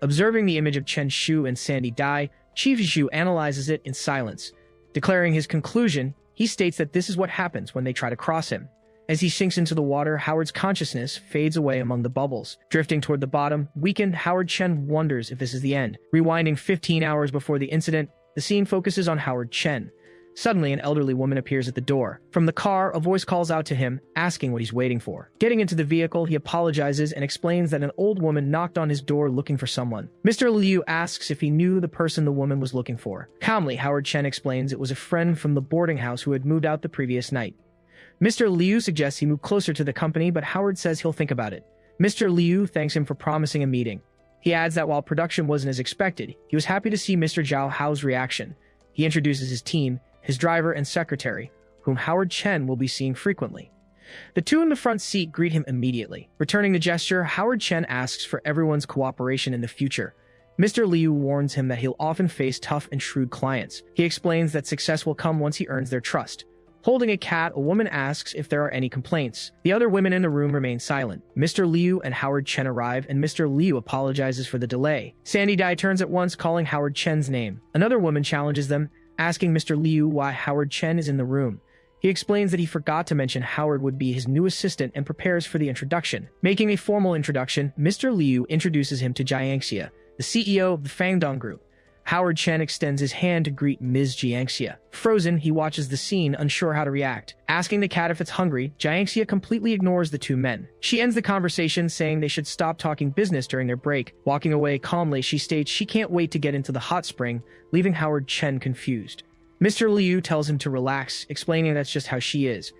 A: Observing the image of Chen Shu and Sandy Dai, Chief Zhu analyzes it in silence. Declaring his conclusion, he states that this is what happens when they try to cross him. As he sinks into the water, Howard's consciousness fades away among the bubbles. Drifting toward the bottom, weakened, Howard Chen wonders if this is the end. Rewinding 15 hours before the incident, the scene focuses on Howard Chen. Suddenly, an elderly woman appears at the door. From the car, a voice calls out to him, asking what he's waiting for. Getting into the vehicle, he apologizes and explains that an old woman knocked on his door looking for someone. Mr. Liu asks if he knew the person the woman was looking for. Calmly, Howard Chen explains it was a friend from the boarding house who had moved out the previous night. Mr. Liu suggests he move closer to the company, but Howard says he'll think about it. Mr. Liu thanks him for promising a meeting. He adds that while production wasn't as expected, he was happy to see Mr. Zhao Hao's reaction. He introduces his team, his driver and secretary, whom Howard Chen will be seeing frequently. The two in the front seat greet him immediately. Returning the gesture, Howard Chen asks for everyone's cooperation in the future. Mr. Liu warns him that he'll often face tough and shrewd clients. He explains that success will come once he earns their trust. Holding a cat, a woman asks if there are any complaints. The other women in the room remain silent. Mr. Liu and Howard Chen arrive, and Mr. Liu apologizes for the delay. Sandy Dai turns at once, calling Howard Chen's name. Another woman challenges them, asking Mr. Liu why Howard Chen is in the room. He explains that he forgot to mention Howard would be his new assistant and prepares for the introduction. Making a formal introduction, Mr. Liu introduces him to Jiangxia, the CEO of the Fangdong Group. Howard Chen extends his hand to greet Ms. Jiangxia. Frozen, he watches the scene, unsure how to react. Asking the cat if it's hungry, Jiangxia completely ignores the two men. She ends the conversation saying they should stop talking business during their break. Walking away calmly, she states she can't wait to get into the hot spring, leaving Howard Chen confused. Mr. Liu tells him to relax, explaining that's just how she is.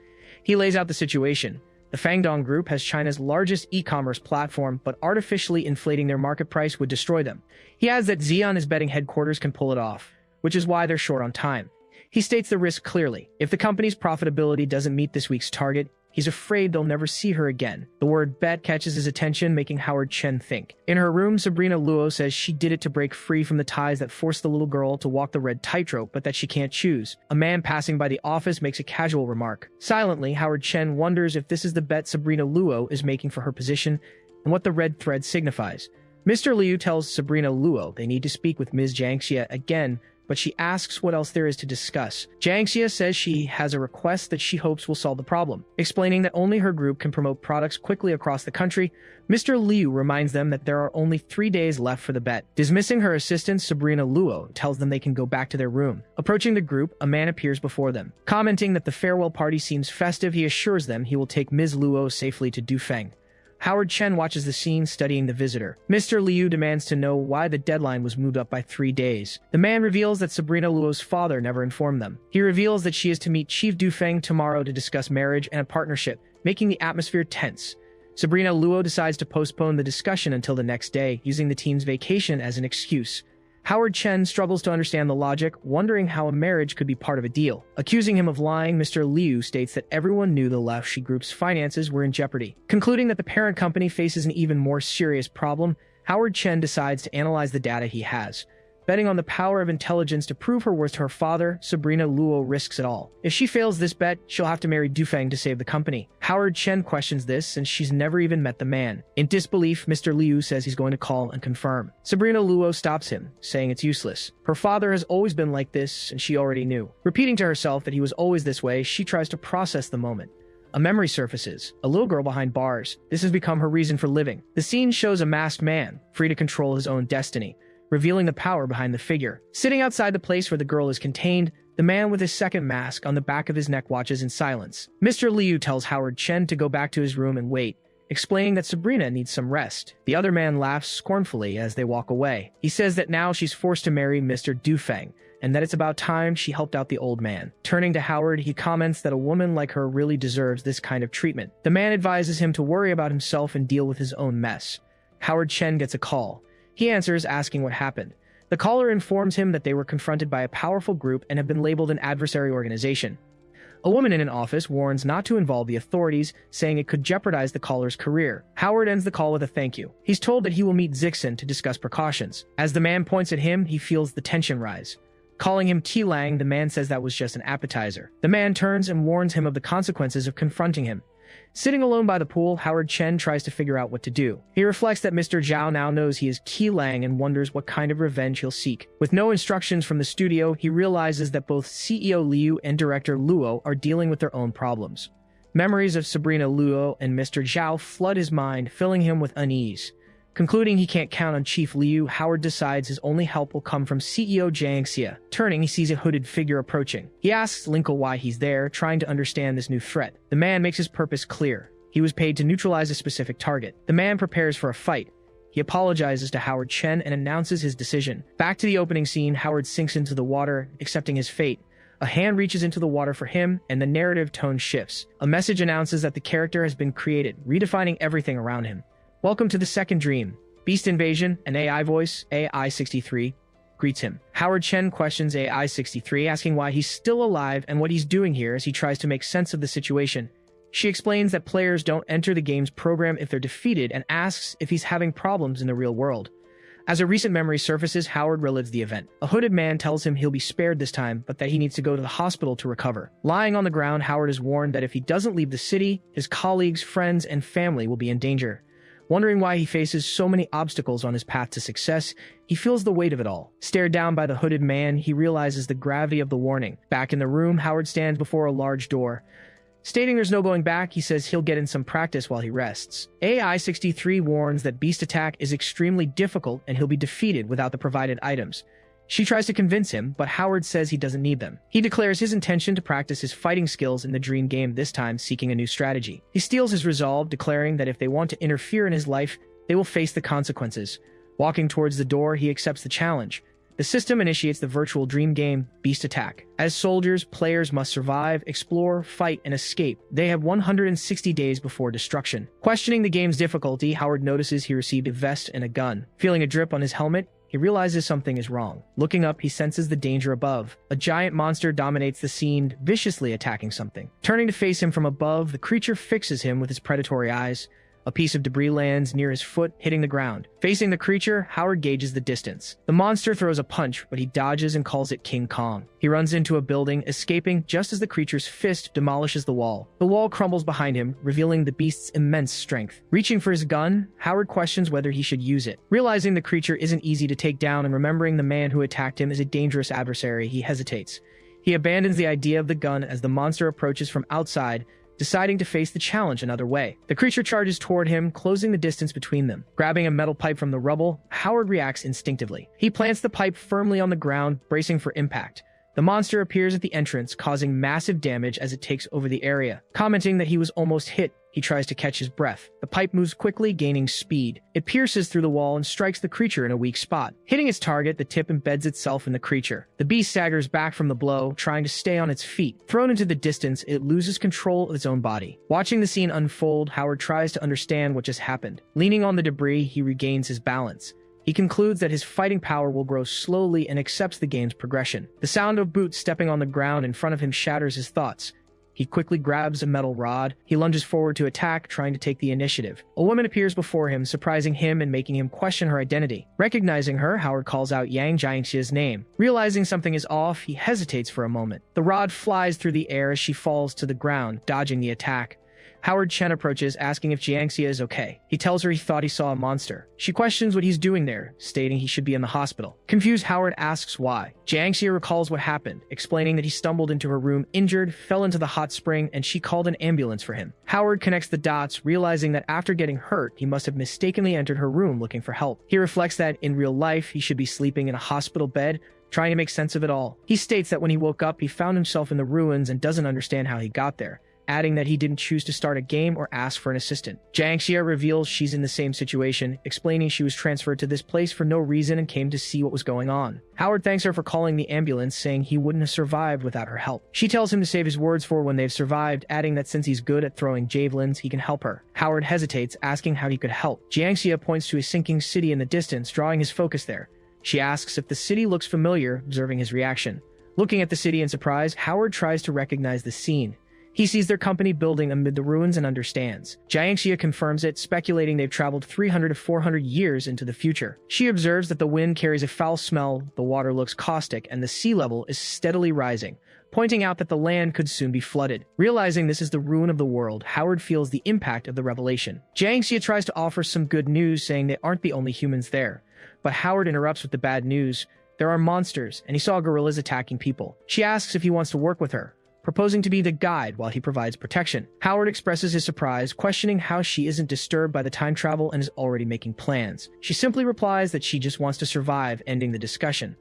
A: He lays out the situation. The Fangdong Group has China's largest e-commerce platform, but artificially inflating their market price would destroy them. He adds that Xi'an is betting headquarters can pull it off, which is why they're short on time. He states the risk clearly. If the company's profitability doesn't meet this week's target, he's afraid they'll never see her again. The word bet catches his attention, making Howard Chen think. In her room, Sabrina Luo says she did it to break free from the ties that forced the little girl to walk the red tightrope, but that she can't choose. A man passing by the office makes a casual remark. Silently, Howard Chen wonders if this is the bet Sabrina Luo is making for her position and what the red thread signifies. Mr. Liu tells Sabrina Luo they need to speak with Ms. Jiangxia again, but she asks what else there is to discuss. Jiangxia says she has a request that she hopes will solve the problem. Explaining that only her group can promote products quickly across the country, Mr. Liu reminds them that there are only 3 days left for the bet. Dismissing her assistant, Sabrina Luo tells them they can go back to their room. Approaching the group, a man appears before them. Commenting that the farewell party seems festive, he assures them he will take Ms. Luo safely to Dufeng. Howard Chen watches the scene, studying the visitor. Mr. Liu demands to know why the deadline was moved up by 3 days. The man reveals that Sabrina Luo's father never informed them. He reveals that she is to meet Chief Dufeng tomorrow to discuss marriage and a partnership, making the atmosphere tense. Sabrina Luo decides to postpone the discussion until the next day, using the team's vacation as an excuse. Howard Chen struggles to understand the logic, wondering how a marriage could be part of a deal. Accusing him of lying, Mr. Liu states that everyone knew the Laoshi Group's finances were in jeopardy. Concluding that the parent company faces an even more serious problem, Howard Chen decides to analyze the data he has. Betting on the power of intelligence to prove her worth to her father, Sabrina Luo risks it all. If she fails this bet, she'll have to marry Dufeng to save the company. Howard Chen questions this since she's never even met the man. In disbelief, Mr. Liu says he's going to call and confirm. Sabrina Luo stops him, saying it's useless. Her father has always been like this, and she already knew. Repeating to herself that he was always this way, she tries to process the moment. A memory surfaces, a little girl behind bars. This has become her reason for living. The scene shows a masked man, free to control his own destiny, revealing the power behind the figure. Sitting outside the place where the girl is contained, the man with his second mask on the back of his neck watches in silence. Mr. Liu tells Howard Chen to go back to his room and wait, explaining that Sabrina needs some rest. The other man laughs scornfully as they walk away. He says that now she's forced to marry Mr. Dufeng, and that it's about time she helped out the old man. Turning to Howard, he comments that a woman like her really deserves this kind of treatment. The man advises him to worry about himself and deal with his own mess. Howard Chen gets a call. He answers, asking what happened. The caller informs him that they were confronted by a powerful group and have been labeled an adversary organization. A woman in an office warns not to involve the authorities, saying it could jeopardize the caller's career. Howard ends the call with a thank you. He's told that he will meet Zixin to discuss precautions. As the man points at him, he feels the tension rise. Calling him T Lang, the man says that was just an appetizer. The man turns and warns him of the consequences of confronting him. Sitting alone by the pool, Howard Chen tries to figure out what to do. He reflects that Mr. Zhao now knows he is Qi Lang and wonders what kind of revenge he'll seek. With no instructions from the studio, he realizes that both CEO Liu and director Luo are dealing with their own problems. Memories of Sabrina Luo and Mr. Zhao flood his mind, filling him with unease. Concluding he can't count on Chief Liu, Howard decides his only help will come from CEO Jiang Xie. Turning, he sees a hooded figure approaching. He asks Linkle why he's there, trying to understand this new threat. The man makes his purpose clear. He was paid to neutralize a specific target. The man prepares for a fight. He apologizes to Howard Chen and announces his decision. Back to the opening scene, Howard sinks into the water, accepting his fate. A hand reaches into the water for him, and the narrative tone shifts. A message announces that the character has been created, redefining everything around him. Welcome to the second dream. Beast Invasion, an AI voice, AI-63, greets him. Howard Chen questions AI-63, asking why he's still alive and what he's doing here as he tries to make sense of the situation. She explains that players don't enter the game's program if they're defeated and asks if he's having problems in the real world. As a recent memory surfaces, Howard relives the event. A hooded man tells him he'll be spared this time, but that he needs to go to the hospital to recover. Lying on the ground, Howard is warned that if he doesn't leave the city, his colleagues, friends, and family will be in danger. Wondering why he faces so many obstacles on his path to success, he feels the weight of it all. Stared down by the hooded man, he realizes the gravity of the warning. Back in the room, Howard stands before a large door. Stating there's no going back, he says he'll get in some practice while he rests. AI-63 warns that Beast Attack is extremely difficult and he'll be defeated without the provided items. She tries to convince him, but Howard says he doesn't need them. He declares his intention to practice his fighting skills in the dream game, this time seeking a new strategy. He steals his resolve, declaring that if they want to interfere in his life, they will face the consequences. Walking towards the door, he accepts the challenge. The system initiates the virtual dream game, Beast Attack. As soldiers, players must survive, explore, fight, and escape. They have 160 days before destruction. Questioning the game's difficulty, Howard notices he received a vest and a gun. Feeling a drip on his helmet, he realizes something is wrong. Looking up, he senses the danger above. A giant monster dominates the scene, viciously attacking something. Turning to face him from above, the creature fixes him with his predatory eyes. A piece of debris lands near his foot, hitting the ground. Facing the creature, Howard gauges the distance. The monster throws a punch, but he dodges and calls it King Kong. He runs into a building, escaping just as the creature's fist demolishes the wall. The wall crumbles behind him, revealing the beast's immense strength. Reaching for his gun, Howard questions whether he should use it. Realizing the creature isn't easy to take down and remembering the man who attacked him is a dangerous adversary, he hesitates. He abandons the idea of the gun as the monster approaches from outside, deciding to face the challenge another way. The creature charges toward him, closing the distance between them. Grabbing a metal pipe from the rubble, Howard reacts instinctively. He plants the pipe firmly on the ground, bracing for impact. The monster appears at the entrance, causing massive damage as it takes over the area. Commenting that he was almost hit, He tries to catch his breath. The pipe moves quickly, gaining speed. It pierces through the wall and strikes the creature in a weak spot. Hitting its target, the tip embeds itself in the creature. The beast staggers back from the blow, trying to stay on its feet. Thrown into the distance, it loses control of its own body. Watching the scene unfold, Howard tries to understand what just happened. Leaning on the debris, he regains his balance. He concludes that his fighting power will grow slowly and accepts the game's progression. The sound of boots stepping on the ground in front of him shatters his thoughts. He quickly grabs a metal rod. He lunges forward to attack, trying to take the initiative. A woman appears before him, surprising him and making him question her identity. Recognizing her, Howard calls out Yang Jiangxia's name. Realizing something is off, he hesitates for a moment. The rod flies through the air as she falls to the ground, dodging the attack. Howard Chen approaches, asking if Jiangxia is okay. He tells her he thought he saw a monster. She questions what he's doing there, stating he should be in the hospital. Confused, Howard asks why. Jiangxia recalls what happened, explaining that he stumbled into her room injured, fell into the hot spring, and she called an ambulance for him. Howard connects the dots, realizing that after getting hurt, he must have mistakenly entered her room looking for help. He reflects that, in real life, he should be sleeping in a hospital bed, trying to make sense of it all. He states that when he woke up, he found himself in the ruins and doesn't understand how he got there, adding that he didn't choose to start a game or ask for an assistant. Jiangxia reveals she's in the same situation, explaining she was transferred to this place for no reason and came to see what was going on. Howard thanks her for calling the ambulance, saying he wouldn't have survived without her help. She tells him to save his words for when they've survived, adding that since he's good at throwing javelins, he can help her. Howard hesitates, asking how he could help. Jiangxia points to a sinking city in the distance, drawing his focus there. She asks if the city looks familiar, observing his reaction. Looking at the city in surprise, Howard tries to recognize the scene. He sees their company building amid the ruins and understands. Jiangxia confirms it, speculating they've traveled 300 to 400 years into the future. She observes that the wind carries a foul smell, the water looks caustic, and the sea level is steadily rising, pointing out that the land could soon be flooded. Realizing this is the ruin of the world, Howard feels the impact of the revelation. Jiangxia tries to offer some good news, saying they aren't the only humans there. But Howard interrupts with the bad news. There are monsters, and he saw gorillas attacking people. She asks if he wants to work with her, proposing to be the guide while he provides protection. Howard expresses his surprise, questioning how she isn't disturbed by the time travel and is already making plans. She simply replies that she just wants to survive, ending the discussion.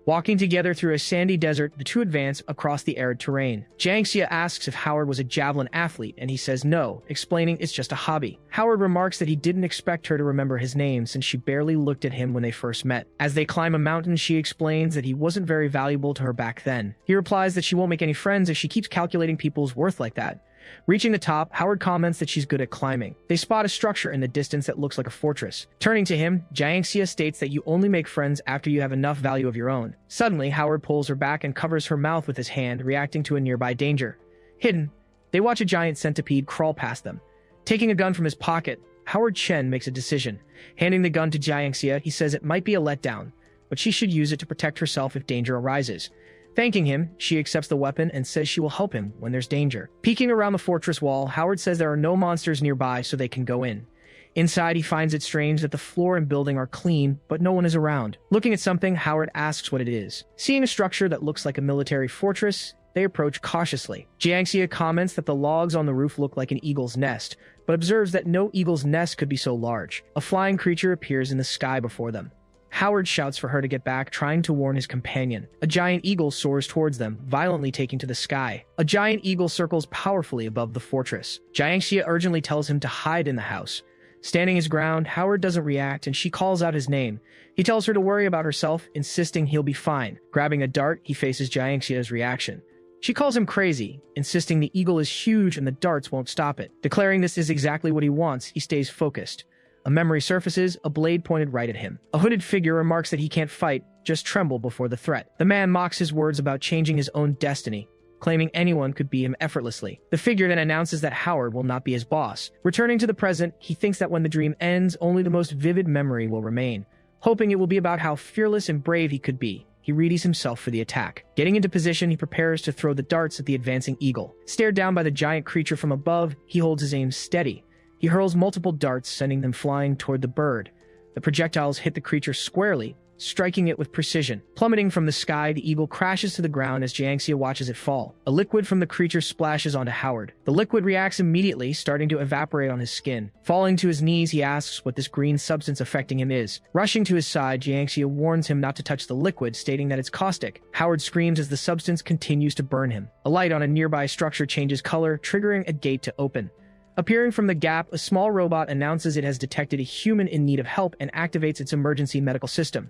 A: Walking together through a sandy desert, the two advance across the arid terrain. Jiangxia asks if Howard was a javelin athlete, and he says no, explaining it's just a hobby. Howard remarks that he didn't expect her to remember his name since she barely looked at him when they first met. As they climb a mountain, she explains that he wasn't very valuable to her back then. He replies that she won't make any friends if she keeps calculating people's worth like that. Reaching the top, Howard comments that she's good at climbing. They spot a structure in the distance that looks like a fortress. Turning to him, Jiangxia states that you only make friends after you have enough value of your own. Suddenly, Howard pulls her back and covers her mouth with his hand, reacting to a nearby danger. Hidden, they watch a giant centipede crawl past them. Taking a gun from his pocket, Howard Chen makes a decision. Handing the gun to Jiangxia, he says it might be a letdown, but she should use it to protect herself if danger arises. Thanking him, she accepts the weapon and says she will help him when there's danger. Peeking around the fortress wall, Howard says there are no monsters nearby so they can go in. Inside, he finds it strange that the floor and building are clean, but no one is around. Looking at something, Howard asks what it is. Seeing a structure that looks like a military fortress, they approach cautiously. Jiangxia comments that the logs on the roof look like an eagle's nest, but observes that no eagle's nest could be so large. A flying creature appears in the sky before them. Howard shouts for her to get back, trying to warn his companion. A giant eagle soars towards them, violently taking to the sky. A giant eagle circles powerfully above the fortress. Jiangxia urgently tells him to hide in the house. Standing his ground, Howard doesn't react, and she calls out his name. He tells her to worry about herself, insisting he'll be fine. Grabbing a dart, he faces Jiangxia's reaction. She calls him crazy, insisting the eagle is huge and the darts won't stop it. Declaring this is exactly what he wants, he stays focused. A memory surfaces, a blade pointed right at him. A hooded figure remarks that he can't fight, just tremble before the threat. The man mocks his words about changing his own destiny, claiming anyone could beat him effortlessly. The figure then announces that Howard will not be his boss. Returning to the present, he thinks that when the dream ends, only the most vivid memory will remain, hoping it will be about how fearless and brave he could be. He readies himself for the attack. Getting into position, he prepares to throw the darts at the advancing eagle. Stared down by the giant creature from above, he holds his aim steady. He hurls multiple darts, sending them flying toward the bird. The projectiles hit the creature squarely, striking it with precision. Plummeting from the sky, the eagle crashes to the ground as Jiangxia watches it fall. A liquid from the creature splashes onto Howard. The liquid reacts immediately, starting to evaporate on his skin. Falling to his knees, he asks what this green substance affecting him is. Rushing to his side, Jiangxia warns him not to touch the liquid, stating that it's caustic. Howard screams as the substance continues to burn him. A light on a nearby structure changes color, triggering a gate to open. Appearing from the gap, a small robot announces it has detected a human in need of help and activates its emergency medical system.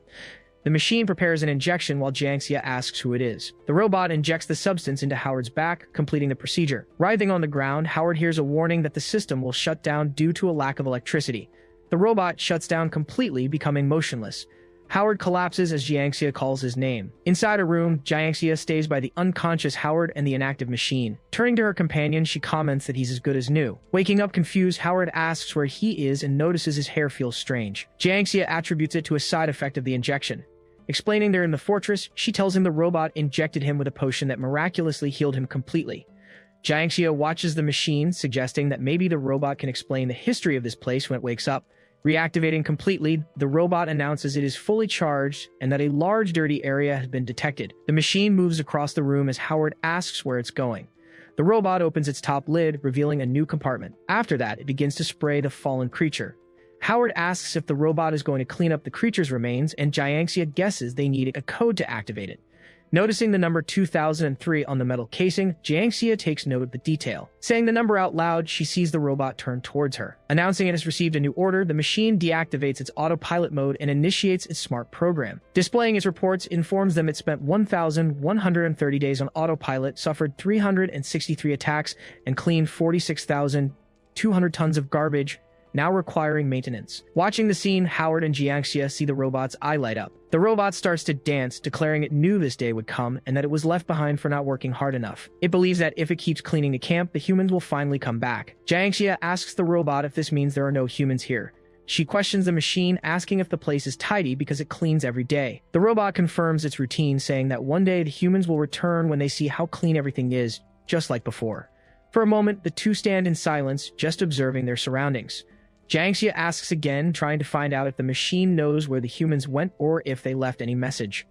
A: The machine prepares an injection while Jiangxia asks who it is. The robot injects the substance into Howard's back, completing the procedure. Writhing on the ground, Howard hears a warning that the system will shut down due to a lack of electricity. The robot shuts down completely, becoming motionless. Howard collapses as Jiangxia calls his name. Inside a room, Jiangxia stays by the unconscious Howard and the inactive machine. Turning to her companion, she comments that he's as good as new. Waking up confused, Howard asks where he is and notices his hair feels strange. Jiangxia attributes it to a side effect of the injection. Explaining they're in the fortress, she tells him the robot injected him with a potion that miraculously healed him completely. Jiangxia watches the machine, suggesting that maybe the robot can explain the history of this place when it wakes up. Reactivating completely, the robot announces it is fully charged and that a large dirty area has been detected. The machine moves across the room as Howard asks where it's going. The robot opens its top lid, revealing a new compartment. After that, it begins to spray the fallen creature. Howard asks if the robot is going to clean up the creature's remains, and Jiangxia guesses they need a code to activate it. Noticing the number 2003 on the metal casing, Jiangxia takes note of the detail. Saying the number out loud, she sees the robot turn towards her. Announcing it has received a new order, the machine deactivates its autopilot mode and initiates its smart program. Displaying its reports informs them it spent 1,130 days on autopilot, suffered 363 attacks, and cleaned 46,200 tons of garbage, now requiring maintenance. Watching the scene, Howard and Jiangxia see the robot's eye light up. The robot starts to dance, declaring it knew this day would come and that it was left behind for not working hard enough. It believes that if it keeps cleaning the camp, the humans will finally come back. Jiangxia asks the robot if this means there are no humans here. She questions the machine, asking if the place is tidy because it cleans every day. The robot confirms its routine, saying that one day the humans will return when they see how clean everything is, just like before. For a moment, the two stand in silence, just observing their surroundings. Jiangxia asks again, trying to find out if the machine knows where the humans went or if they left any message.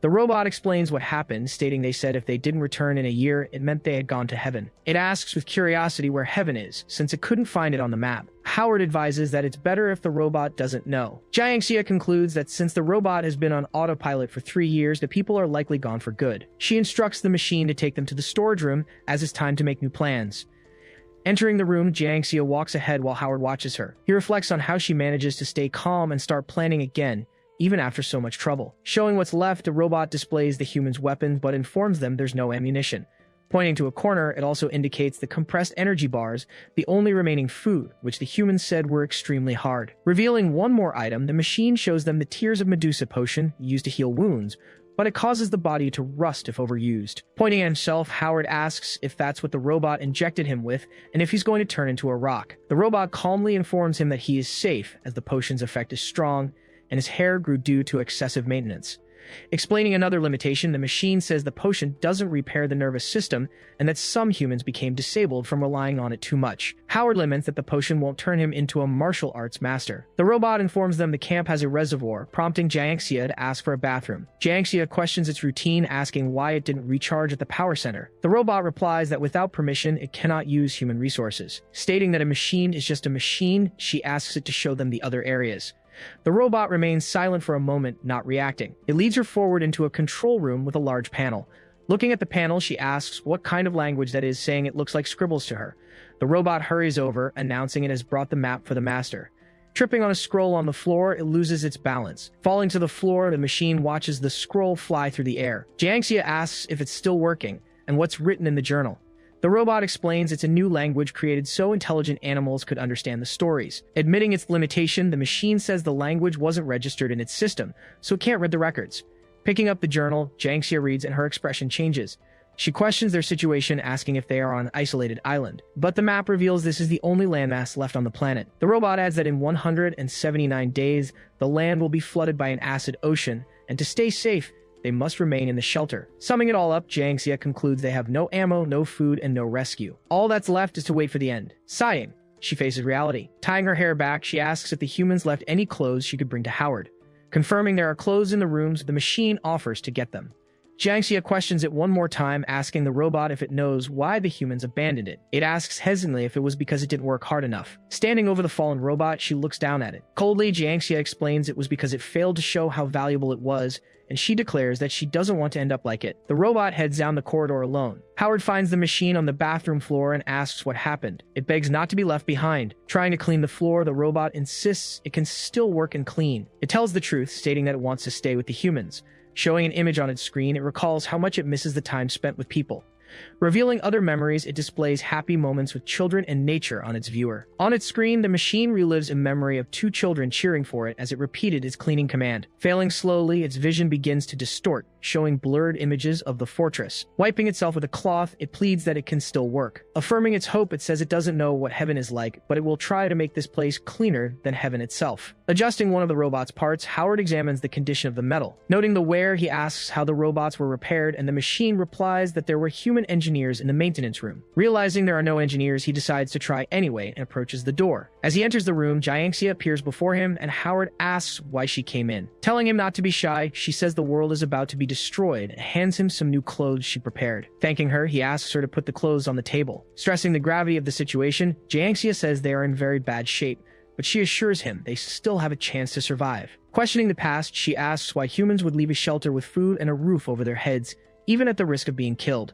A: The robot explains what happened, stating they said if they didn't return in a year, it meant they had gone to heaven. It asks with curiosity where heaven is, since it couldn't find it on the map. Howard advises that it's better if the robot doesn't know. Jiangxia concludes that since the robot has been on autopilot for 3 years, the people are likely gone for good. She instructs the machine to take them to the storage room, as it's time to make new plans. Entering the room, Jiangxia walks ahead while Howard watches her. He reflects on how she manages to stay calm and start planning again, even after so much trouble. Showing what's left, the robot displays the humans' weapons but informs them there's no ammunition. Pointing to a corner, it also indicates the compressed energy bars, the only remaining food, which the humans said were extremely hard. Revealing one more item, the machine shows them the Tears of Medusa potion, used to heal wounds, but it causes the body to rust if overused. Pointing at himself, Howard asks if that's what the robot injected him with, and if he's going to turn into a rock. The robot calmly informs him that he is safe, as the potion's effect is strong, and his hair grew due to excessive maintenance. Explaining another limitation, the machine says the potion doesn't repair the nervous system, and that some humans became disabled from relying on it too much. Howard laments that the potion won't turn him into a martial arts master. The robot informs them the camp has a reservoir, prompting Jiangxia to ask for a bathroom. Jiangxia questions its routine, asking why it didn't recharge at the power center. The robot replies that without permission, it cannot use human resources. Stating that a machine is just a machine, she asks it to show them the other areas. The robot remains silent for a moment, not reacting. It leads her forward into a control room with a large panel. Looking at the panel, she asks what kind of language that is, saying it looks like scribbles to her. The robot hurries over, announcing it has brought the map for the master. Tripping on a scroll on the floor, it loses its balance. Falling to the floor, the machine watches the scroll fly through the air. Jiangxia asks if it's still working, and what's written in the journal. The robot explains it's a new language created so intelligent animals could understand the stories. Admitting its limitation, the machine says the language wasn't registered in its system, so it can't read the records. Picking up the journal, Jiangxia reads and her expression changes. She questions their situation, asking if they are on an isolated island. But the map reveals this is the only landmass left on the planet. The robot adds that in 179 days, the land will be flooded by an acid ocean, and to stay safe, they must remain in the shelter. Summing it all up, Jiangxia concludes they have no ammo, no food, and no rescue. All that's left is to wait for the end. Sighing, she faces reality. Tying her hair back, she asks if the humans left any clothes she could bring to Howard. Confirming there are clothes in the rooms, the machine offers to get them. Jiangxia questions it one more time, asking the robot if it knows why the humans abandoned it. It asks hesitantly if it was because it didn't work hard enough. Standing over the fallen robot, she looks down at it. Coldly, Jiangxia explains it was because it failed to show how valuable it was, and she declares that she doesn't want to end up like it. The robot heads down the corridor alone. Howard finds the machine on the bathroom floor and asks what happened. It begs not to be left behind. Trying to clean the floor, the robot insists it can still work and clean. It tells the truth, stating that it wants to stay with the humans. Showing an image on its screen, it recalls how much it misses the time spent with people. Revealing other memories, it displays happy moments with children and nature on its viewer. On its screen, the machine relives a memory of two children cheering for it as it repeated its cleaning command. Failing slowly, its vision begins to distort, showing blurred images of the fortress. Wiping itself with a cloth, it pleads that it can still work. Affirming its hope, it says it doesn't know what heaven is like, but it will try to make this place cleaner than heaven itself. Adjusting one of the robot's parts, Howard examines the condition of the metal. Noting the wear, he asks how the robots were repaired, and the machine replies that there were human engineers in the maintenance room. Realizing there are no engineers, he decides to try anyway and approaches the door. As he enters the room, Jiangxia appears before him, and Howard asks why she came in. Telling him not to be shy, she says the world is about to be destroyed and hands him some new clothes she prepared. Thanking her, he asks her to put the clothes on the table. Stressing the gravity of the situation, Jiangxia says they are in very bad shape, but she assures him they still have a chance to survive. Questioning the past, she asks why humans would leave a shelter with food and a roof over their heads, even at the risk of being killed.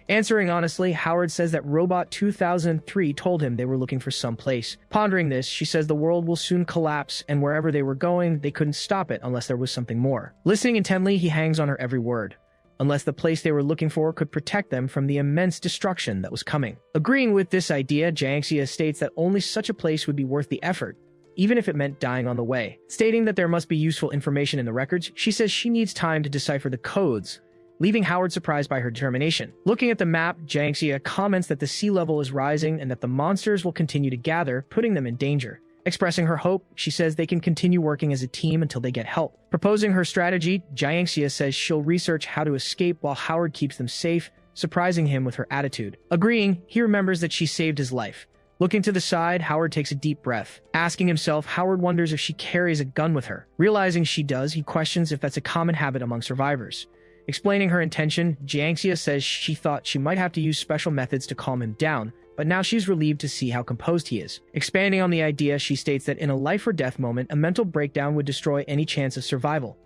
A: Answering honestly, Howard says that Robot 2003 told him they were looking for some place. Pondering this, she says the world will soon collapse, and wherever they were going, they couldn't stop it unless there was something more. Listening intently, he hangs on her every word. Unless the place they were looking for could protect them from the immense destruction that was coming. Agreeing with this idea, Jiangxia states that only such a place would be worth the effort, even if it meant dying on the way. Stating that there must be useful information in the records, she says she needs time to decipher the codes, leaving Howard surprised by her determination. Looking at the map, Jiangxia comments that the sea level is rising and that the monsters will continue to gather, putting them in danger. Expressing her hope, she says they can continue working as a team until they get help. Proposing her strategy, Jiangxia says she'll research how to escape while Howard keeps them safe, surprising him with her attitude. Agreeing, he remembers that she saved his life. Looking to the side, Howard takes a deep breath. Asking himself, Howard wonders if she carries a gun with her. Realizing she does, he questions if that's a common habit among survivors. Explaining her intention, Jiangxia says she thought she might have to use special methods to calm him down, but now she's relieved to see how composed he is. Expanding on the idea, she states that in a life-or-death moment, a mental breakdown would destroy any chance of survival.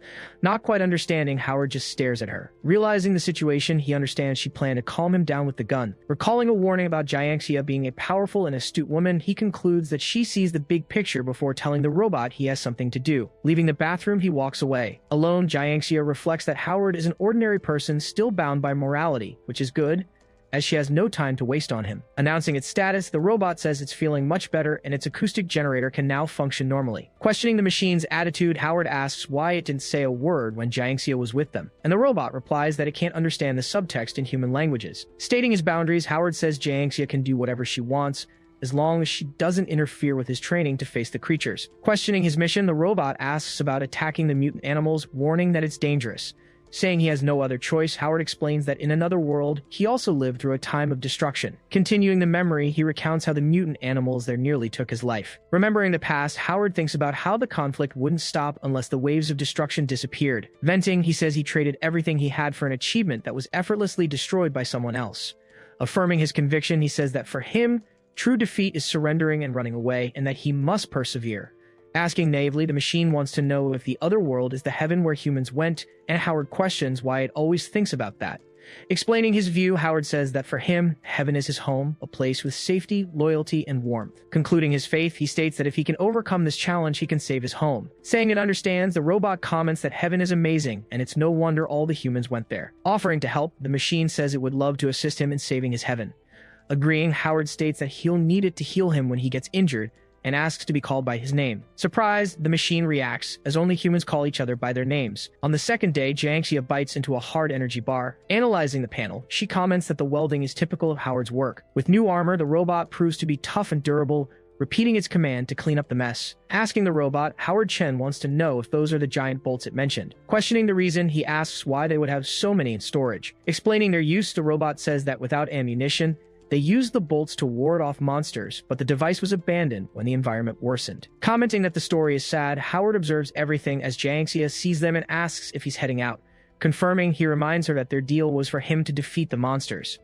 A: Not quite understanding, Howard just stares at her. Realizing the situation, he understands she planned to calm him down with the gun. Recalling a warning about Jiangxia being a powerful and astute woman, he concludes that she sees the big picture before telling the robot he has something to do. Leaving the bathroom, he walks away. Alone, Jiangxia reflects that Howard is an ordinary person still bound by morality, which is good, as she has no time to waste on him. Announcing its status, the robot says it's feeling much better and its acoustic generator can now function normally. Questioning the machine's attitude, Howard asks why it didn't say a word when Jiangxia was with them, and the robot replies that it can't understand the subtext in human languages. Stating his boundaries, Howard says Jiangxia can do whatever she wants, as long as she doesn't interfere with his training to face the creatures. Questioning his mission, the robot asks about attacking the mutant animals, warning that it's dangerous. Saying he has no other choice, Howard explains that in another world, he also lived through a time of destruction. Continuing the memory, he recounts how the mutant animals there nearly took his life. Remembering the past, Howard thinks about how the conflict wouldn't stop unless the waves of destruction disappeared. Venting, he says he traded everything he had for an achievement that was effortlessly destroyed by someone else. Affirming his conviction, he says that for him, true defeat is surrendering and running away, and that he must persevere. Asking naively, the machine wants to know if the other world is the heaven where humans went, and Howard questions why it always thinks about that. Explaining his view, Howard says that for him, heaven is his home, a place with safety, loyalty, and warmth. Concluding his faith, he states that if he can overcome this challenge, he can save his home. Saying it understands, the robot comments that heaven is amazing, and it's no wonder all the humans went there. Offering to help, the machine says it would love to assist him in saving his heaven. Agreeing, Howard states that he'll need it to heal him when he gets injured, and asks to be called by his name. Surprised, the machine reacts, as only humans call each other by their names. On the second day, Jiangxia bites into a hard energy bar. Analyzing the panel, she comments that the welding is typical of Howard's work. With new armor, the robot proves to be tough and durable, repeating its command to clean up the mess. Asking the robot, Howard Chen wants to know if those are the giant bolts it mentioned. Questioning the reason, he asks why they would have so many in storage. Explaining their use, the robot says that without ammunition, they used the bolts to ward off monsters, but the device was abandoned when the environment worsened. Commenting that the story is sad, Howard observes everything as Jiangxia sees them and asks if he's heading out. Confirming, he reminds her that their deal was for him to defeat the monsters.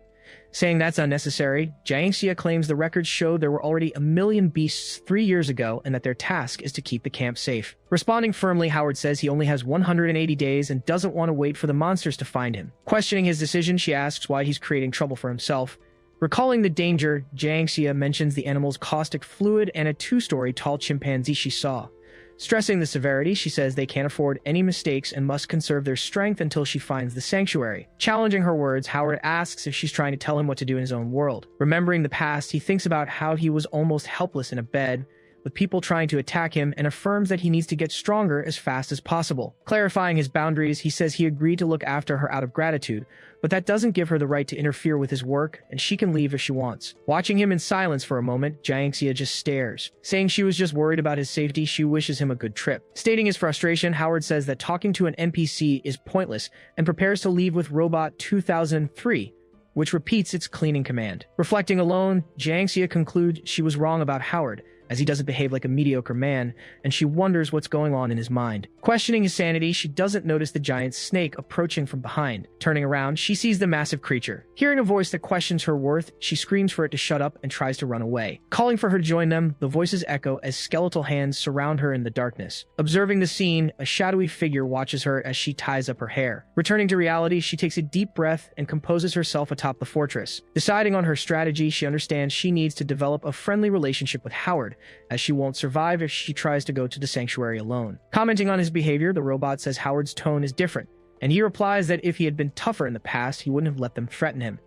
A: Saying that's unnecessary, Jiangxia claims the records show there were already 1 million beasts 3 years ago and that their task is to keep the camp safe. Responding firmly, Howard says he only has 180 days and doesn't want to wait for the monsters to find him. Questioning his decision, she asks why he's creating trouble for himself. Recalling the danger, Jiangxia mentions the animal's caustic fluid and a 2-story tall chimpanzee she saw. Stressing the severity, she says they can't afford any mistakes and must conserve their strength until she finds the sanctuary. Challenging her words, Howard asks if she's trying to tell him what to do in his own world. Remembering the past, he thinks about how he was almost helpless in a bed, with people trying to attack him, and affirms that he needs to get stronger as fast as possible. Clarifying his boundaries, he says he agreed to look after her out of gratitude, but that doesn't give her the right to interfere with his work, and she can leave if she wants. Watching him in silence for a moment, Jiangxia just stares. Saying she was just worried about his safety, she wishes him a good trip. Stating his frustration, Howard says that talking to an NPC is pointless, and prepares to leave with Robot 2003, which repeats its cleaning command. Reflecting alone, Jiangxia concludes she was wrong about Howard, as he doesn't behave like a mediocre man, and she wonders what's going on in his mind. Questioning his sanity, she doesn't notice the giant snake approaching from behind. Turning around, she sees the massive creature. Hearing a voice that questions her worth, she screams for it to shut up and tries to run away. Calling for her to join them, the voices echo as skeletal hands surround her in the darkness. Observing the scene, a shadowy figure watches her as she ties up her hair. Returning to reality, she takes a deep breath and composes herself atop the fortress. Deciding on her strategy, she understands she needs to develop a friendly relationship with Howard, as she won't survive if she tries to go to the sanctuary alone. Commenting on his behavior, the robot says Howard's tone is different, and he replies that if he had been tougher in the past, he wouldn't have let them threaten him.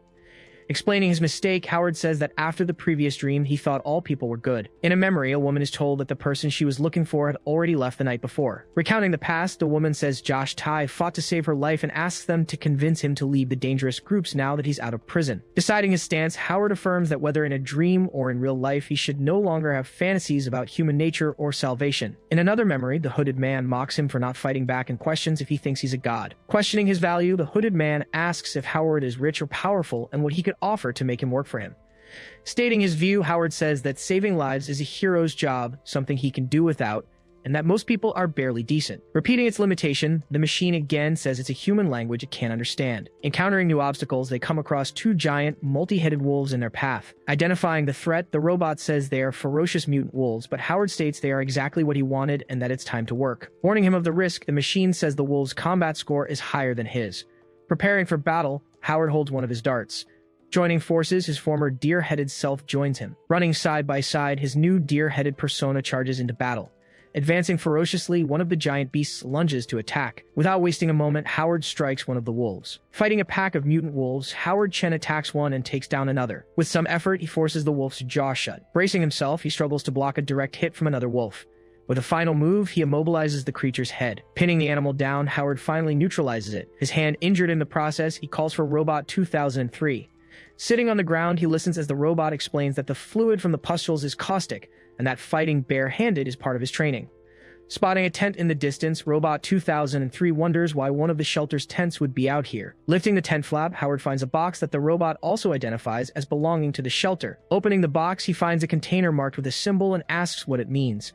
A: Explaining his mistake, Howard says that after the previous dream, he thought all people were good. In a memory, a woman is told that the person she was looking for had already left the night before. Recounting the past, the woman says Josh Tai fought to save her life and asks them to convince him to leave the dangerous groups now that he's out of prison. Deciding his stance, Howard affirms that whether in a dream or in real life, he should no longer have fantasies about human nature or salvation. In another memory, the hooded man mocks him for not fighting back and questions if he thinks he's a god. Questioning his value, the hooded man asks if Howard is rich or powerful and what he could offer to make him work for him. Stating his view, Howard says that saving lives is a hero's job, something he can do without, and that most people are barely decent. Repeating its limitation, the machine again says it's a human language it can't understand. Encountering new obstacles, they come across 2 giant, multi-headed wolves in their path. Identifying the threat, the robot says they are ferocious mutant wolves, but Howard states they are exactly what he wanted and that it's time to work. Warning him of the risk, the machine says the wolves' combat score is higher than his. Preparing for battle, Howard holds one of his darts. Joining forces, his former deer-headed self joins him. Running side by side, his new deer-headed persona charges into battle. Advancing ferociously, one of the giant beasts lunges to attack. Without wasting a moment, Howard strikes one of the wolves. Fighting a pack of mutant wolves, Howard Chen attacks one and takes down another. With some effort, he forces the wolf's jaw shut. Bracing himself, he struggles to block a direct hit from another wolf. With a final move, he immobilizes the creature's head. Pinning the animal down, Howard finally neutralizes it. His hand injured in the process, he calls for Robot 2003. Sitting on the ground, he listens as the robot explains that the fluid from the pustules is caustic, and that fighting bare-handed is part of his training. Spotting a tent in the distance, Robot 2003 wonders why one of the shelter's tents would be out here. Lifting the tent flap, Howard finds a box that the robot also identifies as belonging to the shelter. Opening the box, he finds a container marked with a symbol and asks what it means.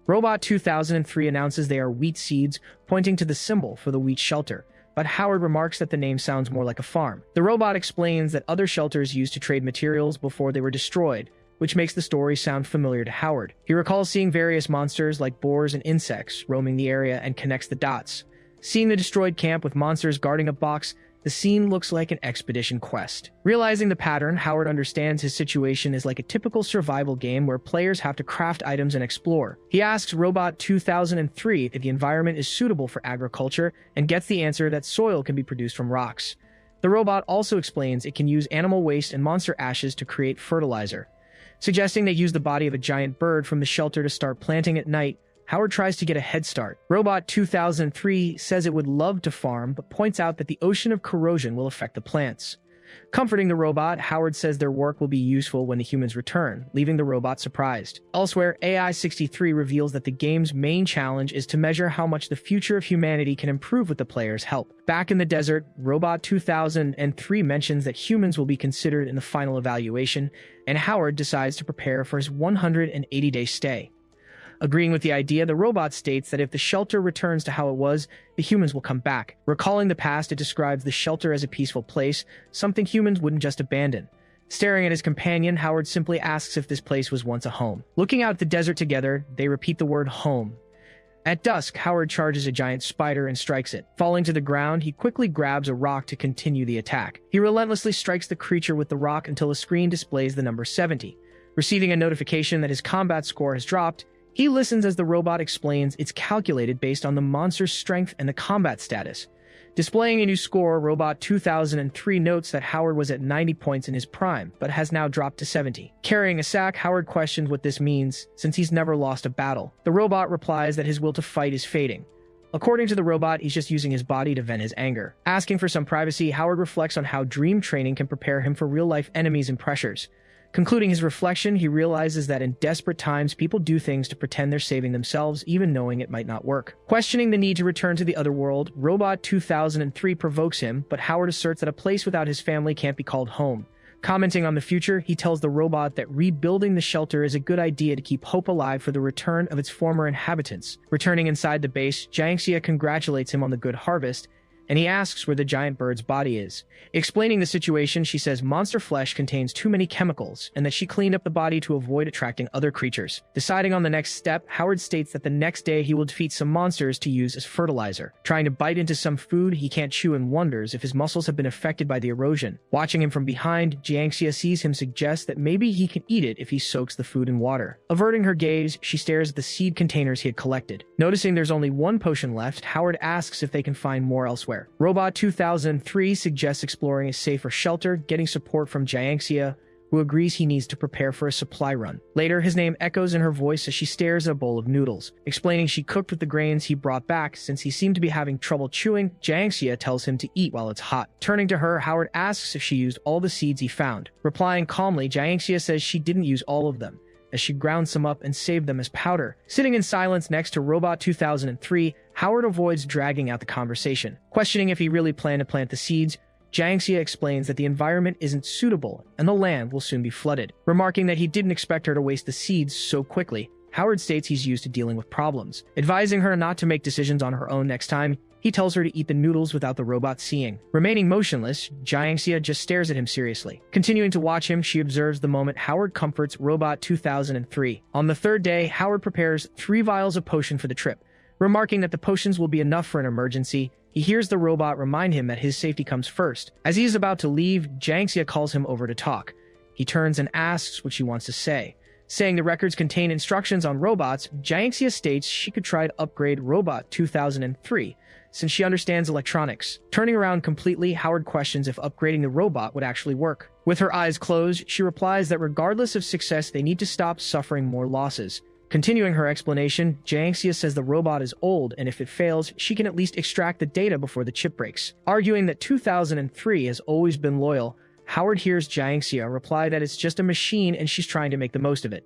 A: Robot 2003 announces they are wheat seeds, pointing to the symbol for the wheat shelter. But Howard remarks that the name sounds more like a farm. The robot explains that other shelters used to trade materials before they were destroyed, which makes the story sound familiar to Howard. He recalls seeing various monsters like boars and insects roaming the area and connects the dots. Seeing the destroyed camp with monsters guarding a box, the scene looks like an expedition quest. Realizing the pattern, Howard understands his situation is like a typical survival game where players have to craft items and explore. He asks Robot 2003 if the environment is suitable for agriculture and gets the answer that soil can be produced from rocks. The robot also explains it can use animal waste and monster ashes to create fertilizer. Suggesting they use the body of a giant bird from the shelter to start planting at night, Howard tries to get a head start. Robot 2003 says it would love to farm, but points out that the ocean of corrosion will affect the plants. Comforting the robot, Howard says their work will be useful when the humans return, leaving the robot surprised. Elsewhere, AI-63 reveals that the game's main challenge is to measure how much the future of humanity can improve with the player's help. Back in the desert, Robot 2003 mentions that humans will be considered in the final evaluation, and Howard decides to prepare for his 180-day stay. Agreeing with the idea, the robot states that if the shelter returns to how it was, the humans will come back. Recalling the past, it describes the shelter as a peaceful place, something humans wouldn't just abandon. Staring at his companion, Howard simply asks if this place was once a home. Looking out at the desert together, they repeat the word home. At dusk, Howard charges a giant spider and strikes it. Falling to the ground, he quickly grabs a rock to continue the attack. He relentlessly strikes the creature with the rock until a screen displays the number 70. Receiving a notification that his combat score has dropped, he listens as the robot explains it's calculated based on the monster's strength and the combat status. Displaying a new score, Robot 2003 notes that Howard was at 90 points in his prime, but has now dropped to 70. Carrying a sack, Howard questions what this means, since he's never lost a battle. The robot replies that his will to fight is fading. According to the robot, he's just using his body to vent his anger. Asking for some privacy, Howard reflects on how dream training can prepare him for real-life enemies and pressures. Concluding his reflection, he realizes that in desperate times, people do things to pretend they're saving themselves, even knowing it might not work. Questioning the need to return to the other world, Robot 2003 provokes him, but Howard asserts that a place without his family can't be called home. Commenting on the future, he tells the robot that rebuilding the shelter is a good idea to keep hope alive for the return of its former inhabitants. Returning inside the base, Jiangxia congratulates him on the good harvest, and he asks where the giant bird's body is. Explaining the situation, she says monster flesh contains too many chemicals, and that she cleaned up the body to avoid attracting other creatures. Deciding on the next step, Howard states that the next day he will defeat some monsters to use as fertilizer. Trying to bite into some food he can't chew and wonders if his muscles have been affected by the erosion. Watching him from behind, Jiangxia sees him suggest that maybe he can eat it if he soaks the food in water. Averting her gaze, she stares at the seed containers he had collected. Noticing there's only one potion left, Howard asks if they can find more elsewhere. Robot 2003 suggests exploring a safer shelter, getting support from Jiangxia, who agrees he needs to prepare for a supply run. Later, his name echoes in her voice as she stares at a bowl of noodles. Explaining she cooked with the grains he brought back since he seemed to be having trouble chewing, Jiangxia tells him to eat while it's hot. Turning to her, Howard asks if she used all the seeds he found. Replying calmly, Jiangxia says she didn't use all of them, as she ground some up and saved them as powder. Sitting in silence next to Robot 2003, Howard avoids dragging out the conversation. Questioning if he really planned to plant the seeds, Jiangxia explains that the environment isn't suitable and the land will soon be flooded. Remarking that he didn't expect her to waste the seeds so quickly, Howard states he's used to dealing with problems. Advising her not to make decisions on her own next time, he tells her to eat the noodles without the robot seeing. Remaining motionless, Jiangxia just stares at him seriously. Continuing to watch him, she observes the moment Howard comforts Robot 2003. On the third day, Howard prepares 3 vials of potion for the trip. Remarking that the potions will be enough for an emergency, he hears the robot remind him that his safety comes first. As he is about to leave, Jiangxia calls him over to talk. He turns and asks what she wants to say. Saying the records contain instructions on robots, Jiangxia states she could try to upgrade Robot 2003, since she understands electronics. Turning around completely, Howard questions if upgrading the robot would actually work. With her eyes closed, she replies that regardless of success, they need to stop suffering more losses. Continuing her explanation, Jiangxia says the robot is old, and if it fails, she can at least extract the data before the chip breaks. Arguing that 2003 has always been loyal, Howard hears Jiangxia reply that it's just a machine and she's trying to make the most of it.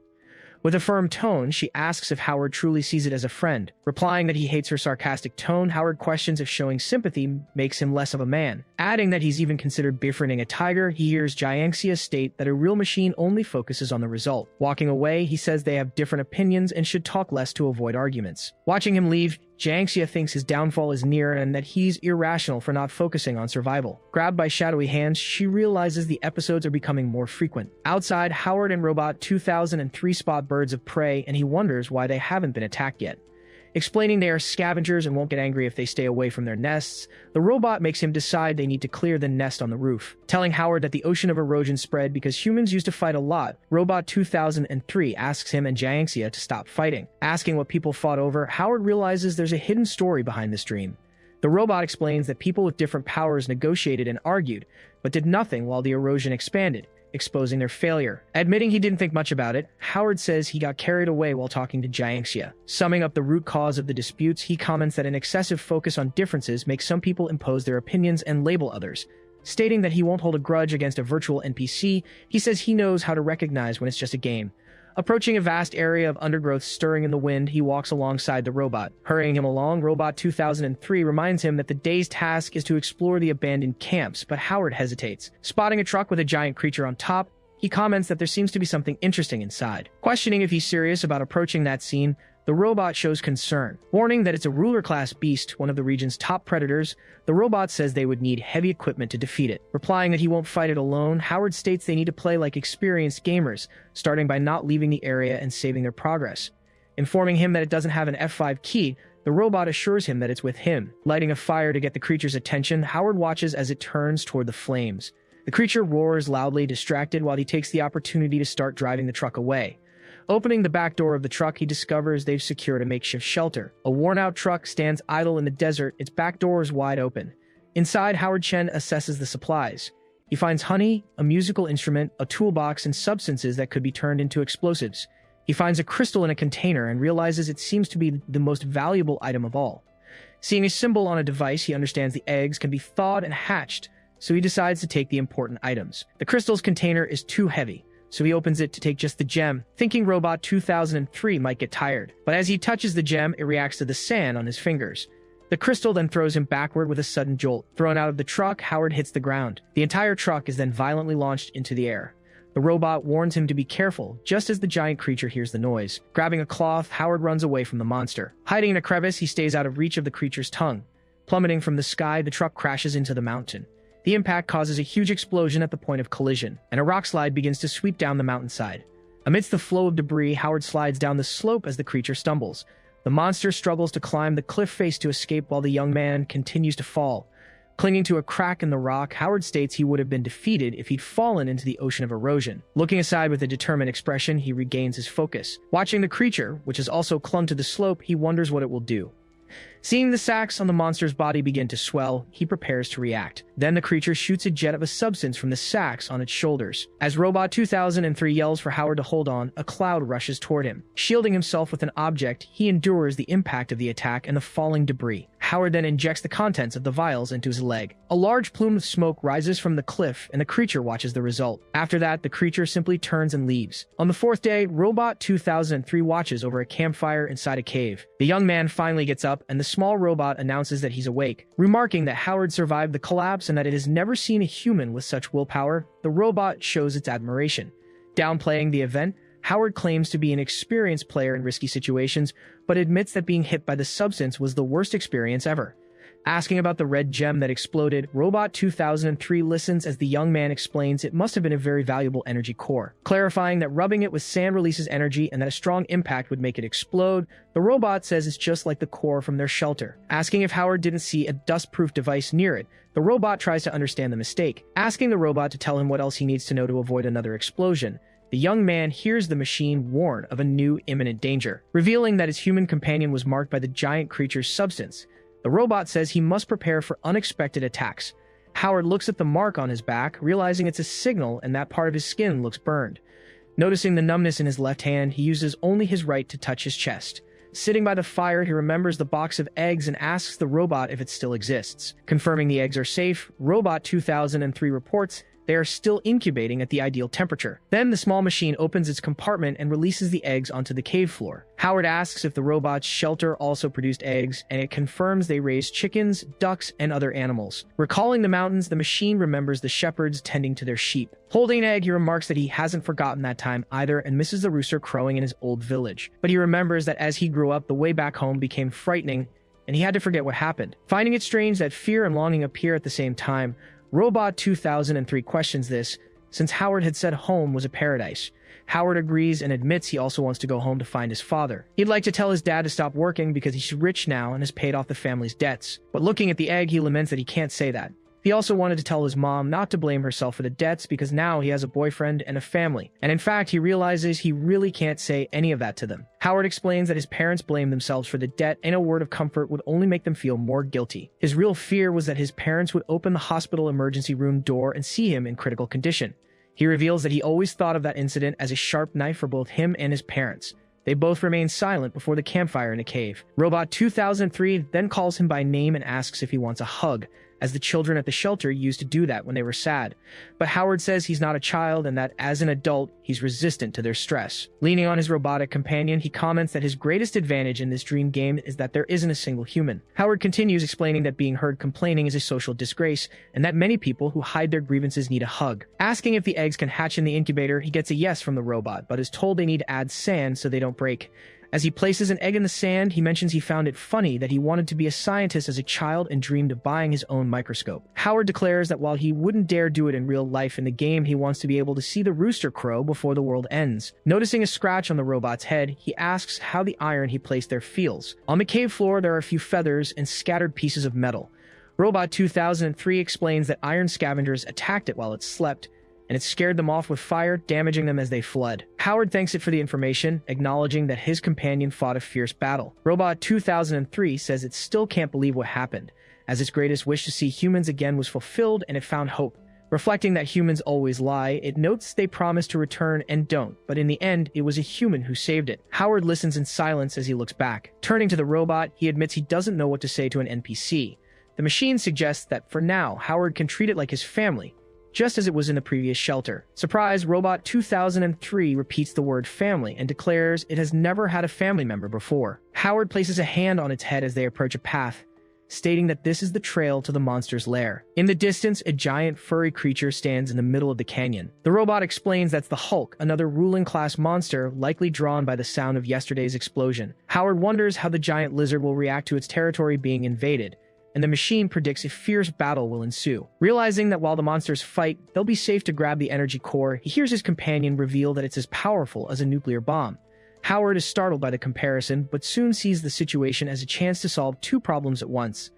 A: With a firm tone, she asks if Howard truly sees it as a friend. Replying that he hates her sarcastic tone, Howard questions if showing sympathy makes him less of a man. Adding that he's even considered befriending a tiger, he hears Jiangxia state that a real machine only focuses on the result. Walking away, he says they have different opinions and should talk less to avoid arguments. Watching him leave, Jiangxia thinks his downfall is near and that he's irrational for not focusing on survival. Grabbed by shadowy hands, she realizes the episodes are becoming more frequent. Outside, Howard and Robot 2003 spot birds of prey, and he wonders why they haven't been attacked yet. Explaining they are scavengers and won't get angry if they stay away from their nests, the robot makes him decide they need to clear the nest on the roof. Telling Howard that the ocean of erosion spread because humans used to fight a lot, Robot 2003 asks him and Jiangxia to stop fighting. Asking what people fought over, Howard realizes there's a hidden story behind this dream. The robot explains that people with different powers negotiated and argued, but did nothing while the erosion expanded, exposing their failure. Admitting he didn't think much about it, Howard says he got carried away while talking to Jiangxia. Summing up the root cause of the disputes, he comments that an excessive focus on differences makes some people impose their opinions and label others. Stating that he won't hold a grudge against a virtual NPC, he says he knows how to recognize when it's just a game. Approaching a vast area of undergrowth stirring in the wind, he walks alongside the robot. Hurrying him along, Robot 2003 reminds him that the day's task is to explore the abandoned camps, but Howard hesitates. Spotting a truck with a giant creature on top, he comments that there seems to be something interesting inside. Questioning if he's serious about approaching that scene, The robot shows concern, warning that it's a ruler-class beast, one of the region's top predators. The robot says they would need heavy equipment to defeat it. Replying that he won't fight it alone, Howard states they need to play like experienced gamers, starting by not leaving the area and saving their progress. Informing him that it doesn't have an F5 key, the robot assures him that it's with him. Lighting a fire to get the creature's attention, Howard watches as it turns toward the flames. The creature roars loudly, distracted, while he takes the opportunity to start driving the truck away. Opening the back door of the truck, he discovers they've secured a makeshift shelter. A worn-out truck stands idle in the desert, its back door is wide open. Inside, Howard Chen assesses the supplies. He finds honey, a musical instrument, a toolbox, and substances that could be turned into explosives. He finds a crystal in a container and realizes it seems to be the most valuable item of all. Seeing a symbol on a device, he understands the eggs can be thawed and hatched, so he decides to take the important items. The crystal's container is too heavy, so he opens it to take just the gem, thinking Robot 2003 might get tired. But as he touches the gem, it reacts to the sand on his fingers. The crystal then throws him backward with a sudden jolt. Thrown out of the truck, Howard hits the ground. The entire truck is then violently launched into the air. The robot warns him to be careful, just as the giant creature hears the noise. Grabbing a cloth, Howard runs away from the monster. Hiding in a crevice, he stays out of reach of the creature's tongue. Plummeting from the sky, the truck crashes into the mountain. The impact causes a huge explosion at the point of collision, and a rock slide begins to sweep down the mountainside. Amidst the flow of debris, Howard slides down the slope as the creature stumbles. The monster struggles to climb the cliff face to escape while the young man continues to fall. Clinging to a crack in the rock, Howard states he would have been defeated if he'd fallen into the ocean of erosion. Looking aside with a determined expression, he regains his focus. Watching the creature, which has also clung to the slope, he wonders what it will do. Seeing the sacs on the monster's body begin to swell, he prepares to react. Then the creature shoots a jet of a substance from the sacs on its shoulders. As Robot 2003 yells for Howard to hold on, a cloud rushes toward him. Shielding himself with an object, he endures the impact of the attack and the falling debris. Howard then injects the contents of the vials into his leg. A large plume of smoke rises from the cliff, and the creature watches the result. After that, the creature simply turns and leaves. On the fourth day, Robot 2003 watches over a campfire inside a cave. The young man finally gets up, and the small robot announces that he's awake. Remarking that Howard survived the collapse and that it has never seen a human with such willpower, the robot shows its admiration. Downplaying the event, Howard claims to be an experienced player in risky situations, but admits that being hit by the substance was the worst experience ever. Asking about the red gem that exploded, Robot 2003 listens as the young man explains it must have been a very valuable energy core. Clarifying that rubbing it with sand releases energy and that a strong impact would make it explode, the robot says it's just like the core from their shelter. Asking if Howard didn't see a dust-proof device near it, the robot tries to understand the mistake. Asking the robot to tell him what else he needs to know to avoid another explosion, the young man hears the machine warn of a new imminent danger. Revealing that his human companion was marked by the giant creature's substance, the robot says he must prepare for unexpected attacks. Howard looks at the mark on his back, realizing it's a signal and that part of his skin looks burned. Noticing the numbness in his left hand, he uses only his right to touch his chest. Sitting by the fire, he remembers the box of eggs and asks the robot if it still exists. Confirming the eggs are safe, Robot 2003 reports they are still incubating at the ideal temperature. Then the small machine opens its compartment and releases the eggs onto the cave floor. Howard asks if the robot's shelter also produced eggs, and it confirms they raised chickens, ducks, and other animals. Recalling the mountains, the machine remembers the shepherds tending to their sheep. Holding an egg, he remarks that he hasn't forgotten that time either and misses the rooster crowing in his old village. But he remembers that as he grew up, the way back home became frightening, and he had to forget what happened. Finding it strange that fear and longing appear at the same time, Robot 2003 questions this, since Howard had said home was a paradise. Howard agrees and admits he also wants to go home to find his father. He'd like to tell his dad to stop working because he's rich now and has paid off the family's debts. But looking at the egg, he laments that he can't say that. He also wanted to tell his mom not to blame herself for the debts because now he has a boyfriend and a family. And in fact, he realizes he really can't say any of that to them. Howard explains that his parents blame themselves for the debt and a word of comfort would only make them feel more guilty. His real fear was that his parents would open the hospital emergency room door and see him in critical condition. He reveals that he always thought of that incident as a sharp knife for both him and his parents. They both remain silent before the campfire in a cave. Robot 2003 then calls him by name and asks if he wants a hug, as the children at the shelter used to do that when they were sad. But Howard says he's not a child and that as an adult, he's resistant to their stress. Leaning on his robotic companion, he comments that his greatest advantage in this dream game is that there isn't a single human. Howard continues explaining that being heard complaining is a social disgrace and that many people who hide their grievances need a hug. Asking if the eggs can hatch in the incubator, he gets a yes from the robot, but is told they need to add sand so they don't break. As he places an egg in the sand, he mentions he found it funny that he wanted to be a scientist as a child and dreamed of buying his own microscope. Howard declares that while he wouldn't dare do it in real life in the game, he wants to be able to see the rooster crow before the world ends. Noticing a scratch on the robot's head, he asks how the iron he placed there feels. On the cave floor, there are a few feathers and scattered pieces of metal. Robot 2003 explains that iron scavengers attacked it while it slept, and it scared them off with fire, damaging them as they fled. Howard thanks it for the information, acknowledging that his companion fought a fierce battle. Robot 2003 says it still can't believe what happened, as its greatest wish to see humans again was fulfilled and it found hope. Reflecting that humans always lie, it notes they promise to return and don't, but in the end, it was a human who saved it. Howard listens in silence as he looks back. Turning to the robot, he admits he doesn't know what to say to an NPC. The machine suggests that for now, Howard can treat it like his family, just as it was in the previous shelter. Surprise, Robot 2003 repeats the word family and declares it has never had a family member before. Howard places a hand on its head as they approach a path, stating that this is the trail to the monster's lair. In the distance, a giant furry creature stands in the middle of the canyon. The robot explains that's the Hulk, another ruling class monster likely drawn by the sound of yesterday's explosion. Howard wonders how the giant lizard will react to its territory being invaded, and the machine predicts a fierce battle will ensue. Realizing that while the monsters fight, they'll be safe to grab the energy core, he hears his companion reveal that it's as powerful as a nuclear bomb. Howard is startled by the comparison, but soon sees the situation as a chance to solve two problems at once.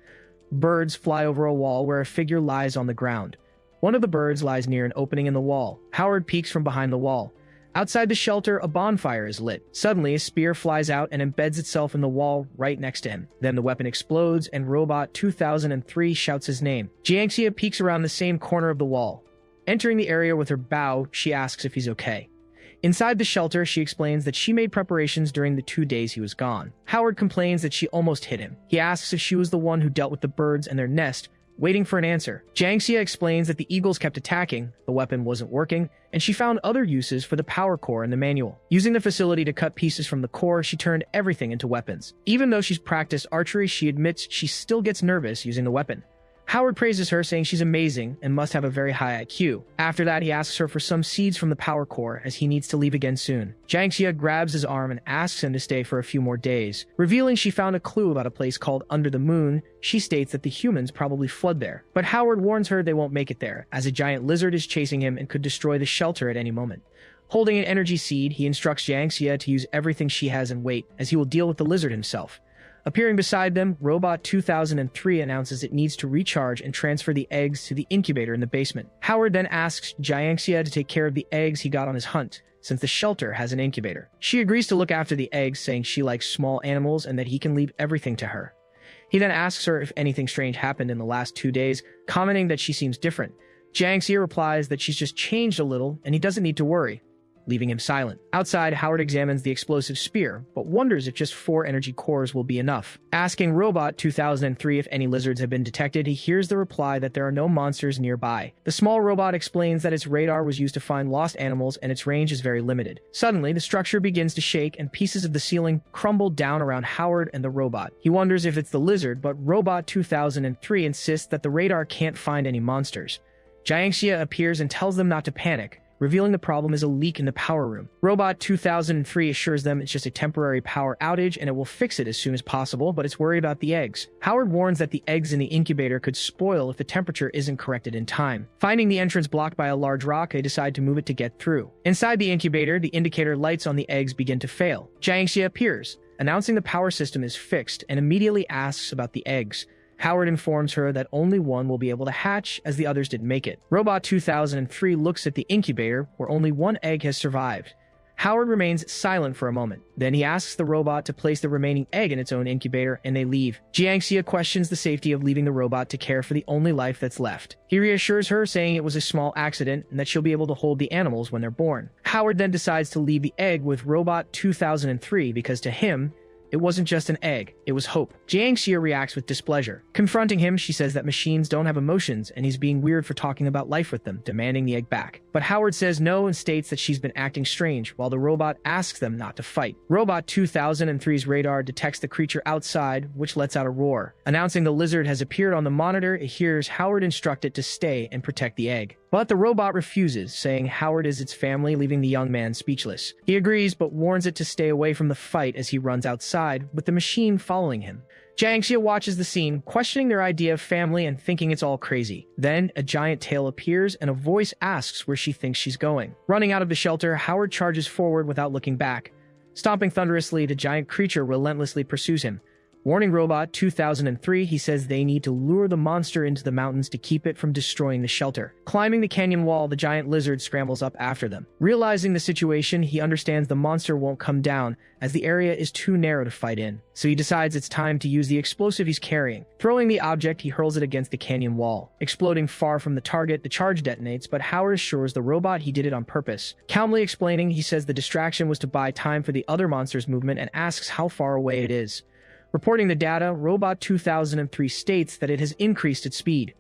A: Birds fly over a wall where a figure lies on the ground. One of the birds lies near an opening in the wall. Howard peeks from behind the wall. Outside the shelter, a bonfire is lit. Suddenly, a spear flies out and embeds itself in the wall right next to him. Then the weapon explodes, and Robot 2003 shouts his name. Jiangxia peeks around the same corner of the wall. Entering the area with her bow, she asks if he's okay. Inside the shelter, she explains that she made preparations during the 2 days he was gone. Howard complains that she almost hit him. He asks if she was the one who dealt with the birds and their nest, waiting for an answer. Jiangxia explains that the eagles kept attacking, the weapon wasn't working, and she found other uses for the power core in the manual. Using the facility to cut pieces from the core, she turned everything into weapons. Even though she's practiced archery, she admits she still gets nervous using the weapon. Howard praises her, saying she's amazing and must have a very high IQ. After that, he asks her for some seeds from the power core, as he needs to leave again soon. Jiangxia grabs his arm and asks him to stay for a few more days. Revealing she found a clue about a place called Under the Moon, she states that the humans probably fled there. But Howard warns her they won't make it there, as a giant lizard is chasing him and could destroy the shelter at any moment. Holding an energy seed, he instructs Jiangxia to use everything she has and wait, as he will deal with the lizard himself. Appearing beside them, Robot 2003 announces it needs to recharge and transfer the eggs to the incubator in the basement. Howard then asks Jiangxia to take care of the eggs he got on his hunt, since the shelter has an incubator. She agrees to look after the eggs, saying she likes small animals and that he can leave everything to her. He then asks her if anything strange happened in the last 2 days, commenting that she seems different. Jiangxia replies that she's just changed a little and he doesn't need to worry, leaving him silent. Outside, Howard examines the explosive spear, but wonders if just 4 energy cores will be enough. Asking Robot 2003 if any lizards have been detected, he hears the reply that there are no monsters nearby. The small robot explains that its radar was used to find lost animals and its range is very limited. Suddenly, the structure begins to shake and pieces of the ceiling crumble down around Howard and the robot. He wonders if it's the lizard, but Robot 2003 insists that the radar can't find any monsters. Jiangxia appears and tells them not to panic, revealing the problem is a leak in the power room. Robot 2003 assures them it's just a temporary power outage and it will fix it as soon as possible, but it's worried about the eggs. Howard warns that the eggs in the incubator could spoil if the temperature isn't corrected in time. Finding the entrance blocked by a large rock, they decide to move it to get through. Inside the incubator, the indicator lights on the eggs begin to fail. Jiangxia appears, announcing the power system is fixed, and immediately asks about the eggs. Howard informs her that only one will be able to hatch, as the others didn't make it. Robot 2003 looks at the incubator, where only one egg has survived. Howard remains silent for a moment. Then he asks the robot to place the remaining egg in its own incubator, and they leave. Jiangxia questions the safety of leaving the robot to care for the only life that's left. He reassures her, saying it was a small accident and that she'll be able to hold the animals when they're born. Howard then decides to leave the egg with Robot 2003 because to him, it wasn't just an egg, it was hope. Jiangxia reacts with displeasure. Confronting him, she says that machines don't have emotions and he's being weird for talking about life with them, demanding the egg back. But Howard says no and states that she's been acting strange, while the robot asks them not to fight. Robot 2003's radar detects the creature outside, which lets out a roar. Announcing the lizard has appeared on the monitor, it hears Howard instruct it to stay and protect the egg. But the robot refuses, saying Howard is its family, leaving the young man speechless. He agrees, but warns it to stay away from the fight as he runs outside, with the machine following him. Jiangxia watches the scene, questioning their idea of family and thinking it's all crazy. Then, a giant tail appears, and a voice asks where she thinks she's going. Running out of the shelter, Howard charges forward without looking back. Stomping thunderously, the giant creature relentlessly pursues him. Warning Robot 2003, he says they need to lure the monster into the mountains to keep it from destroying the shelter. Climbing the canyon wall, the giant lizard scrambles up after them. Realizing the situation, he understands the monster won't come down, as the area is too narrow to fight in. So he decides it's time to use the explosive he's carrying. Throwing the object, he hurls it against the canyon wall. Exploding far from the target, the charge detonates, but Howard assures the robot he did it on purpose. Calmly explaining, he says the distraction was to buy time for the other monster's movement and asks how far away it is. Reporting the data, Robot 2003 states that it has increased its speed.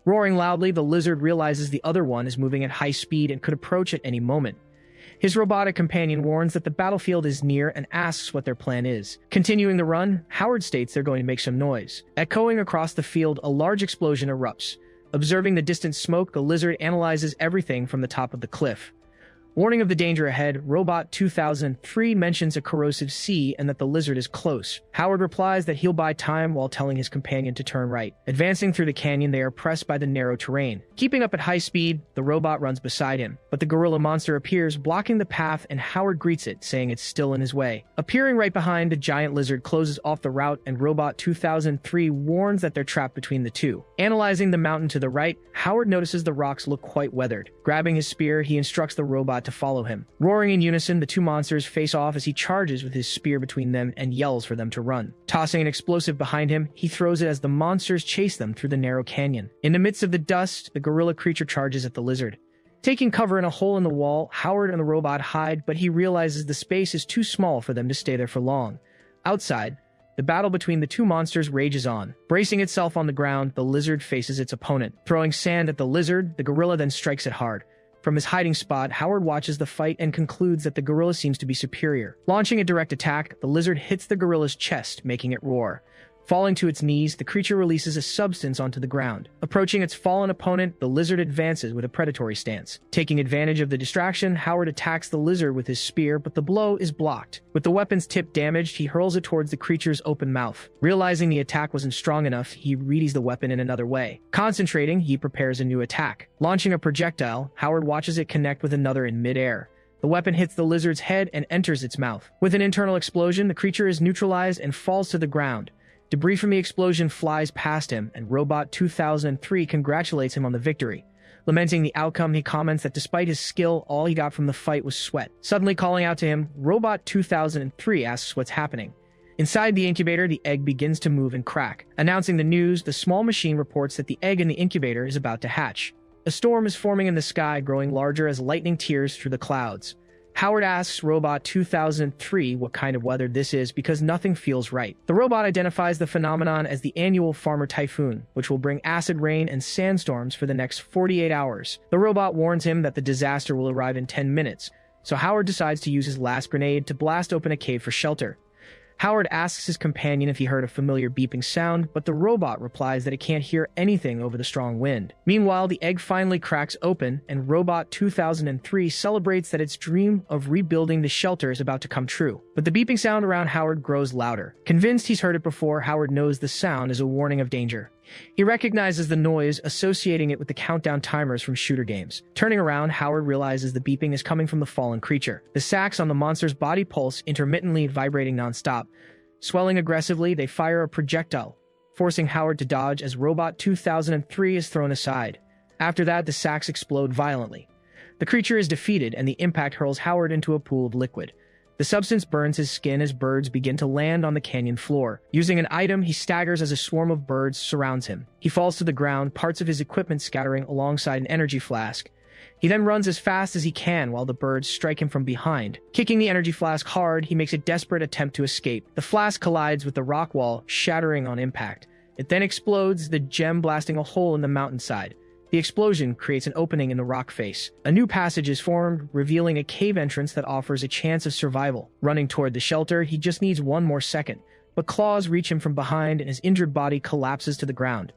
A: Roaring loudly, the lizard realizes the other one is moving at high speed and could approach at any moment. His robotic companion warns that the battlefield is near and asks what their plan is. Continuing the run, Howard states they're going to make some noise. Echoing across the field, a large explosion erupts. Observing the distant smoke, the lizard analyzes everything from the top of the cliff. Warning of the danger ahead, Robot 2003 mentions a corrosive sea and that the lizard is close. Howard replies that he'll buy time while telling his companion to turn right. Advancing through the canyon, they are pressed by the narrow terrain. Keeping up at high speed, the robot runs beside him, but the gorilla monster appears, blocking the path, and Howard greets it, saying it's still in his way. Appearing right behind, the giant lizard closes off the route, and Robot 2003 warns that they're trapped between the two. Analyzing the mountain to the right, Howard notices the rocks look quite weathered. Grabbing his spear, he instructs the robot to follow him. Roaring in unison, the two monsters face off as he charges with his spear between them and yells for them to run. Tossing an explosive behind him, he throws it as the monsters chase them through the narrow canyon. In the midst of the dust, the gorilla creature charges at the lizard. Taking cover in a hole in the wall, Howard and the robot hide, but he realizes the space is too small for them to stay there for long. Outside, the battle between the two monsters rages on. Bracing itself on the ground, the lizard faces its opponent. Throwing sand at the lizard, the gorilla then strikes it hard. From his hiding spot, Howard watches the fight and concludes that the gorilla seems to be superior. Launching a direct attack, the lizard hits the gorilla's chest, making it roar. Falling to its knees, the creature releases a substance onto the ground. Approaching its fallen opponent, the lizard advances with a predatory stance. Taking advantage of the distraction, Howard attacks the lizard with his spear, but the blow is blocked. With the weapon's tip damaged, he hurls it towards the creature's open mouth. Realizing the attack wasn't strong enough, he readies the weapon in another way. Concentrating, he prepares a new attack. Launching a projectile, Howard watches it connect with another in midair. The weapon hits the lizard's head and enters its mouth. With an internal explosion, the creature is neutralized and falls to the ground. Debris from the explosion flies past him, and Robot 2003 congratulates him on the victory. Lamenting the outcome, he comments that despite his skill, all he got from the fight was sweat. Suddenly calling out to him, Robot 2003 asks what's happening. Inside the incubator, the egg begins to move and crack. Announcing the news, the small machine reports that the egg in the incubator is about to hatch. A storm is forming in the sky, growing larger as lightning tears through the clouds. Howard asks Robot 2003 what kind of weather this is because nothing feels right. The robot identifies the phenomenon as the annual farmer typhoon, which will bring acid rain and sandstorms for the next 48 hours. The robot warns him that the disaster will arrive in 10 minutes, so Howard decides to use his last grenade to blast open a cave for shelter. Howard asks his companion if he heard a familiar beeping sound, but the robot replies that it can't hear anything over the strong wind. Meanwhile, the egg finally cracks open, and Robot 2003 celebrates that its dream of rebuilding the shelter is about to come true. But the beeping sound around Howard grows louder. Convinced he's heard it before, Howard knows the sound is a warning of danger. He recognizes the noise, associating it with the countdown timers from shooter games. Turning around, Howard realizes the beeping is coming from the fallen creature. The sacs on the monster's body pulse, intermittently vibrating nonstop. Swelling aggressively, they fire a projectile, forcing Howard to dodge as Robot 2003 is thrown aside. After that, the sacs explode violently. The creature is defeated, and the impact hurls Howard into a pool of liquid. The substance burns his skin as birds begin to land on the canyon floor. Using an item, he staggers as a swarm of birds surrounds him. He falls to the ground, parts of his equipment scattering alongside an energy flask. He then runs as fast as he can while the birds strike him from behind. Kicking the energy flask hard, he makes a desperate attempt to escape. The flask collides with the rock wall, shattering on impact. It then explodes, the gem blasting a hole in the mountainside. The explosion creates an opening in the rock face. A new passage is formed, revealing a cave entrance that offers a chance of survival. Running toward the shelter, he just needs one more second, but claws reach him from behind and his injured body collapses to the ground.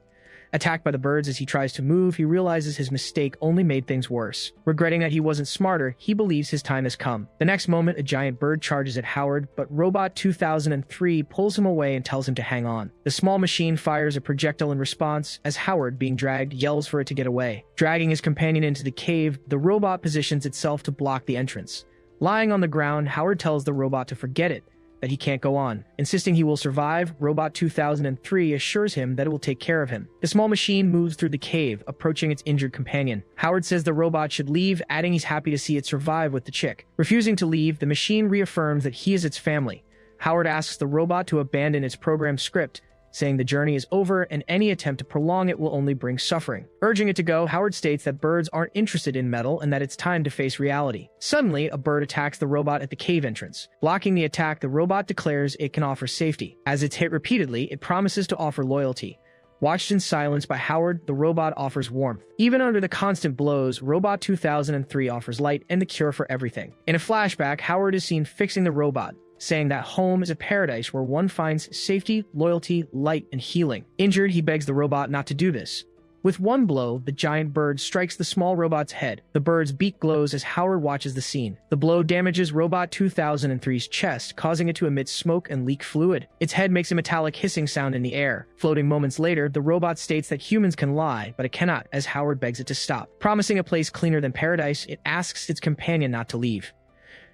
A: Attacked by the birds as he tries to move, he realizes his mistake only made things worse. Regretting that he wasn't smarter, he believes his time has come. The next moment, a giant bird charges at Howard, but Robot 2003 pulls him away and tells him to hang on. The small machine fires a projectile in response, as Howard, being dragged, yells for it to get away. Dragging his companion into the cave, the robot positions itself to block the entrance. Lying on the ground, Howard tells the robot to forget it, that he can't go on. Insisting he will survive, Robot 2003 assures him that it will take care of him. The small machine moves through the cave, approaching its injured companion. Howard says the robot should leave, adding he's happy to see it survive with the chick. Refusing to leave, the machine reaffirms that he is its family. Howard asks the robot to abandon its programmed script, saying the journey is over and any attempt to prolong it will only bring suffering. Urging it to go, Howard states that birds aren't interested in metal and that it's time to face reality. Suddenly, a bird attacks the robot at the cave entrance. Blocking the attack, the robot declares it can offer safety. As it's hit repeatedly, it promises to offer loyalty. Watched in silence by Howard, the robot offers warmth. Even under the constant blows, Robot 2003 offers light and the cure for everything. In a flashback, Howard is seen fixing the robot, saying that home is a paradise where one finds safety, loyalty, light, and healing. Injured, he begs the robot not to do this. With one blow, the giant bird strikes the small robot's head. The bird's beak glows as Howard watches the scene. The blow damages Robot 2003's chest, causing it to emit smoke and leak fluid. Its head makes a metallic hissing sound in the air. Floating moments later, the robot states that humans can lie, but it cannot, as Howard begs it to stop. Promising a place cleaner than paradise, it asks its companion not to leave.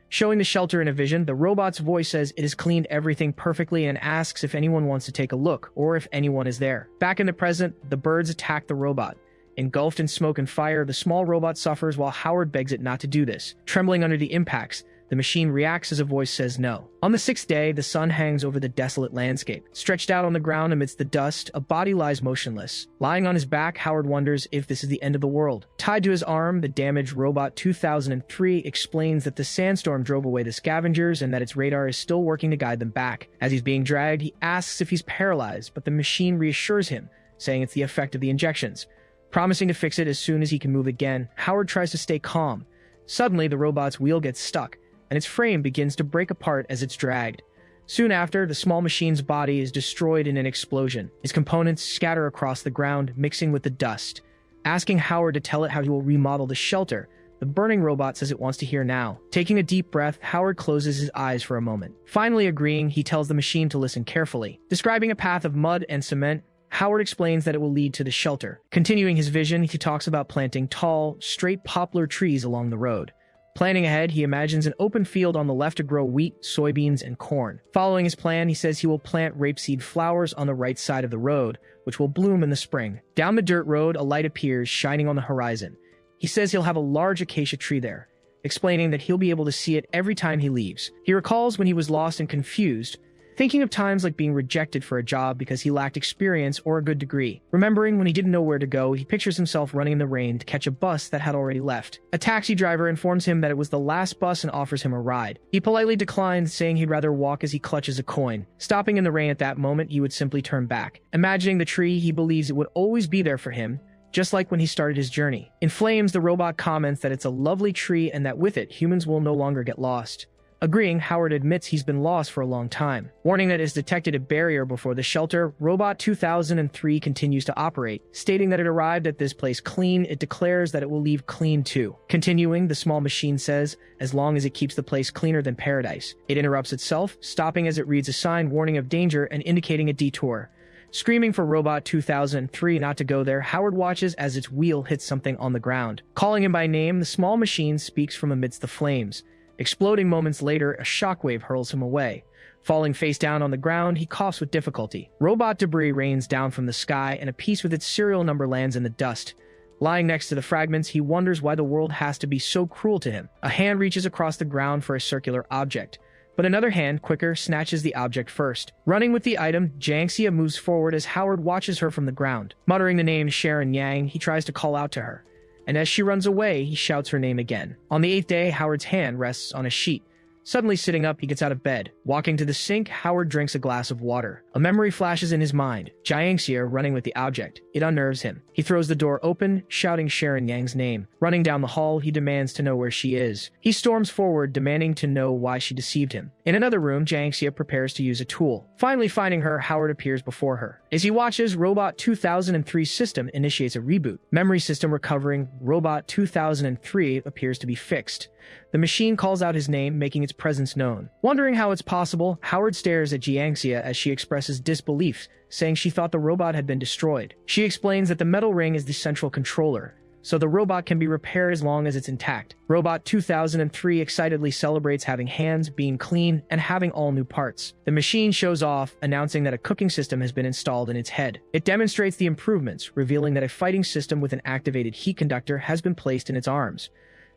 A: Showing the shelter in a vision, the robot's voice says it has cleaned everything perfectly and asks if anyone wants to take a look, or if anyone is there. Back in the present, the birds attack the robot. Engulfed in smoke and fire, the small robot suffers while Howard begs it not to do this. Trembling under the impacts, the machine reacts as a voice says no. On the sixth day, the sun hangs over the desolate landscape. Stretched out on the ground amidst the dust, a body lies motionless. Lying on his back, Howard wonders if this is the end of the world. Tied to his arm, the damaged Robot 2003 explains that the sandstorm drove away the scavengers and that its radar is still working to guide them back. As he's being dragged, he asks if he's paralyzed, but the machine reassures him, saying it's the effect of the injections. Promising to fix it as soon as he can move again, Howard tries to stay calm. Suddenly, the robot's wheel gets stuck, and its frame begins to break apart as it's dragged. Soon after, the small machine's body is destroyed in an explosion. His components scatter across the ground, mixing with the dust. Asking Howard to tell it how he will remodel the shelter, the burning robot says it wants to hear now. Taking a deep breath, Howard closes his eyes for a moment. Finally agreeing, he tells the machine to listen carefully. Describing a path of mud and cement, Howard explains that it will lead to the shelter. Continuing his vision, he talks about planting tall, straight poplar trees along the road. Planning ahead, he imagines an open field on the left to grow wheat, soybeans, and corn. Following his plan, he says he will plant rapeseed flowers on the right side of the road, which will bloom in the spring. Down the dirt road, a light appears, shining on the horizon. He says he'll have a large acacia tree there, explaining that he'll be able to see it every time he leaves. He recalls when he was lost and confused, thinking of times like being rejected for a job because he lacked experience or a good degree. Remembering when he didn't know where to go, he pictures himself running in the rain to catch a bus that had already left. A taxi driver informs him that it was the last bus and offers him a ride. He politely declines, saying he'd rather walk as he clutches a coin. Stopping in the rain at that moment, he would simply turn back. Imagining the tree, he believes it would always be there for him, just like when he started his journey. In flames, the robot comments that it's a lovely tree and that with it, humans will no longer get lost. Agreeing, Howard admits he's been lost for a long time. Warning that it has detected a barrier before the shelter, Robot 2003 continues to operate. Stating that it arrived at this place clean, it declares that it will leave clean too. Continuing, the small machine says, as long as it keeps the place cleaner than paradise. It interrupts itself, stopping as it reads a sign warning of danger and indicating a detour. Screaming for Robot 2003 not to go there, Howard watches as its wheel hits something on the ground. Calling him by name, the small machine speaks from amidst the flames. Exploding moments later, a shockwave hurls him away. Falling face down on the ground, he coughs with difficulty. Robot debris rains down from the sky, and a piece with its serial number lands in the dust. Lying next to the fragments, he wonders why the world has to be so cruel to him. A hand reaches across the ground for a circular object, but another hand, quicker, snatches the object first. Running with the item, Jiangxia moves forward as Howard watches her from the ground. Muttering the name Sharon Yang, he tries to call out to her. And as she runs away, he shouts her name again. On the 8th day, Howard's hand rests on a sheet. Suddenly sitting up, he gets out of bed. Walking to the sink, Howard drinks a glass of water. A memory flashes in his mind. Jiangxia running with the object. It unnerves him. He throws the door open, shouting Sharon Yang's name. Running down the hall, he demands to know where she is. He storms forward, demanding to know why she deceived him. In another room, Jiangxia prepares to use a tool. Finally finding her, Howard appears before her. As he watches, Robot 2003's system initiates a reboot. Memory system recovering. Robot 2003 appears to be fixed. The machine calls out his name, making its presence known. Wondering how it's possible, Howard stares at Jiangxia as she expresses disbelief, saying she thought the robot had been destroyed. She explains that the metal ring is the central controller, so the robot can be repaired as long as it's intact. Robot 2003 excitedly celebrates having hands, being clean, and having all new parts. The machine shows off, announcing that a cooking system has been installed in its head. It demonstrates the improvements, revealing that a fighting system with an activated heat conductor has been placed in its arms.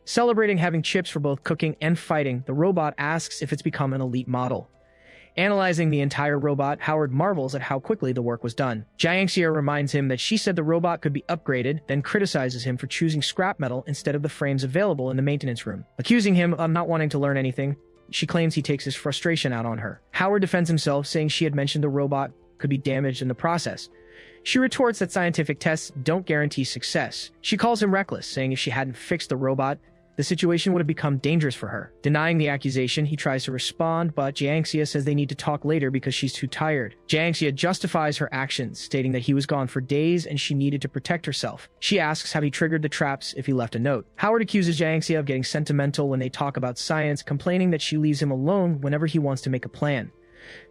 A: Celebrating having chips for both cooking and fighting, the robot asks if it's become an elite model. Analyzing the entire robot, Howard marvels at how quickly the work was done. Jiangxia reminds him that she said the robot could be upgraded, then criticizes him for choosing scrap metal instead of the frames available in the maintenance room. Accusing him of not wanting to learn anything, she claims he takes his frustration out on her. Howard defends himself, saying she had mentioned the robot could be damaged in the process. She retorts that scientific tests don't guarantee success. She calls him reckless, saying if she hadn't fixed the robot, the situation would have become dangerous for her. Denying the accusation, he tries to respond, but Jiangxia says they need to talk later because she's too tired. Jiangxia justifies her actions, stating that he was gone for days and she needed to protect herself. She asks how he triggered the traps if he left a note. Howard accuses Jiangxia of getting sentimental when they talk about science, complaining that she leaves him alone whenever he wants to make a plan.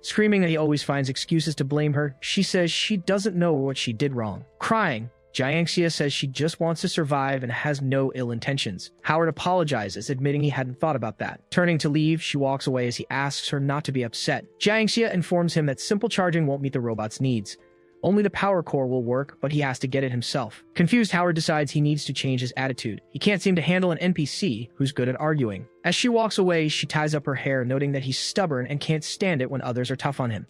A: Screaming that he always finds excuses to blame her, she says she doesn't know what she did wrong. Crying, Jiangxia says she just wants to survive and has no ill intentions. Howard apologizes, admitting he hadn't thought about that. Turning to leave, she walks away as he asks her not to be upset. Jiangxia informs him that simple charging won't meet the robot's needs. Only the power core will work, but he has to get it himself. Confused, Howard decides he needs to change his attitude. He can't seem to handle an NPC who's good at arguing. As she walks away, she ties up her hair, noting that he's stubborn and can't stand it when others are tough on him.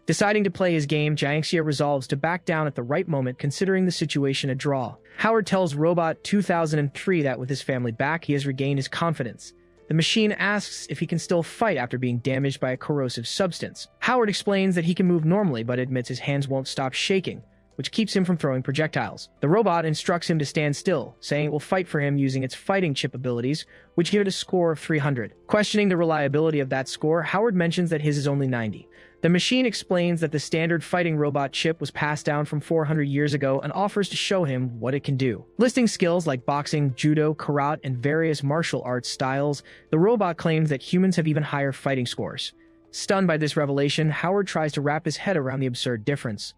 A: Deciding to play his game, Jiangxia resolves to back down at the right moment, considering the situation a draw. Howard tells Robot 2003 that with his family back, he has regained his confidence. The machine asks if he can still fight after being damaged by a corrosive substance. Howard explains that he can move normally, but admits his hands won't stop shaking, which keeps him from throwing projectiles. The robot instructs him to stand still, saying it will fight for him using its fighting chip abilities, which give it a score of 300. Questioning the reliability of that score, Howard mentions that his is only 90. The machine explains that the standard fighting robot chip was passed down from 400 years ago and offers to show him what it can do. Listing skills like boxing, judo, karate, and various martial arts styles, the robot claims that humans have even higher fighting scores. Stunned by this revelation, Howard tries to wrap his head around the absurd difference.